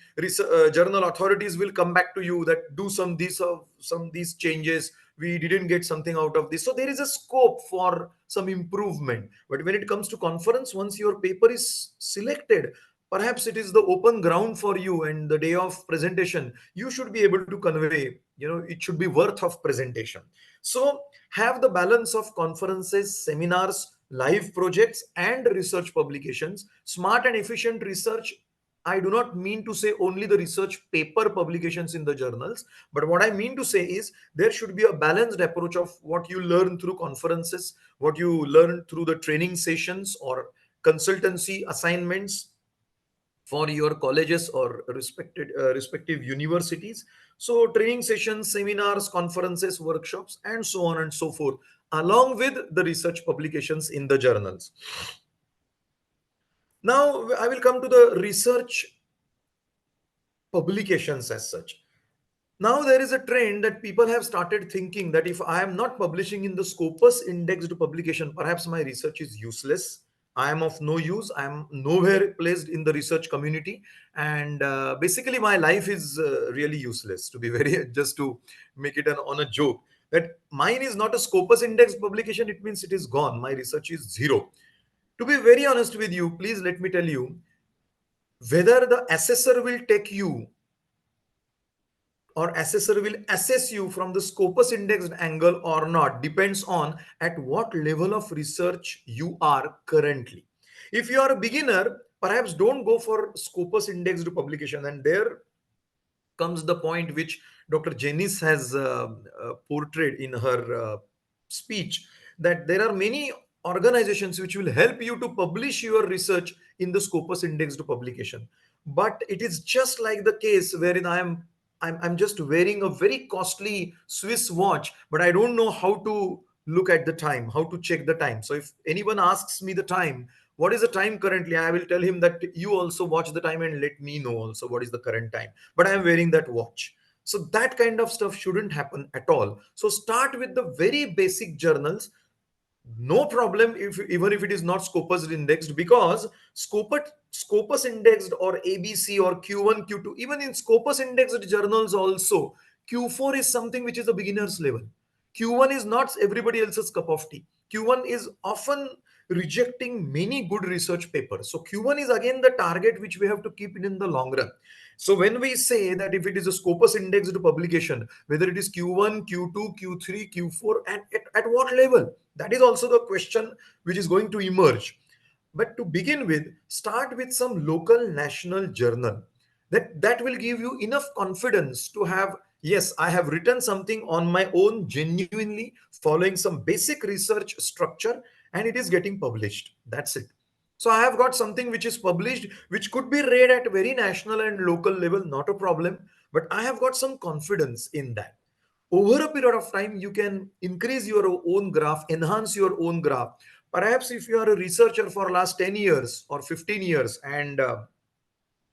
Journal authorities will come back to you that do some these changes, we didn't get something out of this, so there is a scope for some improvement. But when it comes to conference, once your paper is selected, perhaps it is the open ground for you, and the day of presentation you should be able to convey, it should be worth of presentation. So have the balance of conferences, seminars, live projects, and research publications. Smart and efficient research, I do not mean to say only the research paper publications in the journals, but what I mean to say is there should be a balanced approach of what you learn through conferences, what you learn through the training sessions or consultancy assignments for your colleges or respective universities. So training sessions, seminars, conferences, workshops, and so on and so forth, along with the research publications in the journals. Now I will come to the research publications as such. Now there is a trend that people have started thinking that if I am not publishing in the Scopus indexed publication, perhaps my research is useless. I am of no use. I am nowhere placed in the research community, and basically my life is really useless. To be very, just to make it on a joke, that mine is not a Scopus indexed publication. It means it is gone. My research is zero. To be very honest with you, please let me tell you, whether the assessor will take you or assessor will assess you from the Scopus indexed angle or not depends on at what level of research you are currently. If you are a beginner, perhaps don't go for Scopus indexed publication. And there comes the point which Dr. Jenice has portrayed in her speech, that there are many organizations which will help you to publish your research in the Scopus indexed publication. But it is just like the case wherein I'm just wearing a very costly Swiss watch, but I don't know how to look at the time, how to check the time. So if anyone asks me the time, what is the time currently, I will tell him that you also watch the time and let me know also what is the current time, but I am wearing that watch. So that kind of stuff shouldn't happen at all. So start with the very basic journals. No problem if even if it is not Scopus indexed, because Scopus indexed or ABC or Q1, Q2, even in Scopus indexed journals also, Q4 is something which is a beginner's level. Q1 is not everybody else's cup of tea. Q1 is often rejecting many good research papers. So Q1 is again the target which we have to keep in the long run. So when we say that if it is a Scopus indexed publication, whether it is Q1, Q2, Q3, Q4, and at what level, that is also the question which is going to emerge. But to begin with, start with some local national journal. That will give you enough confidence to have, yes, I have written something on my own, genuinely following some basic research structure, and it is getting published. That's it. So I have got something which is published, which could be read at very national and local level, not a problem. But I have got some confidence in that. Over a period of time, you can increase your own graph, enhance your own graph. Perhaps if you are a researcher for last 10 years or 15 years and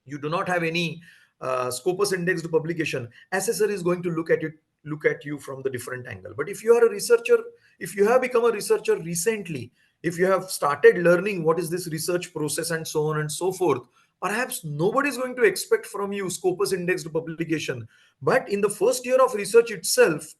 you do not have any scopus indexed publication, assessor is going to look at you from the different angle. But if you are a researcher, if you have become a researcher recently, if you have started learning what is this research process and so on and so forth, perhaps nobody is going to expect from you scopus indexed publication. But in the first year of research itself,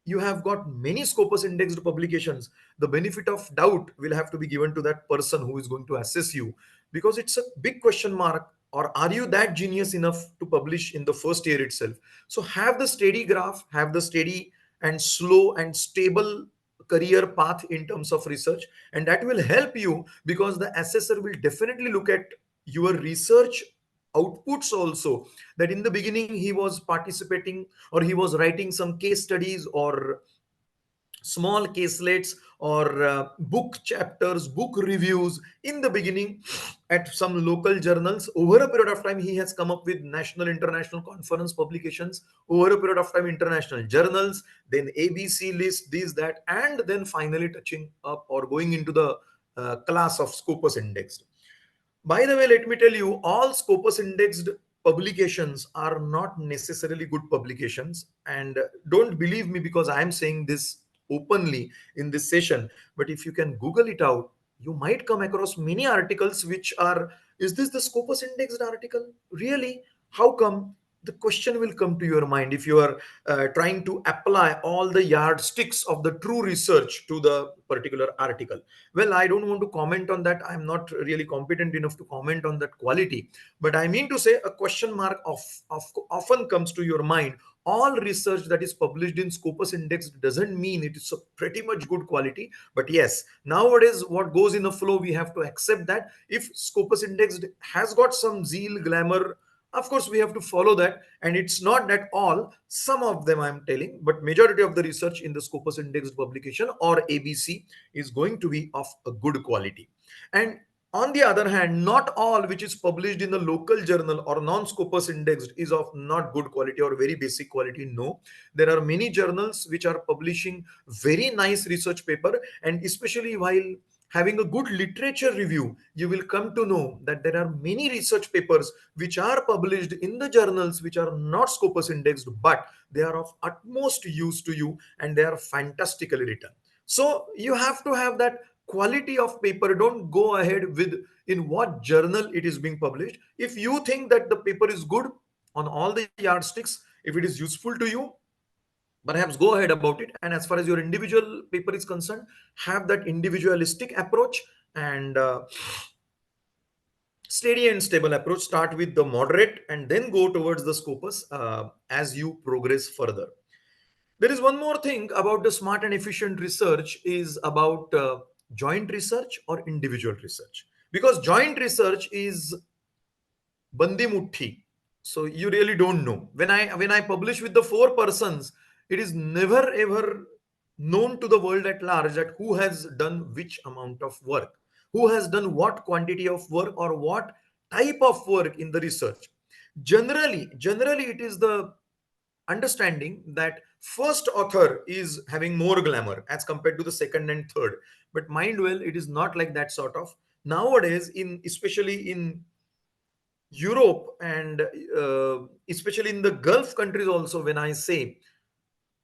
you have got many scopus indexed publications. The benefit of doubt will have to be given to that person who is going to assess you, because it's a big question mark. Or are you that genius enough to publish in the first year itself? So have the steady graph, have the steady and slow and stable career path in terms of research, and that will help you, because the assessor will definitely look at your research outputs also, that in the beginning he was participating or he was writing some case studies or small caselets or book chapters, book reviews in the beginning at some local journals. Over a period of time, he has come up with national, international conference publications. Over a period of time, international journals, then ABC list, this, that, and then finally touching up or going into the class of Scopus indexed. By the way, let me tell you, all Scopus indexed publications are not necessarily good publications. And don't believe me because I am saying this openly in this session. But if you can Google it out, you might come across many articles which are, is this the Scopus indexed article? Really? How come? The question will come to your mind if you are trying to apply all the yardsticks of the true research to the particular article. Well, I don't want to comment on that. I'm not really competent enough to comment on that quality. But I mean to say a question mark often comes to your mind. All research that is published in Scopus Index doesn't mean it is a pretty much good quality. But yes, nowadays what goes in the flow, we have to accept that if Scopus Index has got some zeal, glamour, of course we have to follow that. And it's not that all, some of them I'm telling, but majority of the research in the Scopus Indexed publication or ABC is going to be of a good quality. And on the other hand, not all which is published in the local journal or non-Scopus indexed is of not good quality or very basic quality. No, there are many journals which are publishing very nice research paper, and especially while having a good literature review, you will come to know that there are many research papers which are published in the journals which are not Scopus indexed, but they are of utmost use to you and they are fantastically written. So you have to have that quality of paper. Don't go ahead with in what journal it is being published. If you think that the paper is good on all the yardsticks, if it is useful to you, perhaps go ahead about it. And as far as your individual paper is concerned, have that individualistic approach and steady and stable approach. Start with the moderate and then go towards the Scopus as you progress further. There is one more thing about the smart and efficient research is about joint research or individual research, because joint research is bandi muthi. So you really don't know. When I publish with the four persons, it is never ever known to the world at large that who has done which amount of work, who has done what quantity of work or what type of work in the research. Generally it is the understanding that first author is having more glamour as compared to the second and third. But mind well, it is not like that sort of. Nowadays, in especially in Europe and especially in the Gulf countries also, when I say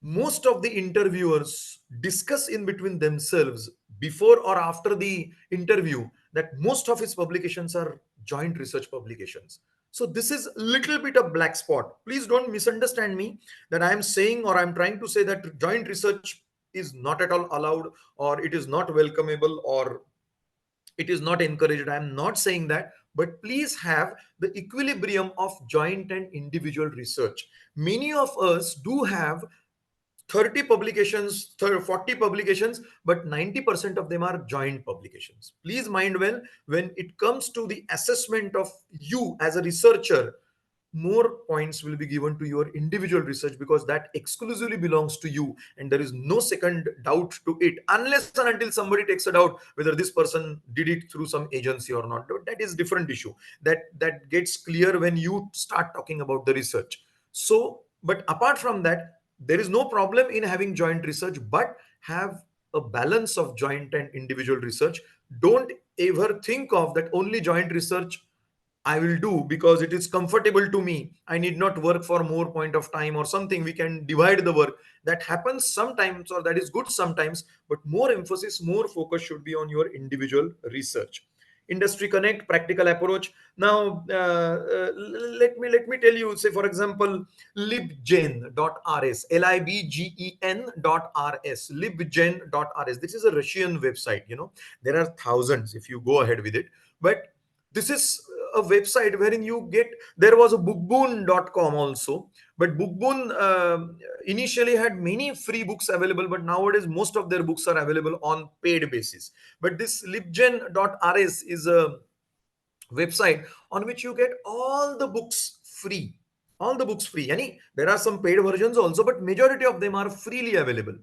most of the interviewers discuss in between themselves before or after the interview that most of his publications are joint research publications. So this is a little bit of black spot. Please don't misunderstand me that I am saying or I'm trying to say that joint research is not at all allowed or it is not welcomeable or it is not encouraged. I am not saying that, but please have the equilibrium of joint and individual research. Many of us do have 30 publications, 40 publications, but 90% of them are joint publications. Please mind well, when it comes to the assessment of you as a researcher, more points will be given to your individual research because that exclusively belongs to you and there is no second doubt to it, unless and until somebody takes a doubt whether this person did it through some agency or not. That is different issue. That gets clear when you start talking about the research. So, but apart from that, There is no problem in having joint research, but have a balance of joint and individual research. Don't ever think of that only joint research I will do because it is comfortable to me. I need not work for more point of time or something. We can divide the work. That happens sometimes, or that is good sometimes, but more emphasis, more focus should be on your individual research. Industry connect, practical approach. Now, let me tell you. Say, for example, libgen.rs, libgen.rs, libgen.rs. This is a Russian website. There are thousands if you go ahead with it, but this is a website wherein you get. There was a bookboon.com also, but bookboon initially had many free books available, but nowadays most of their books are available on paid basis. But this libgen.rs is a website on which you get all the books free. All the books free. There are some paid versions also, but majority of them are freely available,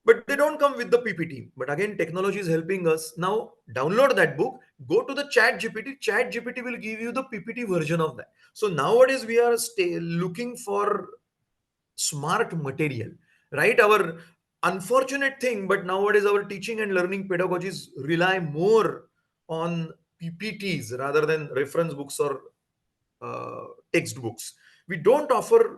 but they don't come with the PPT. But again, technology is helping us. Now download that book, go to the chat GPT will give you the PPT version of that. So nowadays we are looking for smart material, right? Our unfortunate thing, but nowadays our teaching and learning pedagogies rely more on PPTs rather than reference books or textbooks. We don't offer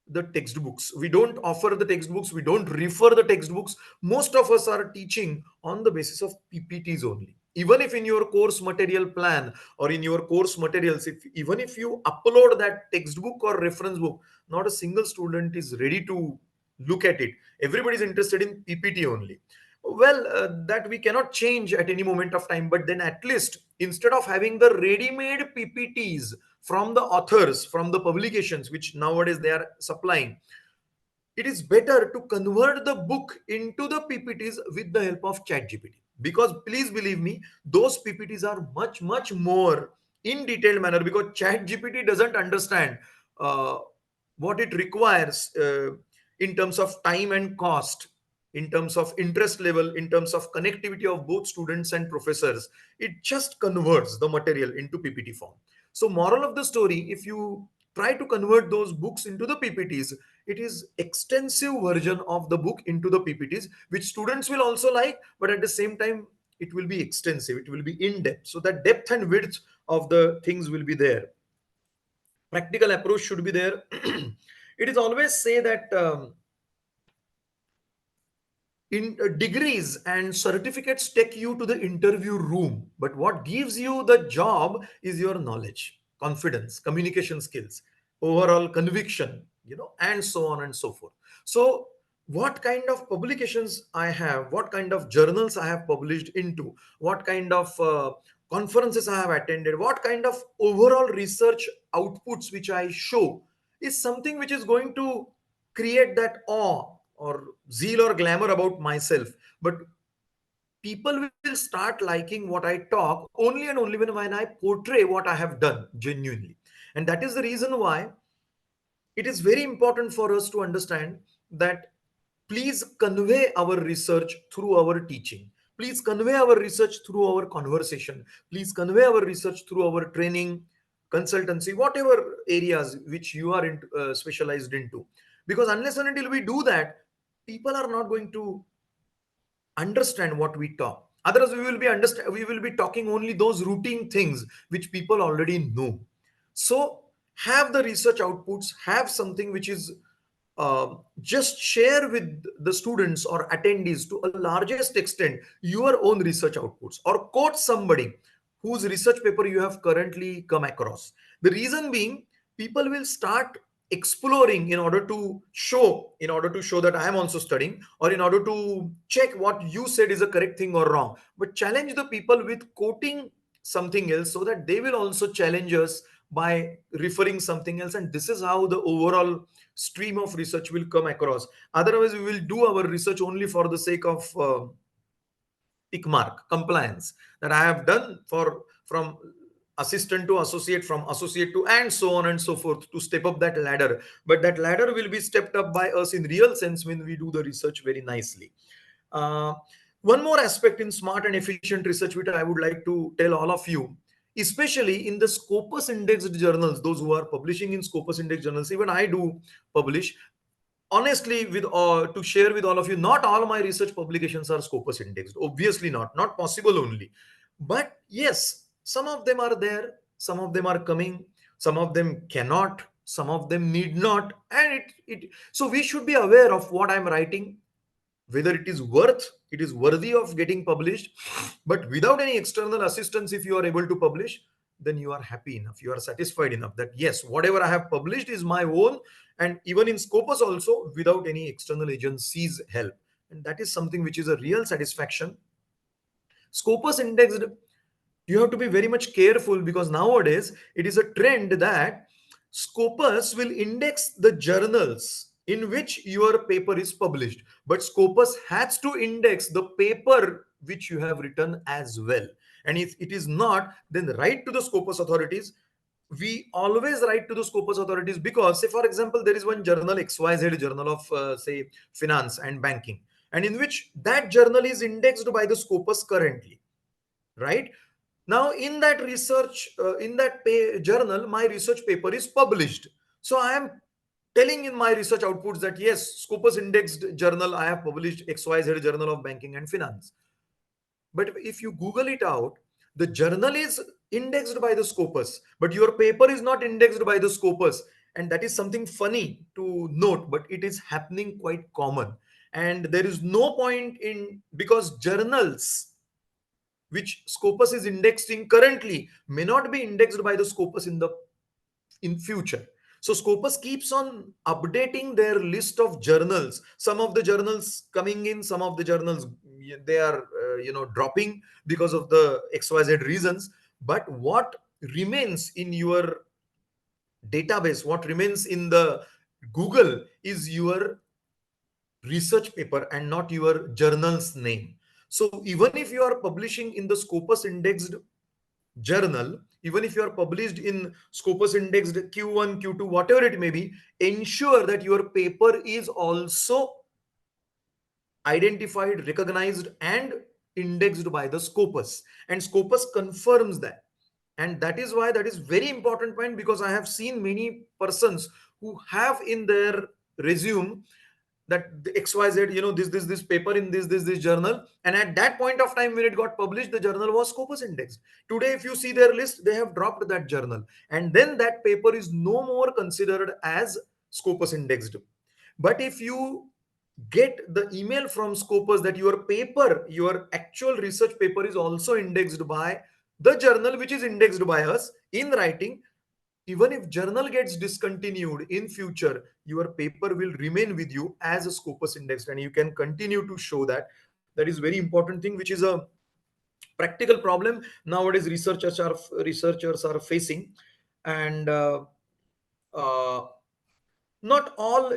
the textbooks. We don't offer the textbooks. We don't refer the textbooks. Most of us are teaching on the basis of PPTs only. Even if in your course material plan or in your course materials, even if you upload that textbook or reference book, not a single student is ready to look at it. Everybody is interested in PPT only. Well, that we cannot change at any moment of time, but then at least instead of having the ready-made PPTs from the authors, from the publications, which nowadays they are supplying, it is better to convert the book into the PPTs with the help of ChatGPT. Because please believe me, those PPTs are much, much more in detailed manner, because ChatGPT doesn't understand what it requires in terms of time and cost, in terms of interest level, in terms of connectivity of both students and professors. It just converts the material into PPT form. So moral of the story, if you try to convert those books into the PPTs, it is extensive version of the book into the PPTs, which students will also like, but at the same time, it will be extensive, it will be in depth. So that depth and width of the things will be there. Practical approach should be there. It is always say that in degrees and certificates take you to the interview room, but what gives you the job is your knowledge, confidence, communication skills, overall conviction, and so on and so forth. So what kind of publications I have, what kind of journals I have published into, what kind of conferences I have attended, what kind of overall research outputs which I show is something which is going to create that awe or zeal or glamour about myself. But people will start liking what I talk only and only when I portray what I have done genuinely. And that is the reason why it is very important for us to understand that please convey our research through our teaching. Please convey our research through our conversation. Please convey our research through our training, consultancy, whatever areas which you are specialized into. Because unless and until we do that, people are not going to understand what we talk. Otherwise, we will be talking only those routine things which people already know. So have the research outputs, have something which is just share with the students or attendees to a largest extent your own research outputs, or quote somebody whose research paper you have currently come across. The reason being, people will start exploring in order to show that I am also studying, or in order to check what you said is a correct thing or wrong. But challenge the people with quoting something else so that they will also challenge us by referring something else. And this is how the overall stream of research will come across. Otherwise, we will do our research only for the sake of tick mark, compliance, that I have done from assistant to associate, from associate to, and so on and so forth, to step up that ladder. But that ladder will be stepped up by us in real sense when we do the research very nicely. One more aspect in smart and efficient research which I would like to tell all of you, especially in the Scopus indexed journals, those who are publishing in Scopus indexed journals, even I do publish. honestly, with to share with all of you, not all my research publications are Scopus indexed. Obviously not possible only. But yes, some of them are there, some of them are coming, some of them cannot, some of them need not, and it so we should be aware of what I'm writing, whether it is worthy of getting published. But without any external assistance, if you are able to publish, then you are happy enough, you are satisfied enough that yes, whatever I have published is my own, and even in Scopus also without any external agencies help, and that is something which is a real satisfaction. Scopus indexed, you have to be very much careful, because nowadays it is a trend that Scopus will index the journals in which your paper is published, but Scopus has to index the paper which you have written as well. And if it is not, then write to the Scopus authorities. We always write to the Scopus authorities, because say for example there is one journal, XYZ journal of say finance and banking, and in which that journal is indexed by the Scopus currently, right? Now in that research in that journal, my research paper is published, so I am telling in my research outputs that yes, Scopus indexed journal, I have published XYZ journal of banking and finance. But if you Google it out, the journal is indexed by the Scopus, but your paper is not indexed by the Scopus. And that is something funny to note, but it is happening quite common. And there is no point in, because journals which Scopus is indexing currently may not be indexed by the Scopus in future. So Scopus keeps on updating their list of journals. Some of the journals coming in, some of the journals they are dropping because of the XYZ reasons. But what remains in your database, what remains in the Google, is your research paper and not your journal's name. So even if you are publishing in the Scopus indexed journal, even if you are published in Scopus indexed Q1, Q2, whatever it may be, ensure that your paper is also identified, recognized, and indexed by the Scopus. And Scopus confirms that. And that is why that is very important point, because I have seen many persons who have in their resume that the XYZ, this paper in this journal, and at that point of time when it got published, the journal was Scopus indexed. Today, if you see their list, they have dropped that journal, and then that paper is no more considered as Scopus indexed. But if you get the email from Scopus that your paper, your actual research paper, is also indexed by the journal which is indexed by us in writing, even if journal gets discontinued in future, your paper will remain with you as a Scopus indexed, and you can continue to show that. That is very important thing, which is a practical problem nowadays researchers are facing. And uh, not all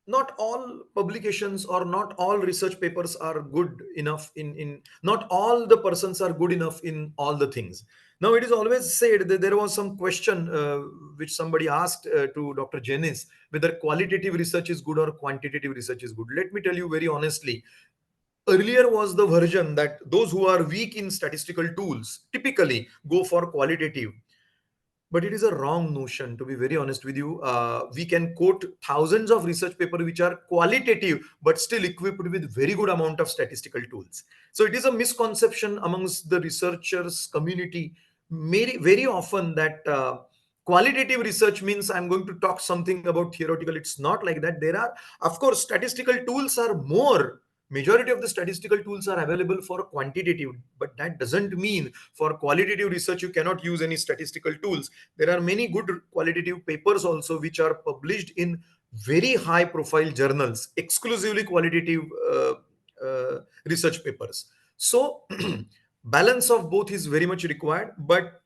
not all publications or not all research papers are good enough in not all the persons are good enough in all the things. Now it is always said that there was some question which somebody asked to Dr. Jennings, whether qualitative research is good or quantitative research is good. Let me tell you very honestly, earlier was the version that those who are weak in statistical tools typically go for qualitative. But it is a wrong notion, to be very honest with you. We can quote thousands of research papers which are qualitative but still equipped with very good amount of statistical tools. So it is a misconception amongst the researchers community very often that qualitative research means I'm going to talk something about theoretical. It's not like that. There are, of course, statistical tools are more. Majority of the statistical tools are available for quantitative, but that doesn't mean for qualitative research you cannot use any statistical tools. There are many good qualitative papers also which are published in very high profile journals, exclusively qualitative research papers. So balance of both is very much required. But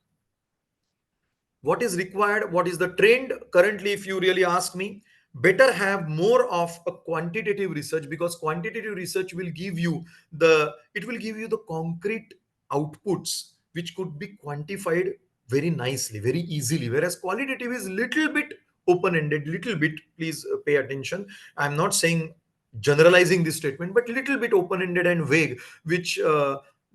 what is required, what is the trend currently, if you really ask me, better have more of a quantitative research, because quantitative research will give you the concrete outputs which could be quantified very nicely, very easily, whereas qualitative is little bit open ended, little bit, please pay attention, I'm not saying generalizing this statement, but little bit open ended and vague, which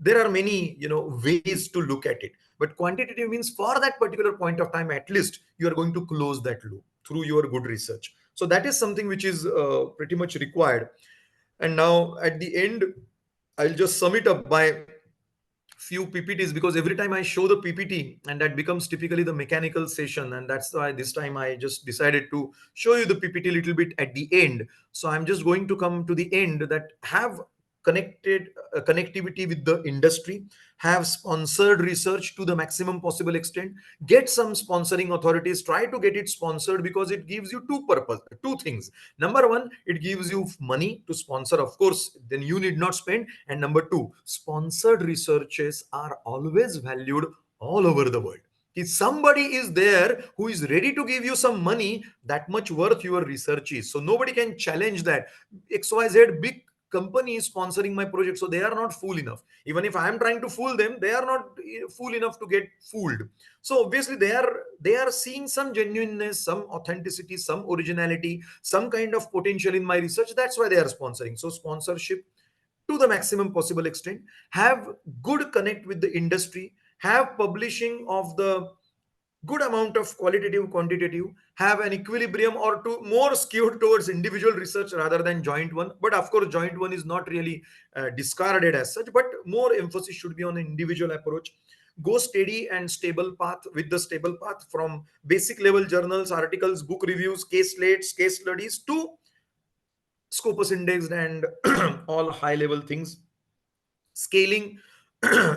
there are many ways to look at it. But quantitative means for that particular point of time, at least you are going to close that loop through your good research. So that is something which is pretty much required. And now at the end, I'll just sum it up by few PPTs, because every time I show the PPT, and that becomes typically the mechanical session, and that's why this time I just decided to show you the PPT a little bit at the end. So I'm just going to come to the end, that have connectivity with the industry, have sponsored research to the maximum possible extent, get some sponsoring authorities, try to get it sponsored, because it gives you two things. Number one, it gives you money to sponsor, of course, then you need not spend. And number two, sponsored researches are always valued all over the world. If somebody is there who is ready to give you some money, that much worth your research is. So nobody can challenge that. XYZ big company is sponsoring my project, so they are not fool enough. Even if I am trying to fool them, they are not fool enough to get fooled. So obviously they are seeing some genuineness, some authenticity, some originality, some kind of potential in my research. That's why they are sponsoring. So sponsorship to the maximum possible extent, have good connect with the industry, have publishing of the good amount of qualitative quantitative, have an equilibrium or two more skewed towards individual research rather than joint one. But of course joint one is not really discarded as such, but more emphasis should be on an individual approach. Go steady and stable path, with the stable path from basic level journals, articles, book reviews, case slates, case studies, to Scopus indexed and all high level things. Scaling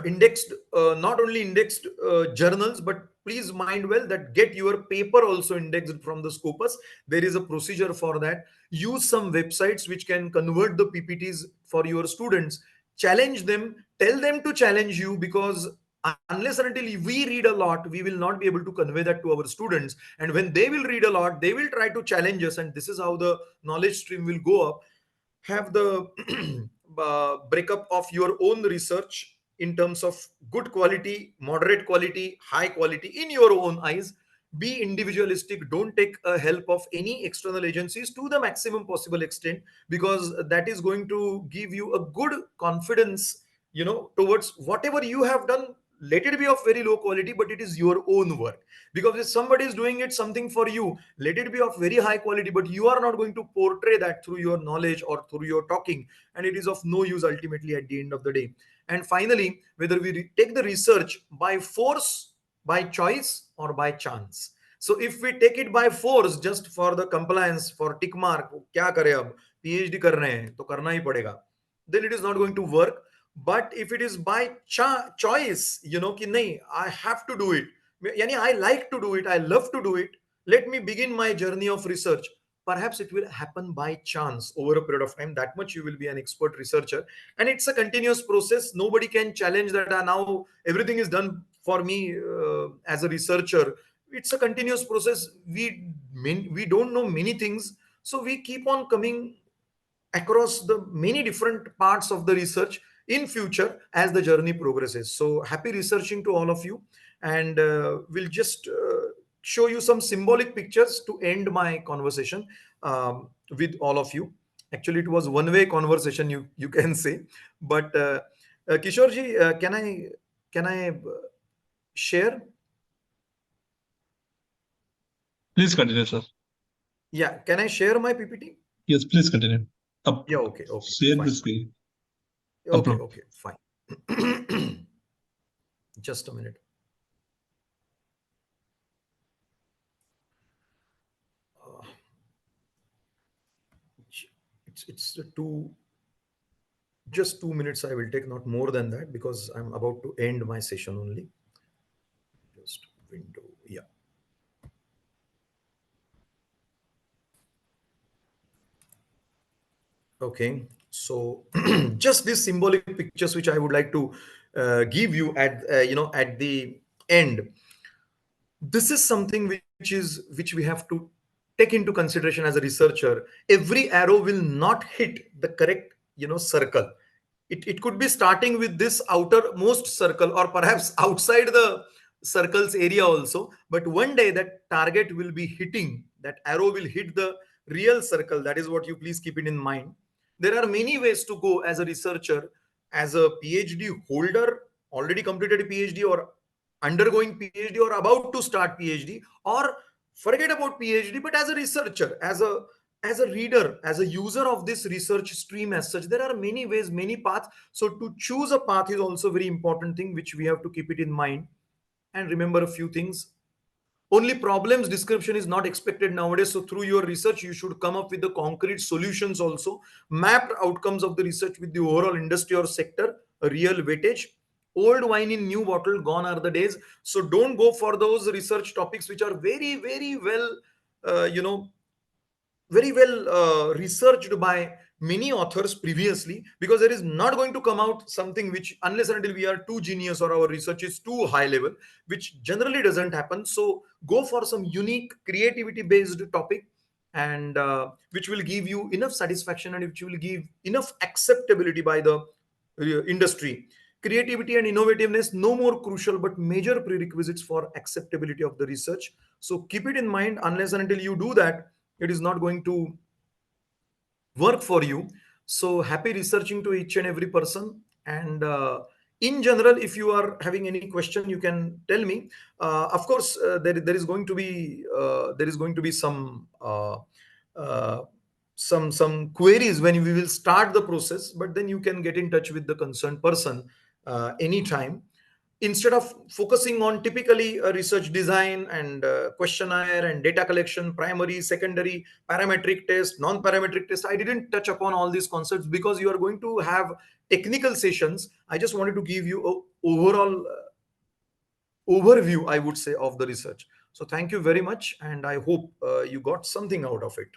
indexed, not only indexed journals, but please mind well that get your paper also indexed from the Scopus. There is a procedure for that. Use some websites which can convert the PPTs for your students. Challenge them, tell them to challenge you, because unless and until we read a lot, we will not be able to convey that to our students. And when they will read a lot, they will try to challenge us, and this is how the knowledge stream will go up. Have the breakup of your own research in terms of good quality, moderate quality, high quality in your own eyes. Be individualistic, don't take help of any external agencies to the maximum possible extent, because that is going to give you a good confidence, towards whatever you have done. Let it be of very low quality, but it is your own work. Because if somebody is doing it something for you, let it be of very high quality, but you are not going to portray that through your knowledge or through your talking, and it is of no use ultimately at the end of the day. And finally, whether we take the research by force, by choice, or by chance. So if we take it by force just for the compliance, for tick mark, kya kare ab, PhD kar rahe hain to karna hi padega, then it is not going to work. But if it is by choice, ki nahi, I have to do it, yani I like to do it, I love to do it, let me begin my journey of research, perhaps it will happen by chance over a period of time. That much you will be an expert researcher. And it's a continuous process. Nobody can challenge that now everything is done for me as a researcher. It's a continuous process. We don't know many things, so we keep on coming across the many different parts of the research in future as the journey progresses. So happy researching to all of you. And we'll just show you some symbolic pictures to end my conversation with all of you. Actually it was one-way conversation, you can say. But Kishorji, can I share? Please continue, sir. Yeah, can I share my PPT? Yes, please continue. Yeah, okay, Share fine. the screen. Okay, Upload. okay, fine. Just a minute. It's just 2 minutes I will take, not more than that, because I'm about to end my session only. Just window, yeah. Okay, so just these symbolic pictures which I would like to give you at the end. This is something which we have to take into consideration as a researcher. Every arrow will not hit the correct circle. It could be starting with this outermost circle, or perhaps outside the circle's area also, but one day that target will be hitting, that arrow will hit the real circle. That is what you please keep it in mind. There are many ways to go as a researcher, as a PhD holder, already completed a PhD, or undergoing PhD, or about to start PhD, or Forget about PhD, but as a researcher, as a reader, as a user of this research stream as such, there are many ways, many paths. So to choose a path is also a very important thing, which we have to keep it in mind. And remember a few things. Only problems description is not expected nowadays. So through your research, you should come up with the concrete solutions also, mapped outcomes of the research with the overall industry or sector, a real weightage. Old wine in new bottle, gone are the days. So don't go for those research topics which are very, very well, very well researched by many authors previously, because there is not going to come out something which, unless and until we are too genius or our research is too high level, which generally doesn't happen. So go for some unique creativity based topic, and which will give you enough satisfaction and which will give enough acceptability by the industry. Creativity and innovativeness, no more crucial but major prerequisites for acceptability of the research. So keep it in mind. Unless and until you do that, it is not going to work for you. So happy researching to each and every person. And in general, if you are having any question, you can tell me. Of course, there is going to be uh, some queries when we will start the process, but then you can get in touch with the concerned person anytime. Instead of focusing on typically a research design and questionnaire and data collection, primary, secondary, parametric test, non-parametric test, I didn't touch upon all these concepts because you are going to have technical sessions. I just wanted to give you a overall overview, I would say, of the research. So thank you very much, and I hope you got something out of it.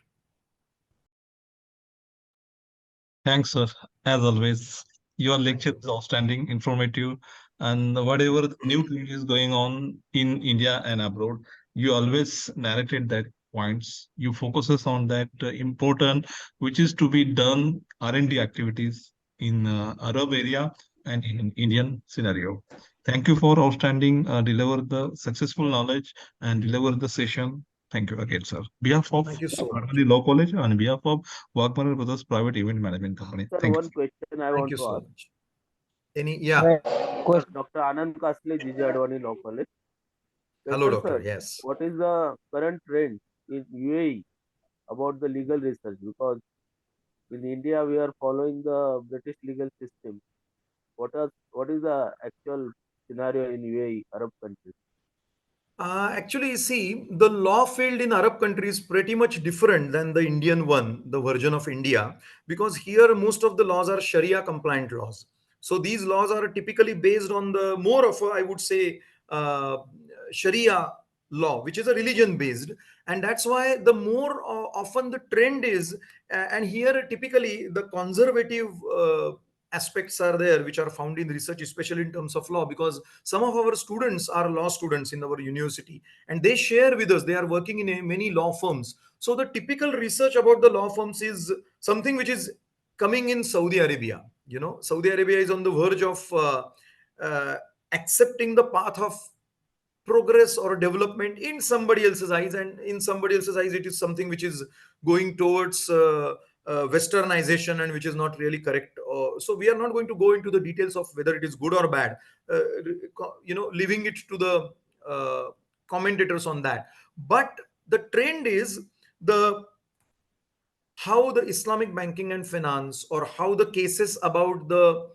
Thanks, sir. As always, your lecture is outstanding, informative, and whatever new thing is going on in India and abroad, you always narrated that points. You focuses on that important, which is to be done R&D activities in Arab area and in Indian scenario. Thank you for outstanding, deliver the successful knowledge and deliver the session. Thank you again, sir. Behalf of Thank you so much. Advani Law College and behalf of Wagner Brothers Private Event Management Company. Sir, Thank one you. question I Thank want you to so ask. much. Yeah. Dr. Anand Kasle, JJ Advani Law College. Hello, Question, doctor. sir, Yes. what is the current trend in UAE about the legal research? Because in India, we are following the British legal system. What is the actual scenario in UAE, Arab countries? Actually, see, the law field in Arab countries is pretty much different than the Indian one, the version of India, because here most of the laws are Sharia compliant laws. So these laws are typically based on the more of a, I would say, uh, Sharia law, which is a religion based. And that's why the more often the trend is, and here typically the conservative aspects are there, which are found in research, especially in terms of law, because some of our students are law students in our university, and they share with us they are working in many law firms. So the typical research about the law firms is something which is coming in Saudi Arabia. Saudi Arabia is on the verge of uh, accepting the path of progress or development in somebody else's eyes, and in somebody else's eyes it is something which is going towards westernization, and which is not really correct. So we are not going to go into the details of whether it is good or bad, uh, leaving it to the commentators on that. But the trend is the how the Islamic banking and finance, or how the cases about the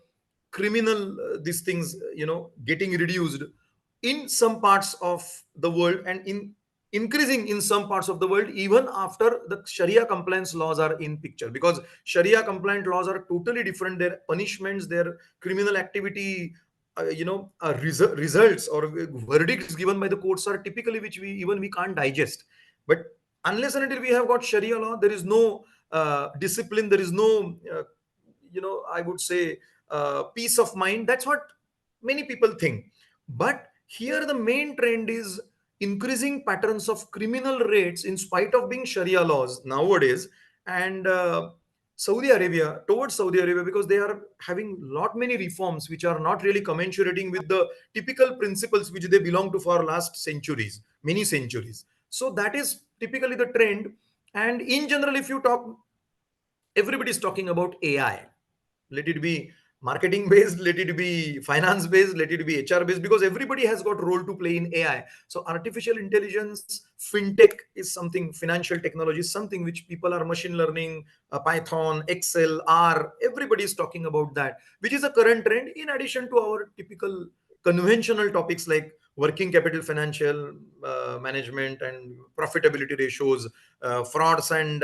criminal these things, getting reduced in some parts of the world, and in increasing in some parts of the world, even after the Sharia compliance laws are in picture, because Sharia compliant laws are totally different. Their punishments, their criminal activity, results or verdicts given by the courts are typically which we can't digest. But unless and until we have got Sharia law, there is no discipline, there is no I would say peace of mind. That's what many people think. But here the main trend is increasing patterns of criminal rates in spite of being Sharia laws nowadays. And towards Saudi Arabia, because they are having lot many reforms which are not really commensurating with the typical principles which they belong to for last centuries, many centuries. So that is typically the trend. And in general, if you talk, everybody is talking about AI. Let it be marketing based, let it be finance based, let it be HR based, because everybody has got role to play in AI. So artificial intelligence, fintech is something, financial technology is something which people are, machine learning, Python, Excel, R, everybody is talking about that, which is a current trend, in addition to our typical conventional topics like working capital, financial management and profitability ratios, frauds and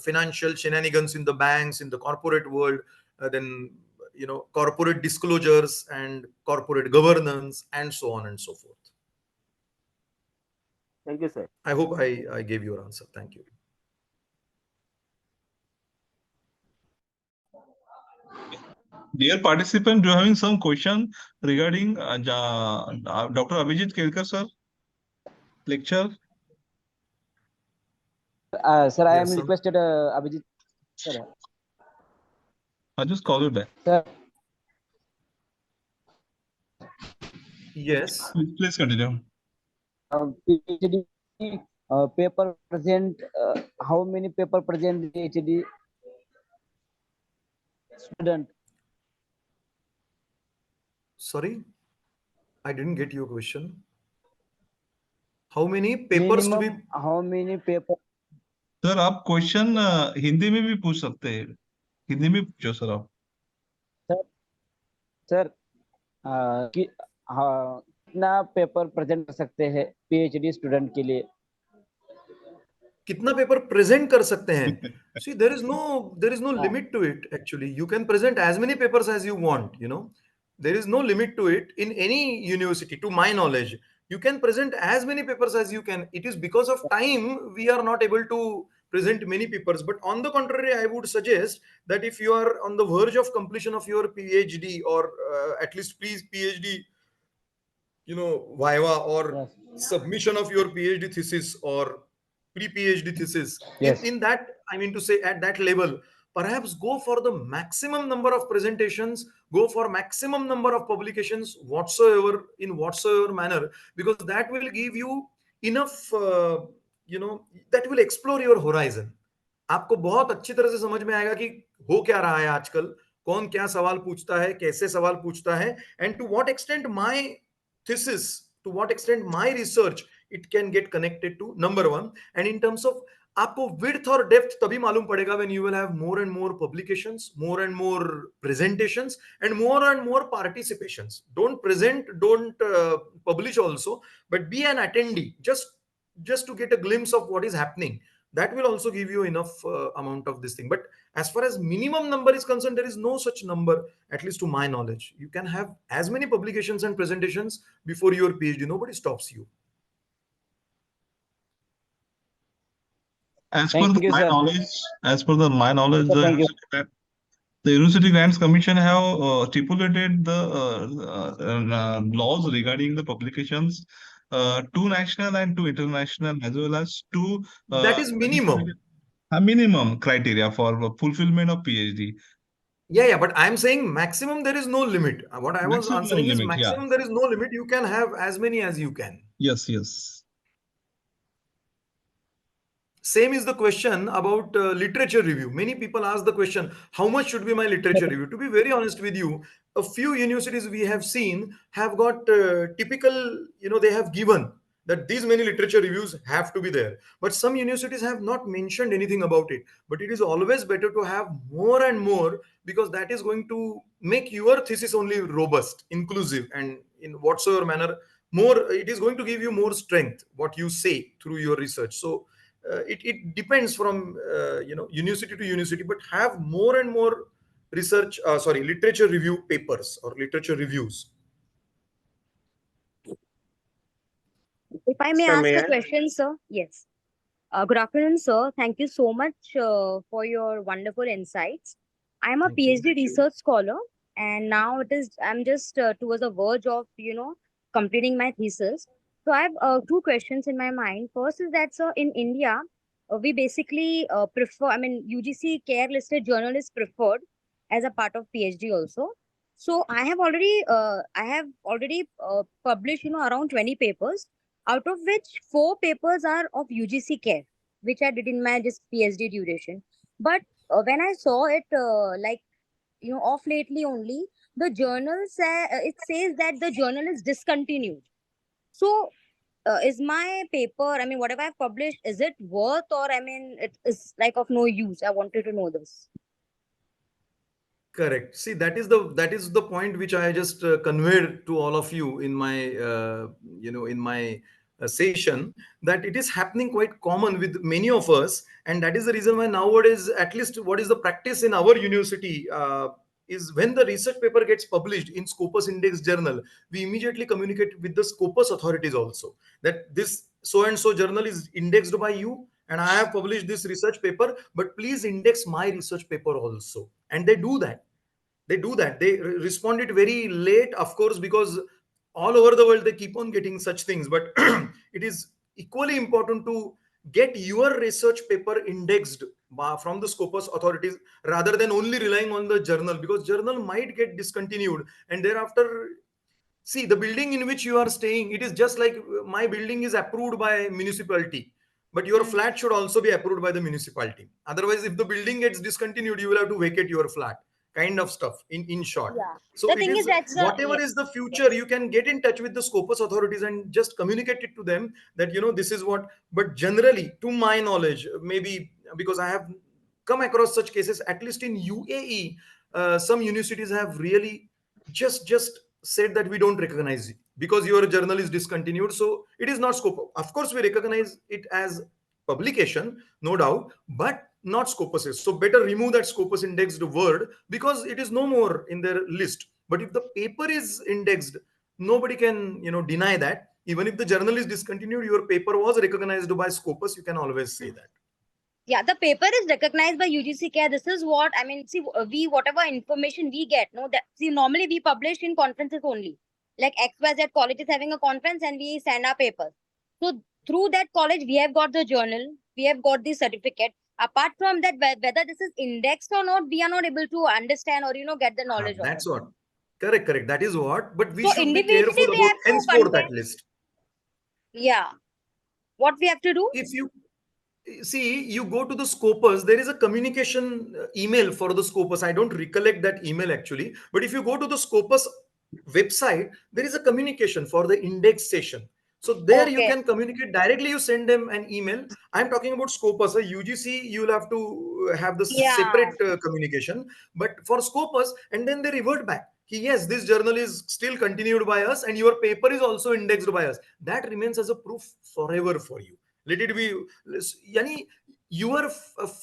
financial shenanigans in the banks, in the corporate world, then corporate disclosures and corporate governance, and so on and so forth. Thank you, sir. I hope I gave your answer. Thank you. Dear participant, do you having some question regarding Dr. Abhijit Kelkar sir lecture? Sir, I Yes, am sir. requested Abhijit. Sir, I'll just call you back. sir, Yes. Please continue. PhD paper present. How many paper present PhD student? Sorry, I didn't get your question. How many papers to be? Minimum how many paper? Sir आप question Hindi में भी पूछ सकते हैं, हिंदी में पूछो sir आप. Sir कितना पेपर प्रेजेंट कर सकते हैं PhD स्टूडेंट के लिए? कितना पेपर प्रेजेंट कर सकते हैं? See, there is no limit to it. Actually, you can present as many papers as you want. There is no limit to it in any university, to my knowledge. You can present as many papers as you can. It is because of time we are not able to present many papers. But on the contrary, I would suggest that if you are on the verge of completion of your PhD, or at least please PhD, viva, or Yes. submission of your PhD thesis or pre-PhD thesis, Yes. in that, I mean to say, at that level, perhaps go for the maximum number of presentations, go for maximum number of publications, whatsoever, in whatsoever manner, because that will give you enough, that will explore your horizon. आपको बहुत अच्छी तरह से समझ में आएगा कि हो क्या रहा है आजकल, कौन क्या सवाल पूछता है, कैसे सवाल पूछता है, and to what extent my thesis, to what extent my research, it can get connected to, number one. And in terms of आपको width और depth तभी मालूम पड़ेगा when you will have more and more publications, more and more presentations, and more participations. Don't present, don't publish also, but be an attendee, just to get a glimpse of what is happening. That will also give you enough amount of this thing. But as far as minimum number is concerned, there is no such number, at least to my knowledge. You can have as many publications and presentations before your PhD. Nobody stops you. As per Thank you, my sir. knowledge, Thank you. the University Grants Commission have stipulated the laws regarding the publications, two national and two international, as well as two That is minimum. a minimum criteria for fulfillment of PhD. Yeah, but I'm saying maximum, there is no limit. What I was Maximum answering is limit, yeah. maximum, there is no limit. You can have as many as you can. Yes. Same is the question about literature review. Many people ask the question, how much should be my literature review? To be very honest with you, a few universities we have seen have got typical, they have given that these many literature reviews have to be there. But some universities have not mentioned anything about it. But it is always better to have more and more, because that is going to make your thesis only robust, inclusive, and in whatsoever manner, more, it is going to give you more strength, what you say through your research. So it depends from university to university, but have more and more literature review papers or literature reviews. If I may Sir, ask may a I? question, sir? Yes. Good afternoon, sir. Thank you so much for your wonderful insights. I am a Thank you. PhD research scholar, and now I'm just towards the verge of, completing my thesis. So I have two questions in my mind. First is that, sir, in India, we basically prefer, UGC care listed journal is preferred as a part of PhD also. So I have already published, around 20 papers, out of which 4 papers are of UGC care, which I did in my just PhD duration. But when I saw it, off lately only, the journal it says that the journal is discontinued. So is my paper, I mean, whatever I've published, is it worth, or I mean, it is like of no use? I wanted to know this. Correct. See, that is the point which I just conveyed to all of you in my session, that it is happening quite common with many of us, and that is the reason why nowadays, at least what is the practice in our university, is when the research paper gets published in Scopus Index Journal, we immediately communicate with the Scopus authorities also, that this so and so journal is indexed by you, and I have published this research paper, but please index my research paper also. And they do that. They respond it very late, of course, because all over the world they keep on getting such things. But it is equally important to get your research paper indexed from the Scopus authorities, rather than only relying on the journal, because journal might get discontinued, and thereafter, see, the building in which you are staying, it is just like my building is approved by municipality, but your flat should also be approved by the municipality. Otherwise, if the building gets discontinued, you will have to vacate your flat, kind of stuff, in short. Yeah. So The it thing is is, that's whatever yes. is the future, you can get in touch with the Scopus authorities and just communicate it to them, that this is what. But generally, to my knowledge, maybe because I have come across such cases, at least in UAE, some universities have really just said that we don't recognize it because your journal is discontinued, so it is not Scopus. Of course, we recognize it as publication, no doubt, but not Scopus. So better remove that Scopus indexed word, because it is no more in their list. But if the paper is indexed, nobody can deny that. Even if the journal is discontinued, your paper was recognized by Scopus. You can always say that. Yeah, the paper is recognized by UGC. This is what I mean. See, we whatever information we get, no, that see normally we publish in conferences only. Like XYZ college is having a conference and we send our papers. So through that college, we have got the journal, we have got the certificate. Apart from that, whether this is indexed or not, we are not able to understand or get the knowledge of That's it. what. Correct. That is what. But we So should be individually, careful we about have to henceforth contain. at least. Yeah, what we have to do? If you see, you go to the Scopus, there is a communication email for the Scopus. I don't recollect that email actually, but if you go to the Scopus website, there is a communication for the index session. So there you Okay. can communicate directly. You send them an email. I'm talking about Scopus. UGC, you'll have to have the Yeah. separate communication. But for Scopus, and then they revert back. Yes, this journal is still continued by us, and your paper is also indexed by us. That remains as a proof forever for you. Let it be. Yani, your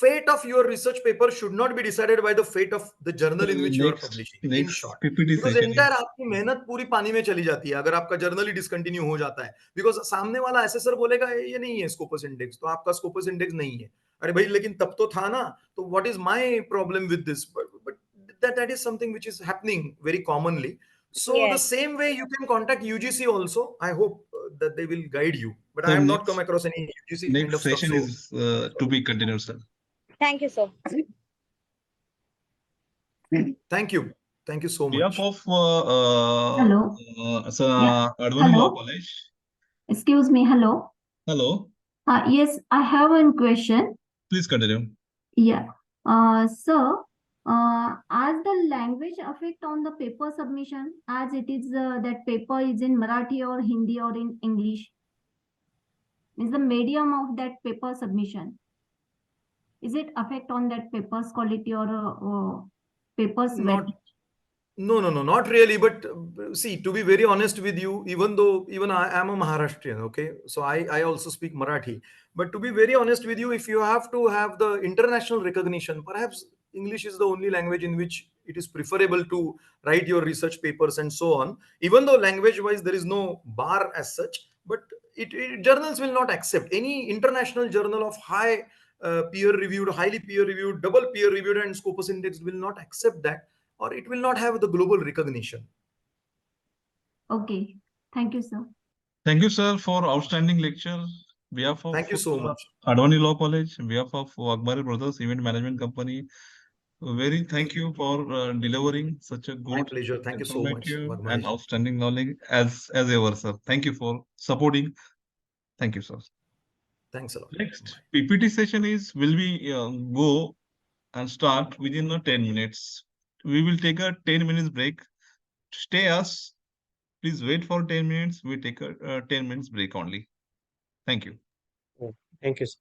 fate of your research paper should not be decided by the fate of the journal in which you are publishing. In short, PPT because session entire is आपकी मेहनत पूरी पानी में चली जाती है अगर आपका जर्नल ही डिसकंटिन्यू हो जाता है, बिकॉज सामने वाला एसेसर बोलेगा ये नहीं है स्कोपस इंडेक्स, तो आपका स्कोपस इंडेक्स नहीं है. अरे भाई लेकिन तब तो था ना, तो what is my problem with this? But that is something which is happening very commonly. So the Yes. same way you can contact UGC also. I hope that they will guide you. But I The have not come across any UGC kind next of stuff. session So is to be continued, sir. Thank you, sir. thank you so Behalf much. of Hello. Yeah. Advani Hello. Law College. Excuse me. Hello. Hello. Yes, I have one question. Please continue. Yeah. Sir, as the language affect on the paper submission, as it is that paper is in Marathi or Hindi or in English, is the medium of that paper submission? Is it affect on that paper's quality or paper's Not weight? No, not really. But see, to be very honest with you, even I am a Maharashtrian, okay, so I also speak Marathi. But to be very honest with you, if you have to have the international recognition, perhaps English is the only language in which it is preferable to write your research papers and so on. Even though language-wise there is no bar as such, but journals will not accept any international journal of high peer-reviewed, highly peer-reviewed, double peer-reviewed, and Scopus Index will not accept that, or it will not have the global recognition. Okay. Thank you, sir. Thank you, sir, for outstanding lecture. Behalf of Thank you so much. Advani Law College, behalf of Akbari Brothers Event Management Company, very thank you for delivering such a My good, pleasure. Thank you so much, informative, Varma and ji. outstanding knowledge as ever, sir. Thank you for supporting. Thank you, sir. Thanks a lot. Next PPT session will be go and start within 10 minutes. we will take a 10 minutes break. Stay us. Please wait for 10 minutes. We take a 10 minutes break only. Thank you. Thank you, sir.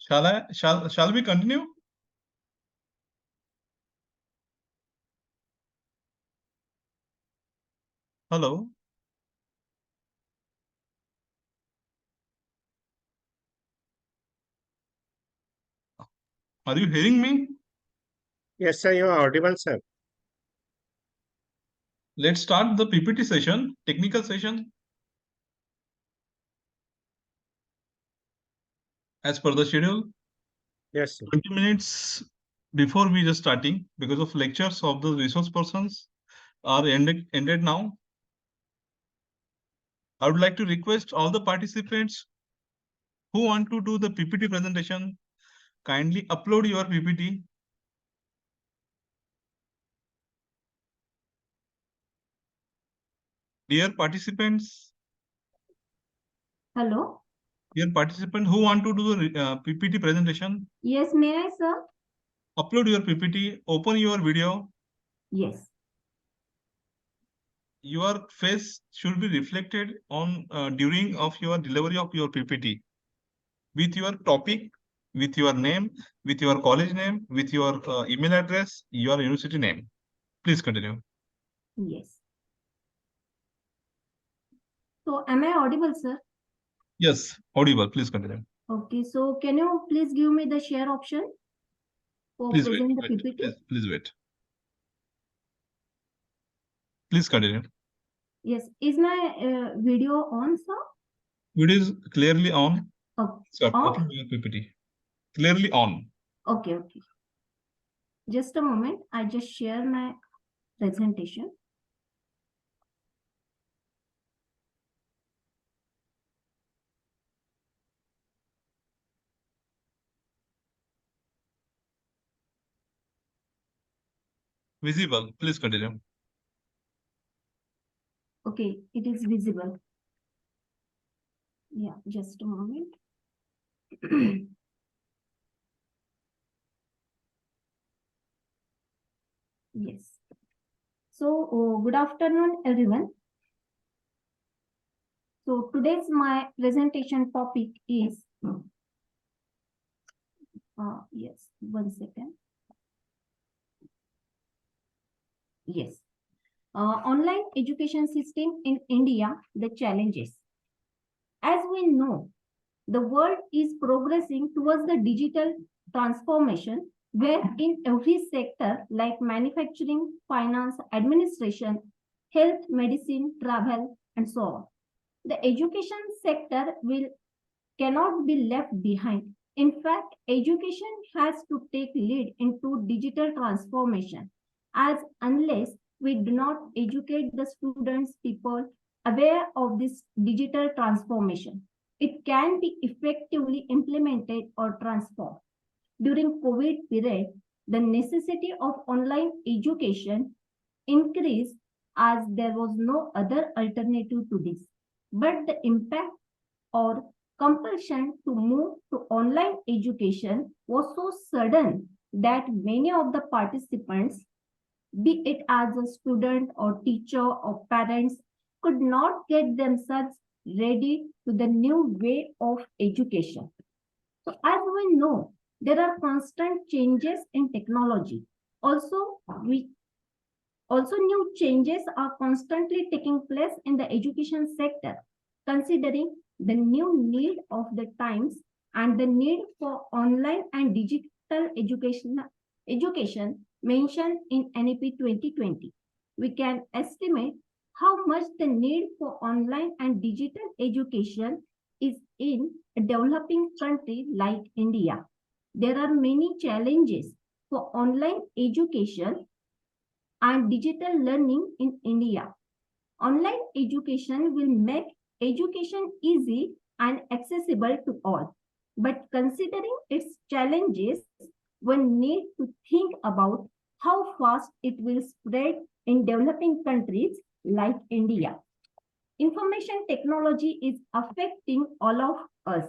Shall we continue? Hello. Are you hearing me? Yes, sir, you are audible, sir. Let's start the PPT session, technical session. As per the schedule. Yes, sir. 20 minutes before we just starting, because of lectures of the resource persons are ended now. I would like to request all the participants who want to do the PPT presentation, kindly upload your PPT. Dear participants, Hello. dear participant who want to do the PPT presentation, Yes, may I, sir? upload your PPT, open your video. Yes. Your face should be reflected on during of your delivery of your PPT with your topic, with your name, with your college name, with your email address, your university name. Please continue. Yes. So am I audible, sir? Yes, audible. Please continue. Okay, so can you please give me the share option for Please wait. present the PPT? Please wait. Please continue. Yes. Is my video on, sir? Video is clearly on. Oh, So on? open your PPT. Clearly on. Okay, okay. Just a moment. I just share my presentation. Visible. Please continue. Okay, it is visible. Yeah, just a moment. Yes. So, good afternoon, everyone. So, today's my presentation topic is, yes, 1 second. Yes. Online education system in India, the challenges. As we know, the world is progressing towards the digital transformation, where in every sector like manufacturing, finance, administration, health, medicine, travel, and so on, the education sector cannot be left behind. In fact, education has to take lead into digital transformation, as unless we do not educate the students, people aware of this digital transformation, it can be effectively implemented or transformed. During COVID period, the necessity of online education increased as there was no other alternative to this. But the impact or compulsion to move to online education was so sudden that many of the participants, be it as a student or teacher or parents, could not get themselves ready to the new way of education. So as we know, there are constant changes in technology. Also, new changes are constantly taking place in the education sector, considering the new need of the times and the need for online and digital education mentioned in NEP 2020. We can estimate how much the need for online and digital education is in a developing country like India. There are many challenges for online education and digital learning in India. Online education will make education easy and accessible to all. But considering its challenges, one needs to think about how fast it will spread in developing countries like India. Information technology is affecting all of us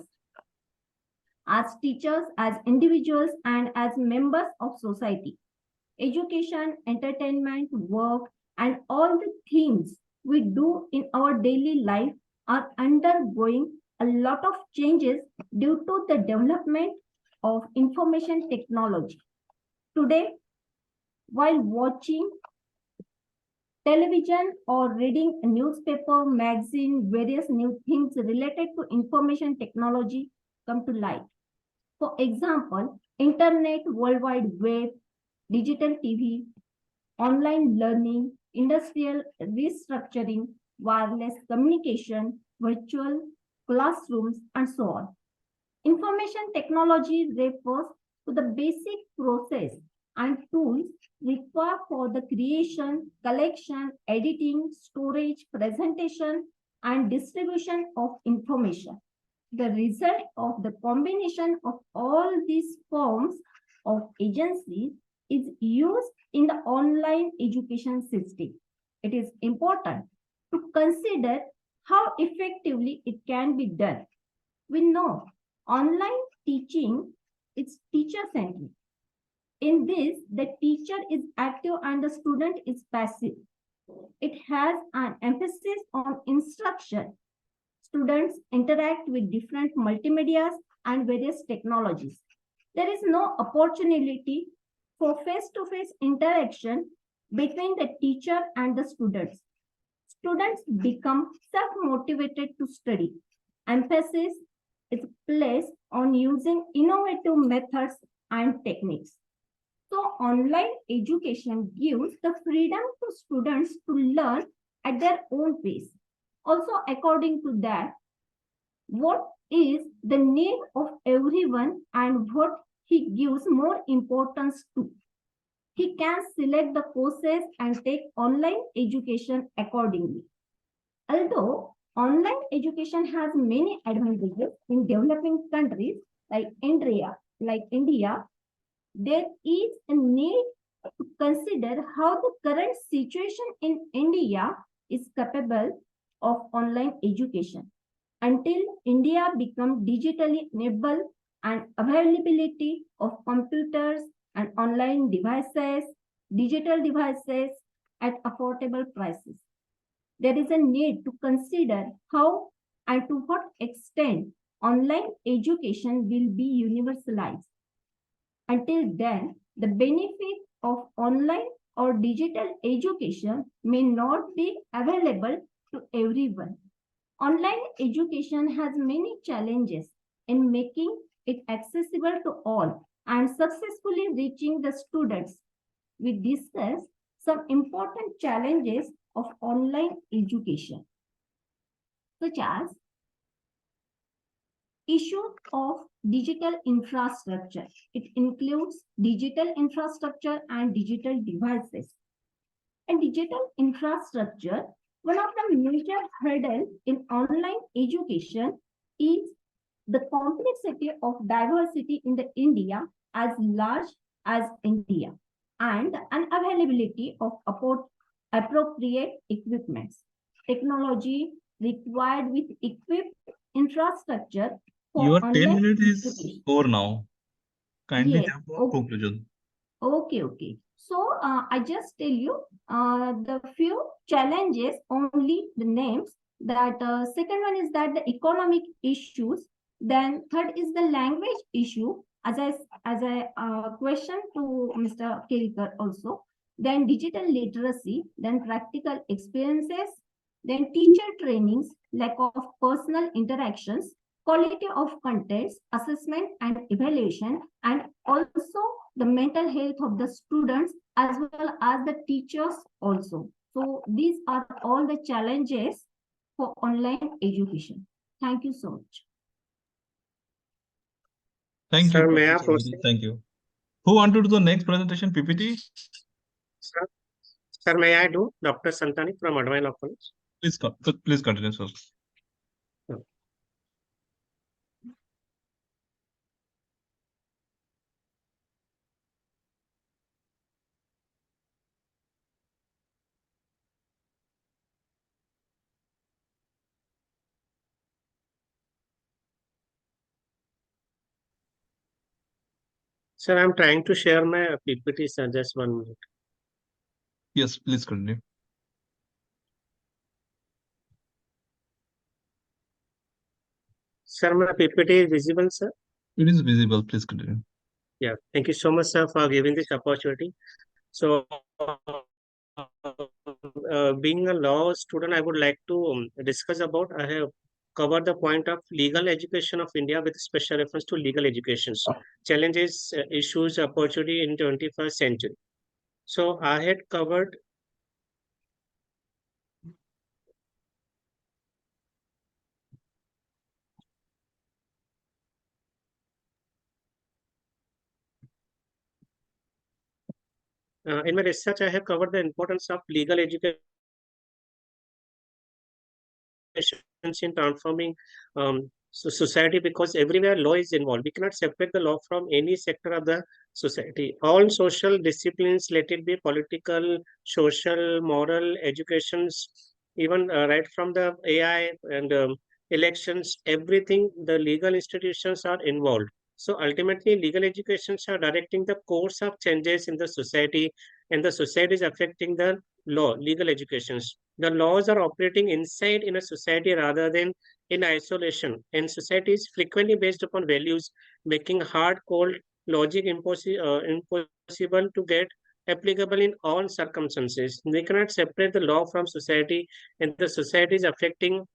as teachers, as individuals, and as members of society. Education, entertainment, work, and all the things we do in our daily life are undergoing a lot of changes due to the development of information technology. Today, while watching television or reading a newspaper, magazine, various new things related to information technology come to light. For example, internet, World Wide Web, digital TV, online learning, industrial restructuring, wireless communication, virtual classrooms, and so on. Information technology refers to the basic process and tools required for the creation, collection, editing, storage, presentation, and distribution of information. The result of the combination of all these forms of agencies is used in the online education system. It is important to consider how effectively it can be done. We know online teaching is teacher-centric. In this, the teacher is active and the student is passive. It has an emphasis on instruction. Students interact with different multimedias and various technologies. There is no opportunity for face-to-face interaction between the teacher and the students. Students become self-motivated to study. Emphasis is placed on using innovative methods and techniques. So online education gives the freedom to students to learn at their own pace. Also, according to that, what is the need of everyone and what he gives more importance to. He can select the courses and take online education accordingly. Although online education has many advantages in developing countries like India, there is a need to consider how the current situation in India is capable of online education. Until India becomes digitally enabled and availability of computers and online devices, digital devices at affordable prices. There is a need to consider how and to what extent online education will be universalized. Until then, the benefit of online or digital education may not be available to everyone. Online education has many challenges in making it accessible to all and successfully reaching the students. We discuss some important challenges of online education, such as issue of digital infrastructure. It includes digital infrastructure and digital devices. And digital infrastructure, one of the major hurdles in online education is the complexity of diversity in the India as large as India and unavailability of appropriate equipments. Technology required with equipped infrastructure for Your 10 online minutes is education. over now. Kindly Yes. jump for conclusion. Okay. So I just tell you the few challenges, only the names. That second one is that the economic issues. Then third is the language issue. As I question to Mr. Kirikar also. Then digital literacy. Then practical experiences. Then teacher trainings, lack of personal interactions, quality of contents, assessment and evaluation, and also the mental health of the students as well as the teachers also. So these are all the challenges for online education. Thank you so much. Thank Sir, you. may I Professor. proceed? Thank you. Who want to do the next presentation, PPT? Sir, may I do? Dr. Santani from Advani Law College. Please continue, sir. Sir, I'm trying to share my PPT, sir. Just 1 minute. Yes, please continue. Sir, my PPT is visible, sir? It is visible. Please continue. Yeah. Thank you so much, sir, for giving this opportunity. So, being a law student, I would like to discuss about, I have covered the point of legal education of India with special reference to legal education. Challenges, issues, opportunity in 21st century. So I had covered in my research, I have covered the importance of legal education in transforming society, because everywhere law is involved. We cannot separate the law from any sector of the society. All social disciplines, let it be political, social, moral, educations, even right from the AI and elections, everything, the legal institutions are involved. So ultimately, legal educations are directing the course of changes in the society, and the society is affecting the law, legal educations. The laws are operating inside in a society rather than in isolation, and society is frequently based upon values, making hard, cold logic impossible to get applicable in all circumstances. We cannot separate the law from society, and the society is affecting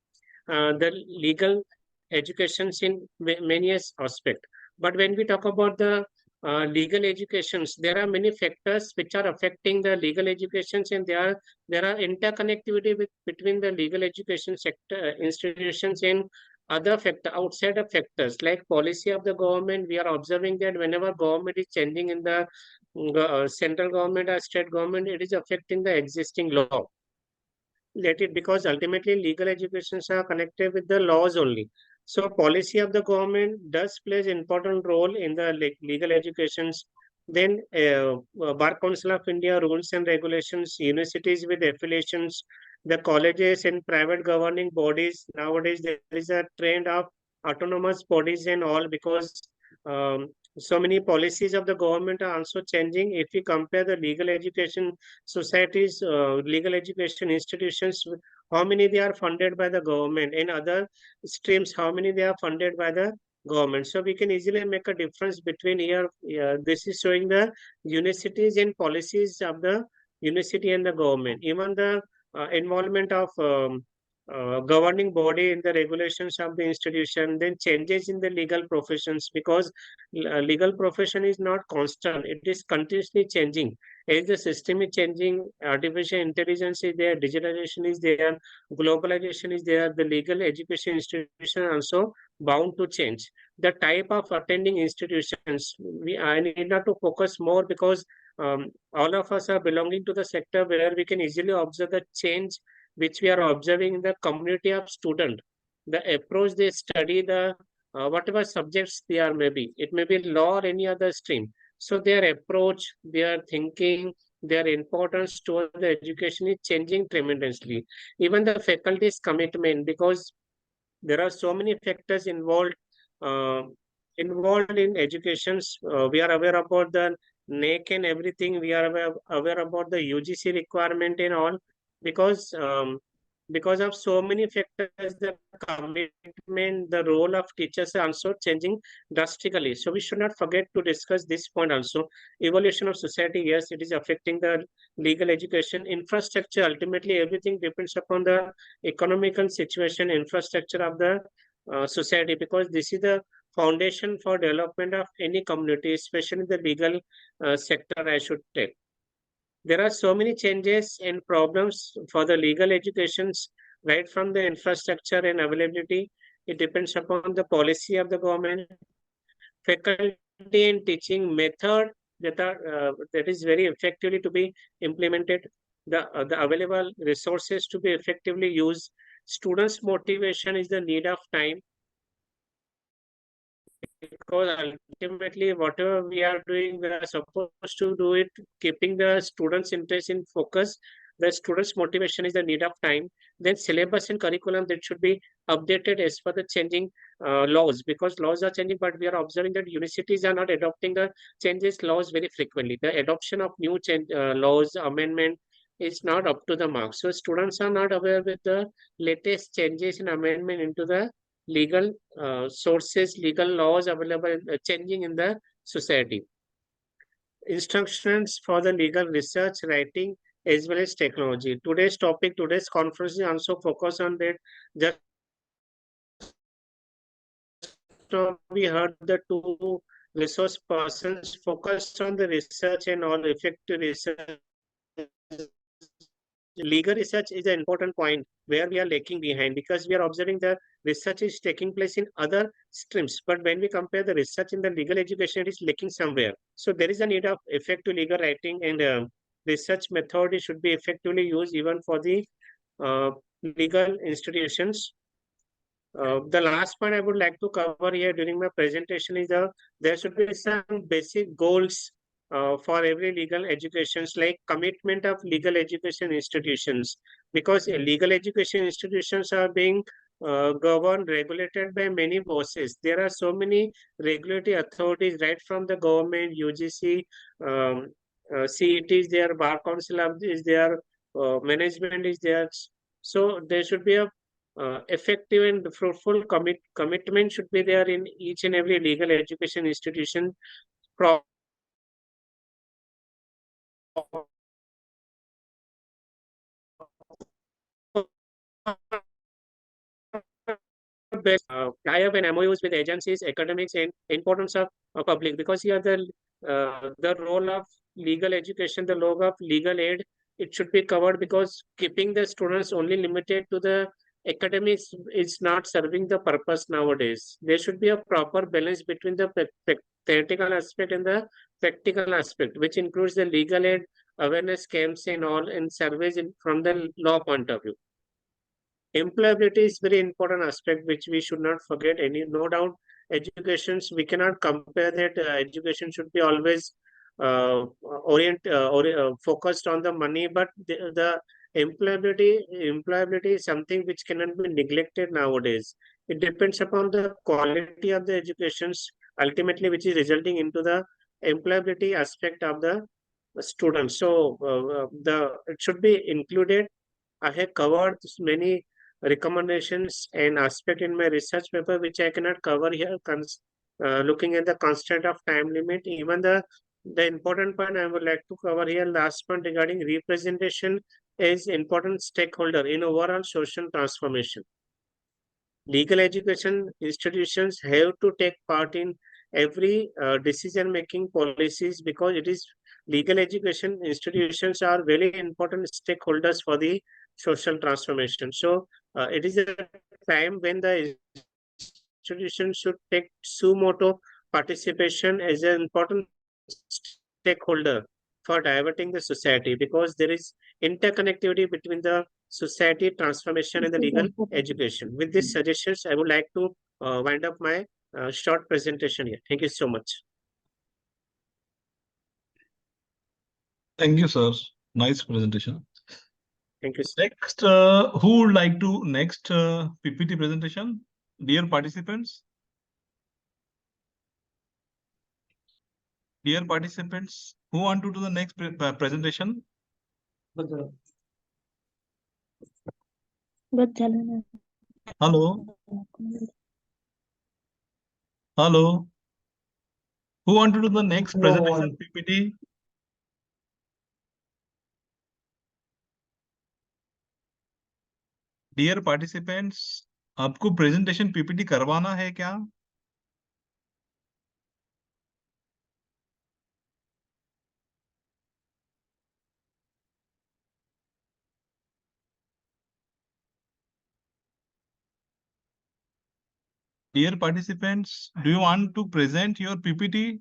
the legal educations in many aspects. But when we talk about the legal educations, there are many factors which are affecting the legal educations, and there are interconnectivity between the legal education sector institutions and other factor outside of factors like policy of the government. We are observing that whenever government is changing in the central government or state government, it is affecting the existing law. Let it, because ultimately legal educations are connected with the laws only. So policy of the government does plays important role in the legal educations. Then Bar Council of India rules and regulations, universities with affiliations, the colleges and private governing bodies. Nowadays there is a trend of autonomous bodies and all, because um, so many policies of the government are also changing. If we compare the legal education societies, legal education institutions, how many they are funded by the government, and other streams, how many they are funded by the government. So we can easily make a difference between here. This is showing the universities and policies of the university and the government. Even the involvement of governing body in the regulations of the institution, then changes in the legal professions, because legal profession is not constant, it is continuously changing. As the system is changing, artificial intelligence is there, digitalization is there, globalization is there, the legal education institution also bound to change. The type of attending institutions, I need not to focus more, because all of us are belonging to the sector where we can easily observe the change which we are observing in the community of student. The approach they study, the whatever subjects they are, maybe it may be law or any other stream. So their approach, their thinking, their importance towards the education is changing tremendously. Even the faculty's commitment, because there are so many factors uh, involved in educations. We are aware about the NAC and everything. We are aware about the UGC requirement and all, because because of so many factors, the commitment, the role of teachers are also changing drastically. So we should not forget to discuss this point also. Evolution of society, yes, it is affecting the legal education infrastructure. Ultimately, everything depends upon the economical situation, infrastructure of the society, because this is the foundation for development of any community, especially the legal sector, I should take. There are so many changes and problems for the legal educations, right from the infrastructure and availability. It depends upon the policy of the government, faculty and teaching method that is very effectively to be implemented, the available resources to be effectively used. Students' motivation is the need of time, because ultimately whatever we are doing, we are supposed to do it keeping the students' interest in focus. The students' motivation is the need of time. Then syllabus and curriculum that should be updated as per the changing laws, because laws are changing, but we are observing that universities are not adopting the changes laws very frequently. The adoption of new laws, amendment is not up to the mark. So students are not aware with the latest changes and amendment into the legal sources, legal laws available, changing in the society. Instructions for the legal research, writing, as well as technology. Today's topic, today's conference is also focus on that. Just now we heard the two resource persons focused on the research and all effective research. Legal research is an important point where we are lagging behind, because we are observing the research is taking place in other streams. But when we compare the research in the legal education, it is lacking somewhere. So there is a need of effective legal writing, and research method should be effectively used even for the legal institutions. The last point I would like to cover here during my presentation is there should be some basic goals for every legal educations, like commitment of legal education institutions, because legal education institutions are being governed, regulated by many bosses. There are so many regulatory authorities, right from the government, UGC, CET is there, Bar Council is there, management is there. So there should be a effective and fruitful commitment should be there in each and every legal education institution. Pro- best tie-up and MOUs with agencies, academics, and importance of public, because here the role of legal education, the role of legal aid, it should be covered, because keeping the students only limited to the academics is not serving the purpose nowadays. There should be a proper balance between the theoretical aspect and the practical aspect, which includes the legal aid, awareness camps and all, and surveys from the law point of view. Employability is very important aspect which we should not forget. Any no doubt, educations we cannot compare that. Education should be always focused on the money, but the employability is something which cannot be neglected nowadays. It depends upon the quality of the educations ultimately, which is resulting into the employability aspect of the students. So the it should be included. I have covered many recommendations and aspect in my research paper, which I cannot cover here, looking at the constraint of time limit. Even the important point I would like to cover here, last point regarding representation, is important stakeholder in overall social transformation. Legal education institutions have to take part in every decision-making policies, because it is legal education institutions are very important stakeholders for the social transformation. So it is a time when the institution should take sumoto participation as an important stakeholder for diverting the society, because there is interconnectivity between the society transformation and the legal education. With these suggestions, I would like to wind up my short presentation here. Thank you so much. Thank you, sir. Nice presentation. Thank you. Next, who would like to next PPT presentation? Dear participants. Dear participants, who want to do the next presentation? Hello. Hello. Who want to do the next presentation PPT? Dear participants, आपको presentation PPT करवाना है क्या? Dear participants, do you want to present your PPT?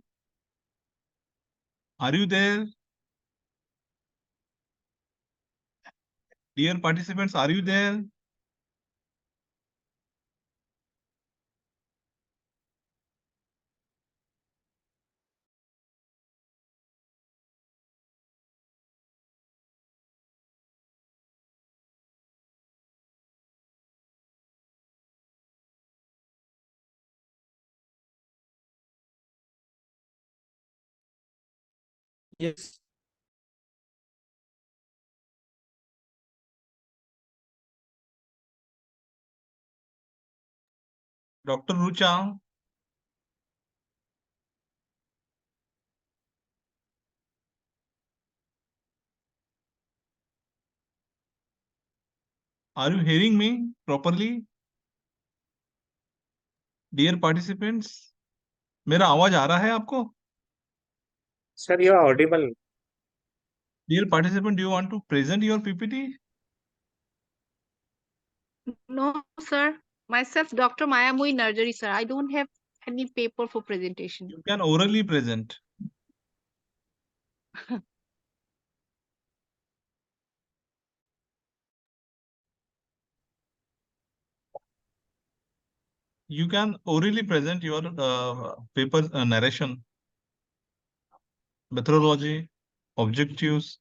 Are you there? Dear participants, are you there? Yes. Dr. Rucha. Are you hearing me properly? Dear participants, मेरा आवाज आ रहा है आपको? Sir, you are audible. Dear participant, do you want to present your PPT? No, sir. Myself, Dr. Mayamui Narjari, sir. I don't have any paper for presentation. You can orally present. you can orally present your paper narration, methodology, objectives.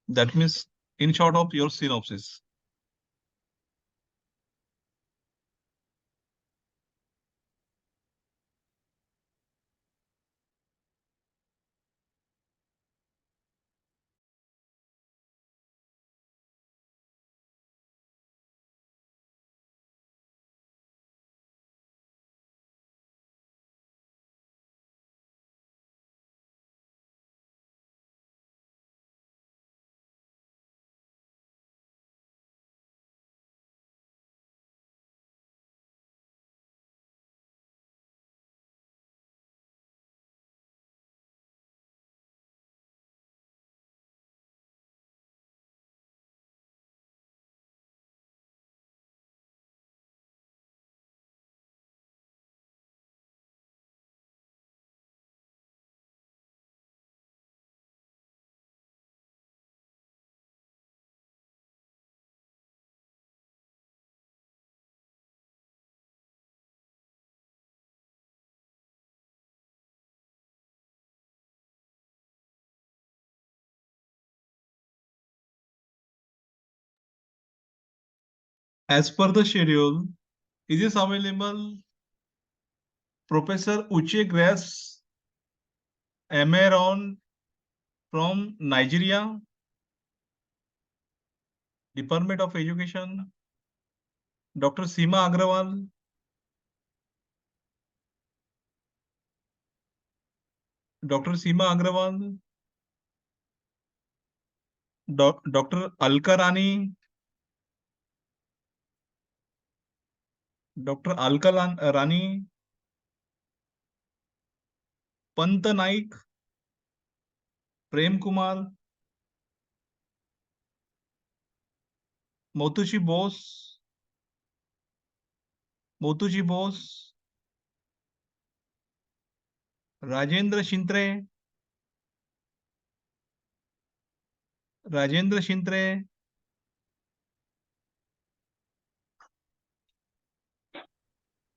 That means, in short, of your synopsis. As per the schedule, it is available Professor Uche Grace, MA from Nigeria, Department of Education, Dr. Seema Agrawal, Dr. Seema Agrawal, Dr. Alka Rani, Dr. Alka Rani, Pant Naik, Prem Kumar, Motuji Bose, Rajendra Shintre,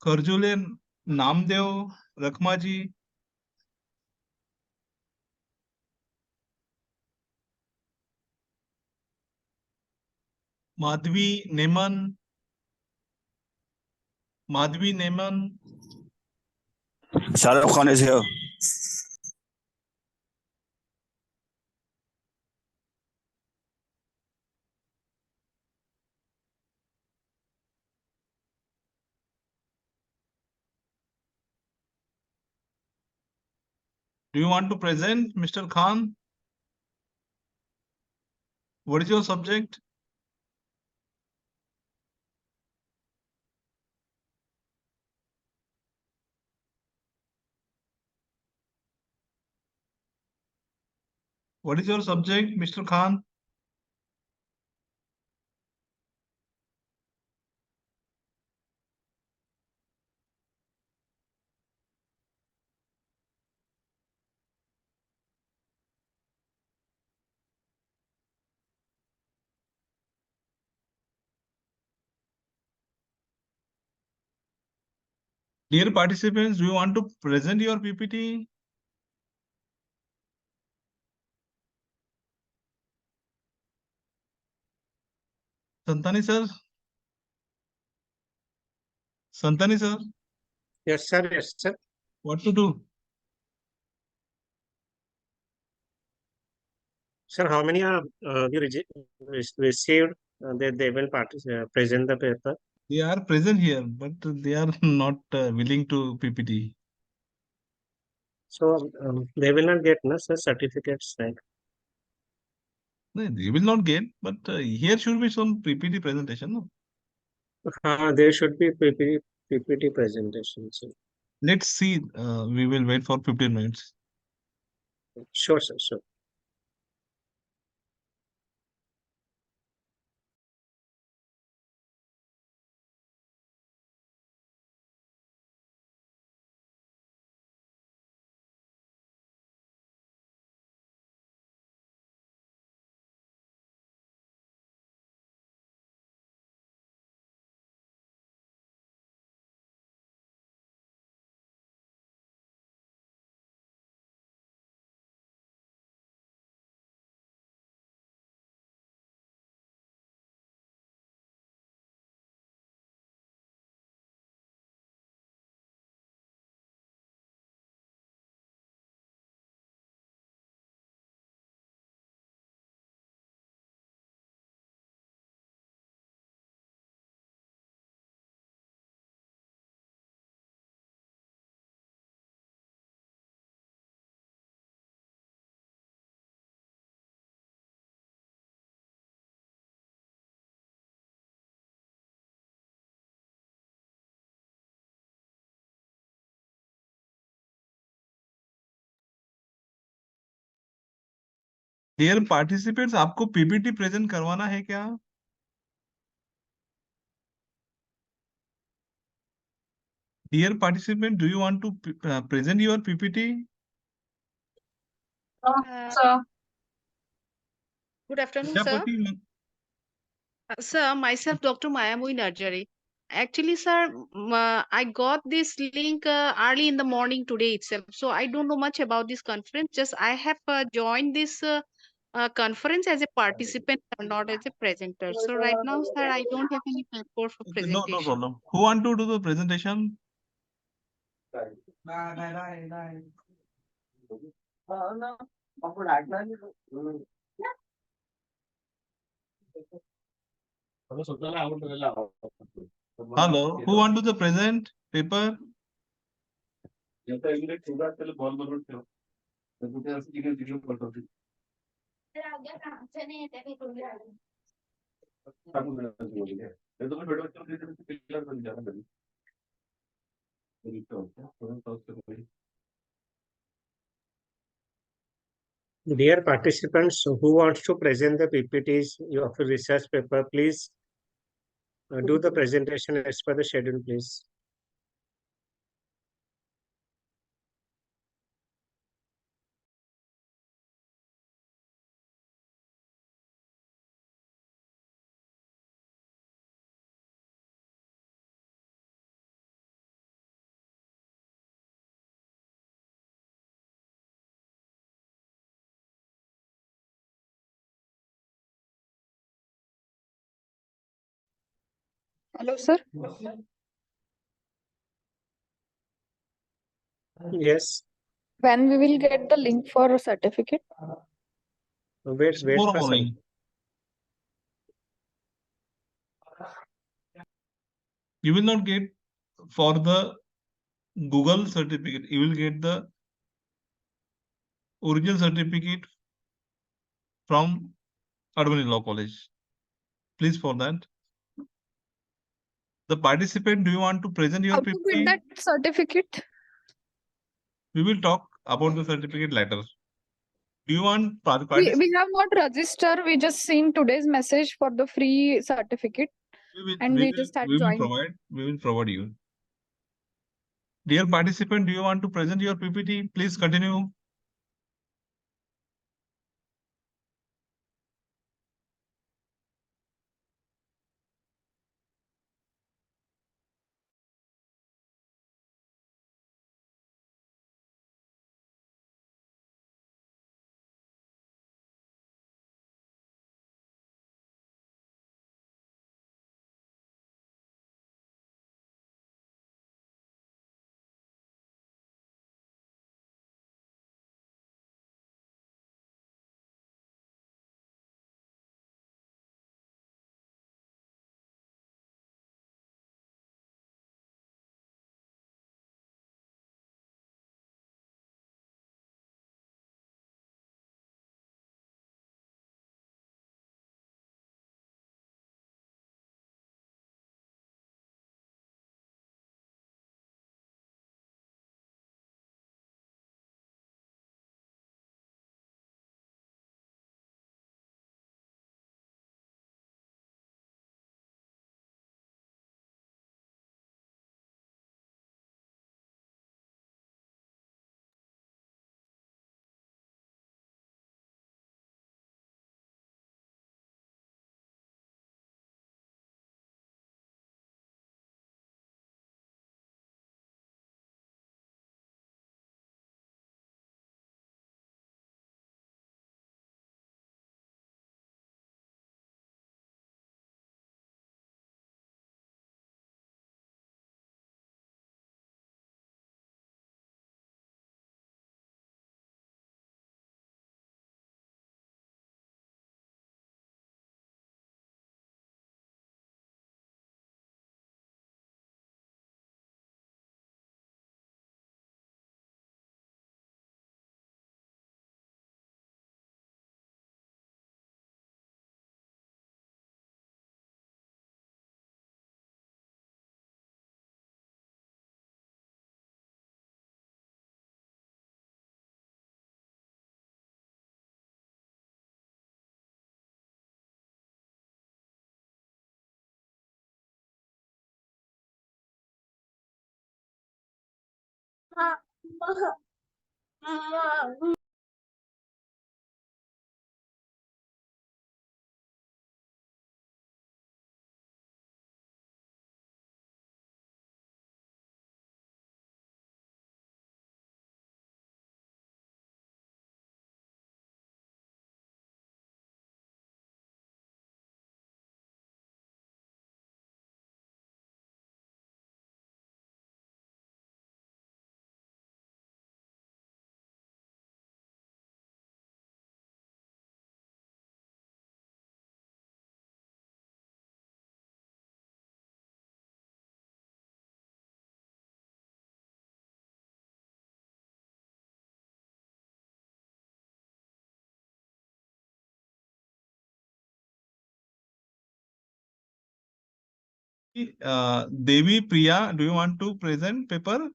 Karjule Namdev Rakhmaji, Madhvi Neman, Shahrukh Khan is here. Do you want to present, Mr. Khan? What is your subject? What is your subject, Mr. Khan? Dear participants, do you want to present your PPT? Santani sir? Santani sir? Yes, sir. Yes, sir. What to do? Sir, how many are you received? They will present the paper. They are present here, but they are not willing to PPT. So they will not get no, sir, certificates, right? No, they will not get, but here should be some PPT presentation. No? There should be PPT presentations. Let's see. We will wait for 15 minutes. Sure, sir. Sure. Dear participants, आपको PPT present करवाना है क्या? Dear participant, do you want to present your PPT? Sir. Good afternoon, sir. Prajapati, Sir, myself, Dr. Mayamui Narjari. Actually, sir, I got this link early in the morning today itself. So I don't know much about this conference. Just I have joined this conference as a participant, not as a presenter. So right now, sir, I don't have any paper for no presentation. problem. Who want to do the presentation? Hello, who want to the present paper? Dear participants, who wants to present the PPTs of a research paper, please do the presentation as per the schedule, please. Hello, sir. Yes, When we will get the link for a certificate? wait Tomorrow for some. morning. You will not get for the Google certificate. You will get the original certificate from Advani Law College. Please for that. The participant, do you want to present your How to PPT? get that certificate? We will talk about the certificate later. Do you want We have not registered. We just seen today's message for the free certificate and we just had joined. We will provide you. Dear participant, do you want to present your PPT? Please continue. Devi Priya, do you want to present paper?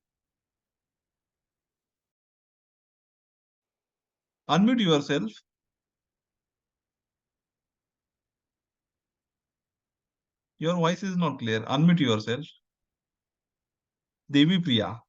Unmute yourself. Your voice is not clear. Unmute yourself. Devi Priya.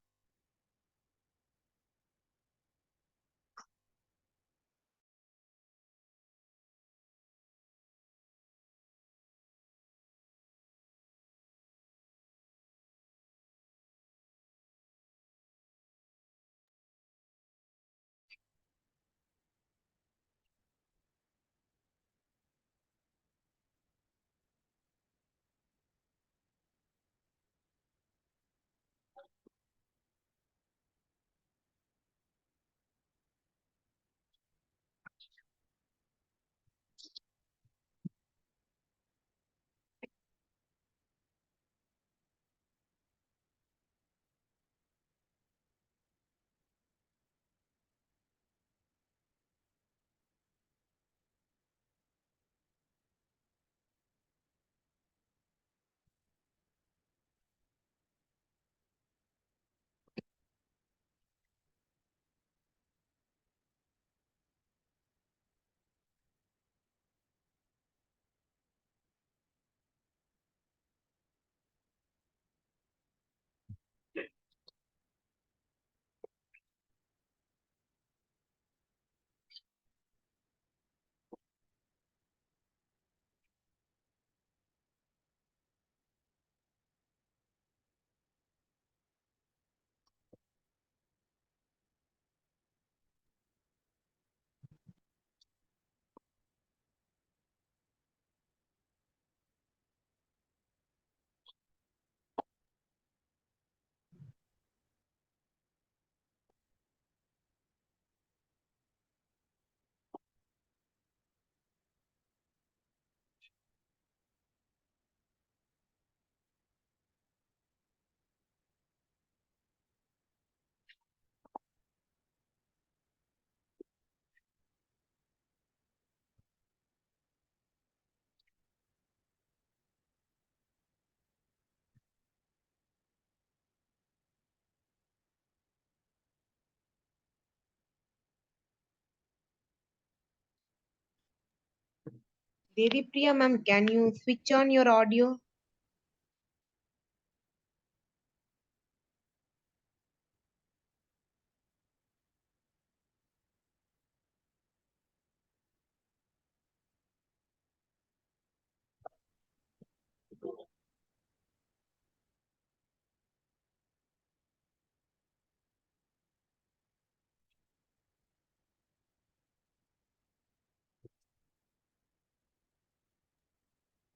Devi Priya ma'am, can you switch on your audio?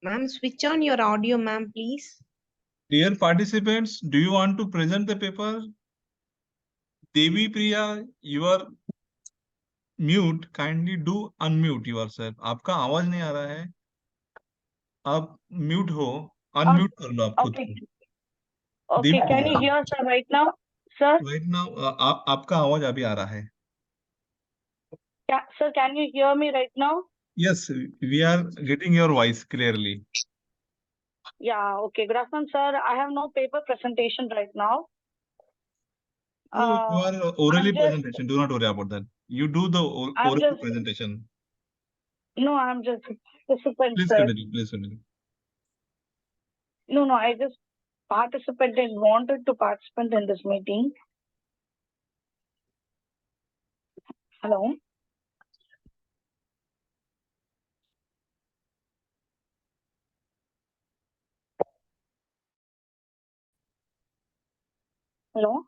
Ma'am, switch on your audio, ma'am, please. Dear participants, do you want to present the paper? Devi Priya, you are mute. Kindly do unmute yourself. आपका आवाज नहीं आ रहा है. आप mute हो. Unmute कर लो आप खुद Okay. को. Okay. Devi Can Priya. you hear, sir, right now? Sir? Right now, आपका आवाज अभी आ रहा है. Sir, can you hear me right now? Yes, we are getting your voice clearly. Yeah, okay. Good afternoon, sir. I have no paper presentation right now. No, you are orally I'm just, presentation. Do not worry about that. You do the I'm oral just, presentation. no, I'm just participant, Please sir. continue. Please continue. No, I just participated, wanted to participate in this meeting. Hello. Hello.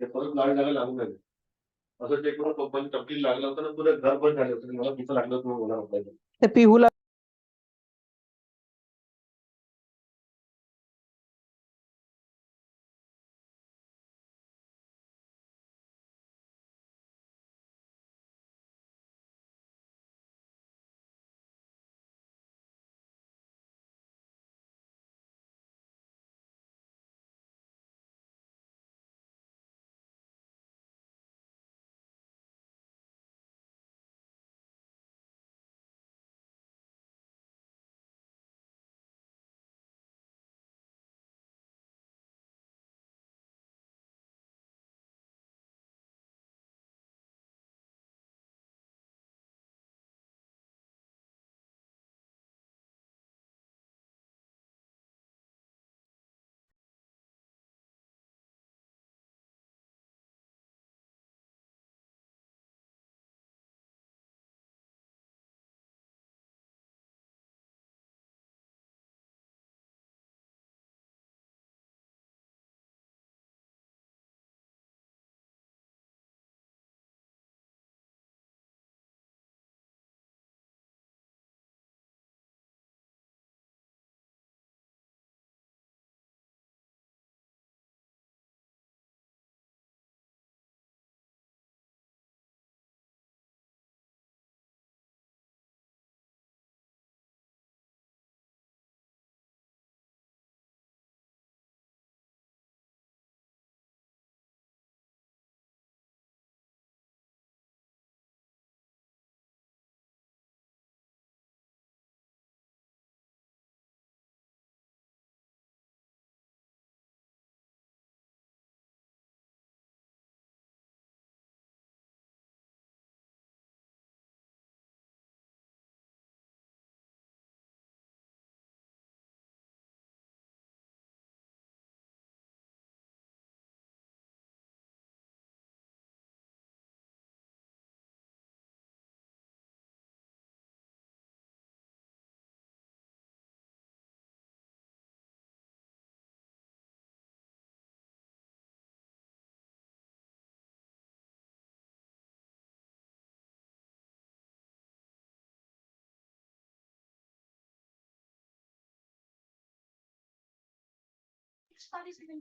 ते परत लागायला लागून राहिले. असं check करून पप्पांनी तपकील लागला होता ना, पुरं घर बंद झालं होतं. मला तिथं लागलं होतं मला वाटायचं. ते पिहूला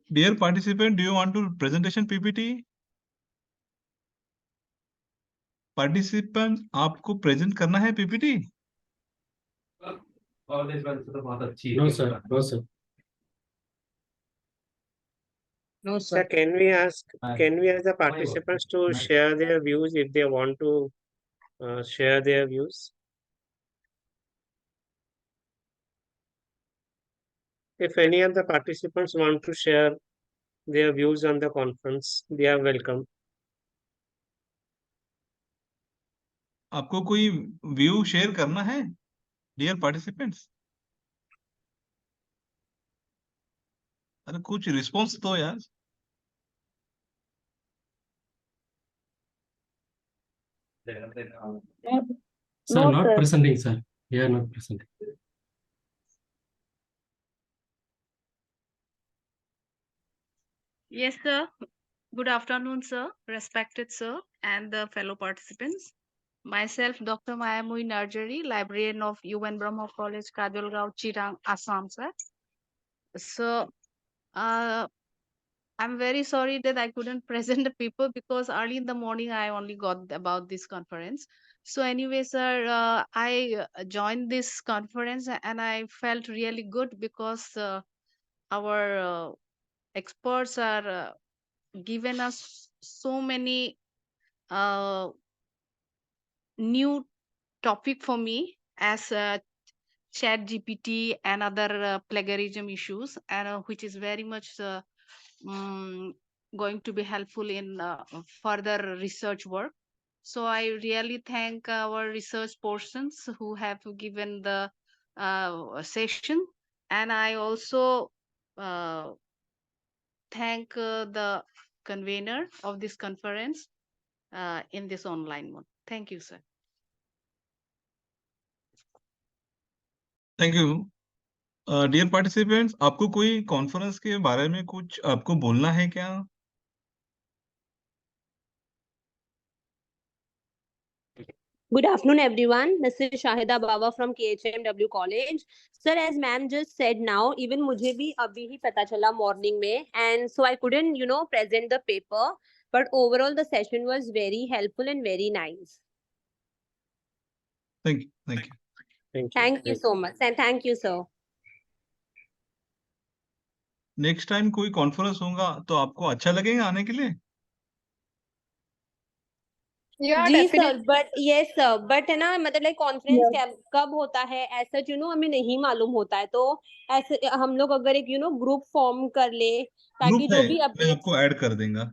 Dear participant, do you want to presentation PPT? Participant, आपको present करना है PPT? No, sir. No, sir. No, sir. Can we ask the participants to share their views if they want to share their views? If any of the participants want to share their views on the conference, they are welcome. आपको कोई view share करना है dear participants? अरे कुछ response दो यार. Sir, No, not sir. presenting, sir. We are not presenting. Yes, sir. Good afternoon, sir, respected sir, and the fellow participants. Myself, Dr. Mayamui Narjari, librarian of UN Brahma College, Kajolgaon, Chirang, Assam, sir. So, I'm very sorry that I couldn't present the paper because early in the morning I only got about this conference. So anyway, sir, I joined this conference and I felt really good because our experts are given us so many new topic for me as chat GPT and other plagiarism issues, and which is very much mm, going to be helpful in further research work. So I really thank our research persons who have given the session, and I also uh, thank the convener of this conference in this online mode. Thank you, sir. Thank you. Dear participants, आपको कोई conference के बारे में कुछ आपको बोलना है क्या? Good afternoon, everyone. This is Shahida Baba from KHMW College. Sir, as ma'am just said now, even मुझे भी अभी ही पता चला morning में, and so I couldn't, present the paper. But overall, the session was very helpful and very nice. Thank you. Thank you. Thank you so much, and thank you, sir. Next time कोई conference होगा तो आपको अच्छा लगेगा आने के लिए? जी sir, but yes sir, but है ना, मतलब लाइक कॉन्फ्रेंस कब होता है ऐसा हमें नहीं मालूम होता है, तो ऐसे हम लोग अगर एक ग्रुप फॉर्म कर ले ताकि जो भी मैं अपडेट। आपको ऐड कर देंगे।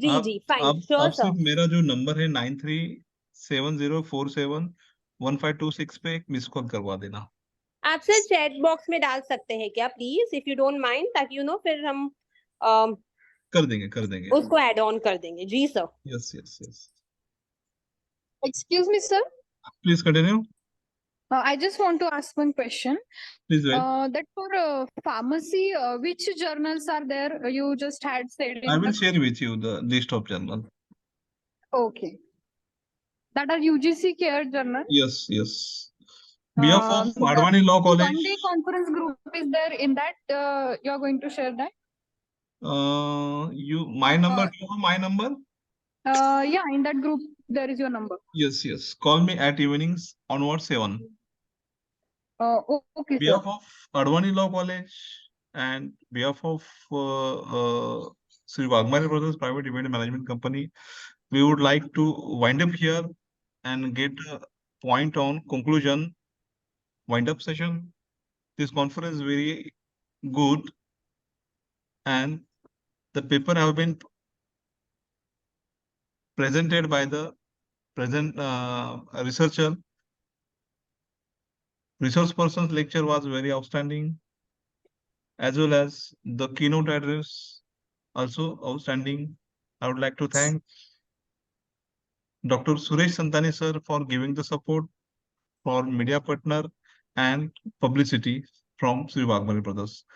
जी जी फाइन, श्योर आप सिर्फ सर। मेरा जो नंबर है 9370471526 पे एक मिस कॉल करवा देना। आप सर चैट बॉक्स में डाल सकते हैं क्या please, if you don't mind, ताकि फिर हम कर देंगे उसको ऐड ऑन कर देंगे। जी sir. Yes yes yes. Excuse me, sir. Please continue. I just want to ask one question. Please wait. That for pharmacy, which journals are there? You just had said I in will the... share with you the list of journal. Okay. That are UGC care journal? Yes, yes. BF of So Advani Law College. One day conference group is there. In that, you are going to share that? My number, do you have my number? Yeah, in that group, there is your number. Yes, yes. Call me at evenings onward 7. Okay, Behalf sir. of Advani Law College and behalf of Sri Wagmare Brothers Private Event Management Company, we would like to wind up here and get a point on conclusion, wind up session. This conference is very good and the paper have been presented by the present researcher. Resource person's lecture was very outstanding, as well as the keynote address also outstanding. I would like to thank Dr. Suresh Santani sir for giving the support for media partner and publicity from Sri Wagmare Brothers.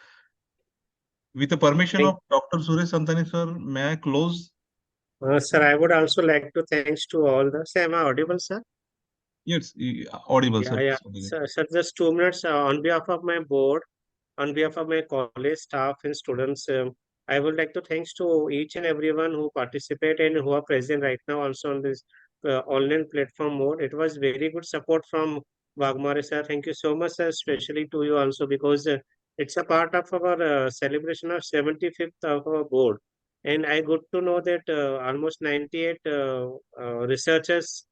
With the permission of Dr. Suresh Santani sir, may I close? Sir, I would also like to thanks to all the. Sir, am I audible, sir? Yes, audible, Yeah, sir. yeah. Sir, just 2 minutes on behalf of my board, on behalf of my college staff and students. I would like to thanks to each and everyone who participate and who are present right now also on this online platform mode. It was very good support from Wagmare sir. Thank you so much, sir, especially to you also, because it's a part of our celebration of 75th of our board. And I got to know that almost 98 researchers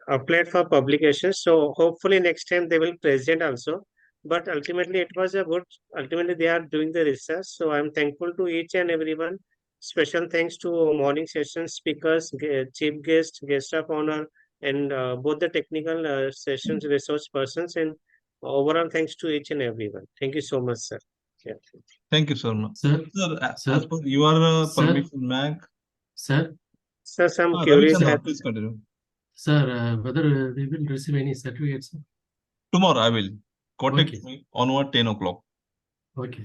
applied for publication. So hopefully next time they will present also. But ultimately it was a good, ultimately they are doing the research. So I'm thankful to each and everyone. Special thanks to morning session speakers, chief guest, guest of honor, and both the technical sessions resource persons, and overall thanks to each and everyone. Thank you so much, sir. Yeah. Thank you, sir. Sir, As per your permission, Mag. Sir, Sir, some curious. Please continue. Sir, whether we will receive any certificates? Tomorrow I will contact me onward 10 o'clock. Okay.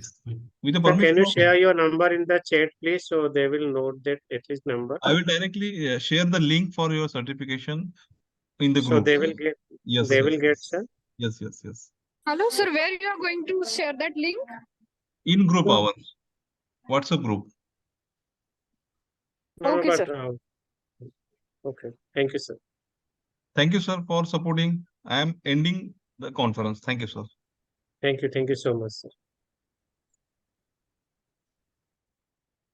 With the Sir, permission can you of, share your number in the chat, please, so they will note that it is number. I will directly share the link for your certification in the So group. they will get. Yes, they yes, will get, sir. Yes, yes, yes. Hello, sir. Where you are going to share that link? In group No. hours. WhatsApp group. Okay, But sir. okay, thank you, sir. Thank you, sir, for supporting. I am ending the conference. Thank you, sir. Thank you so much, sir.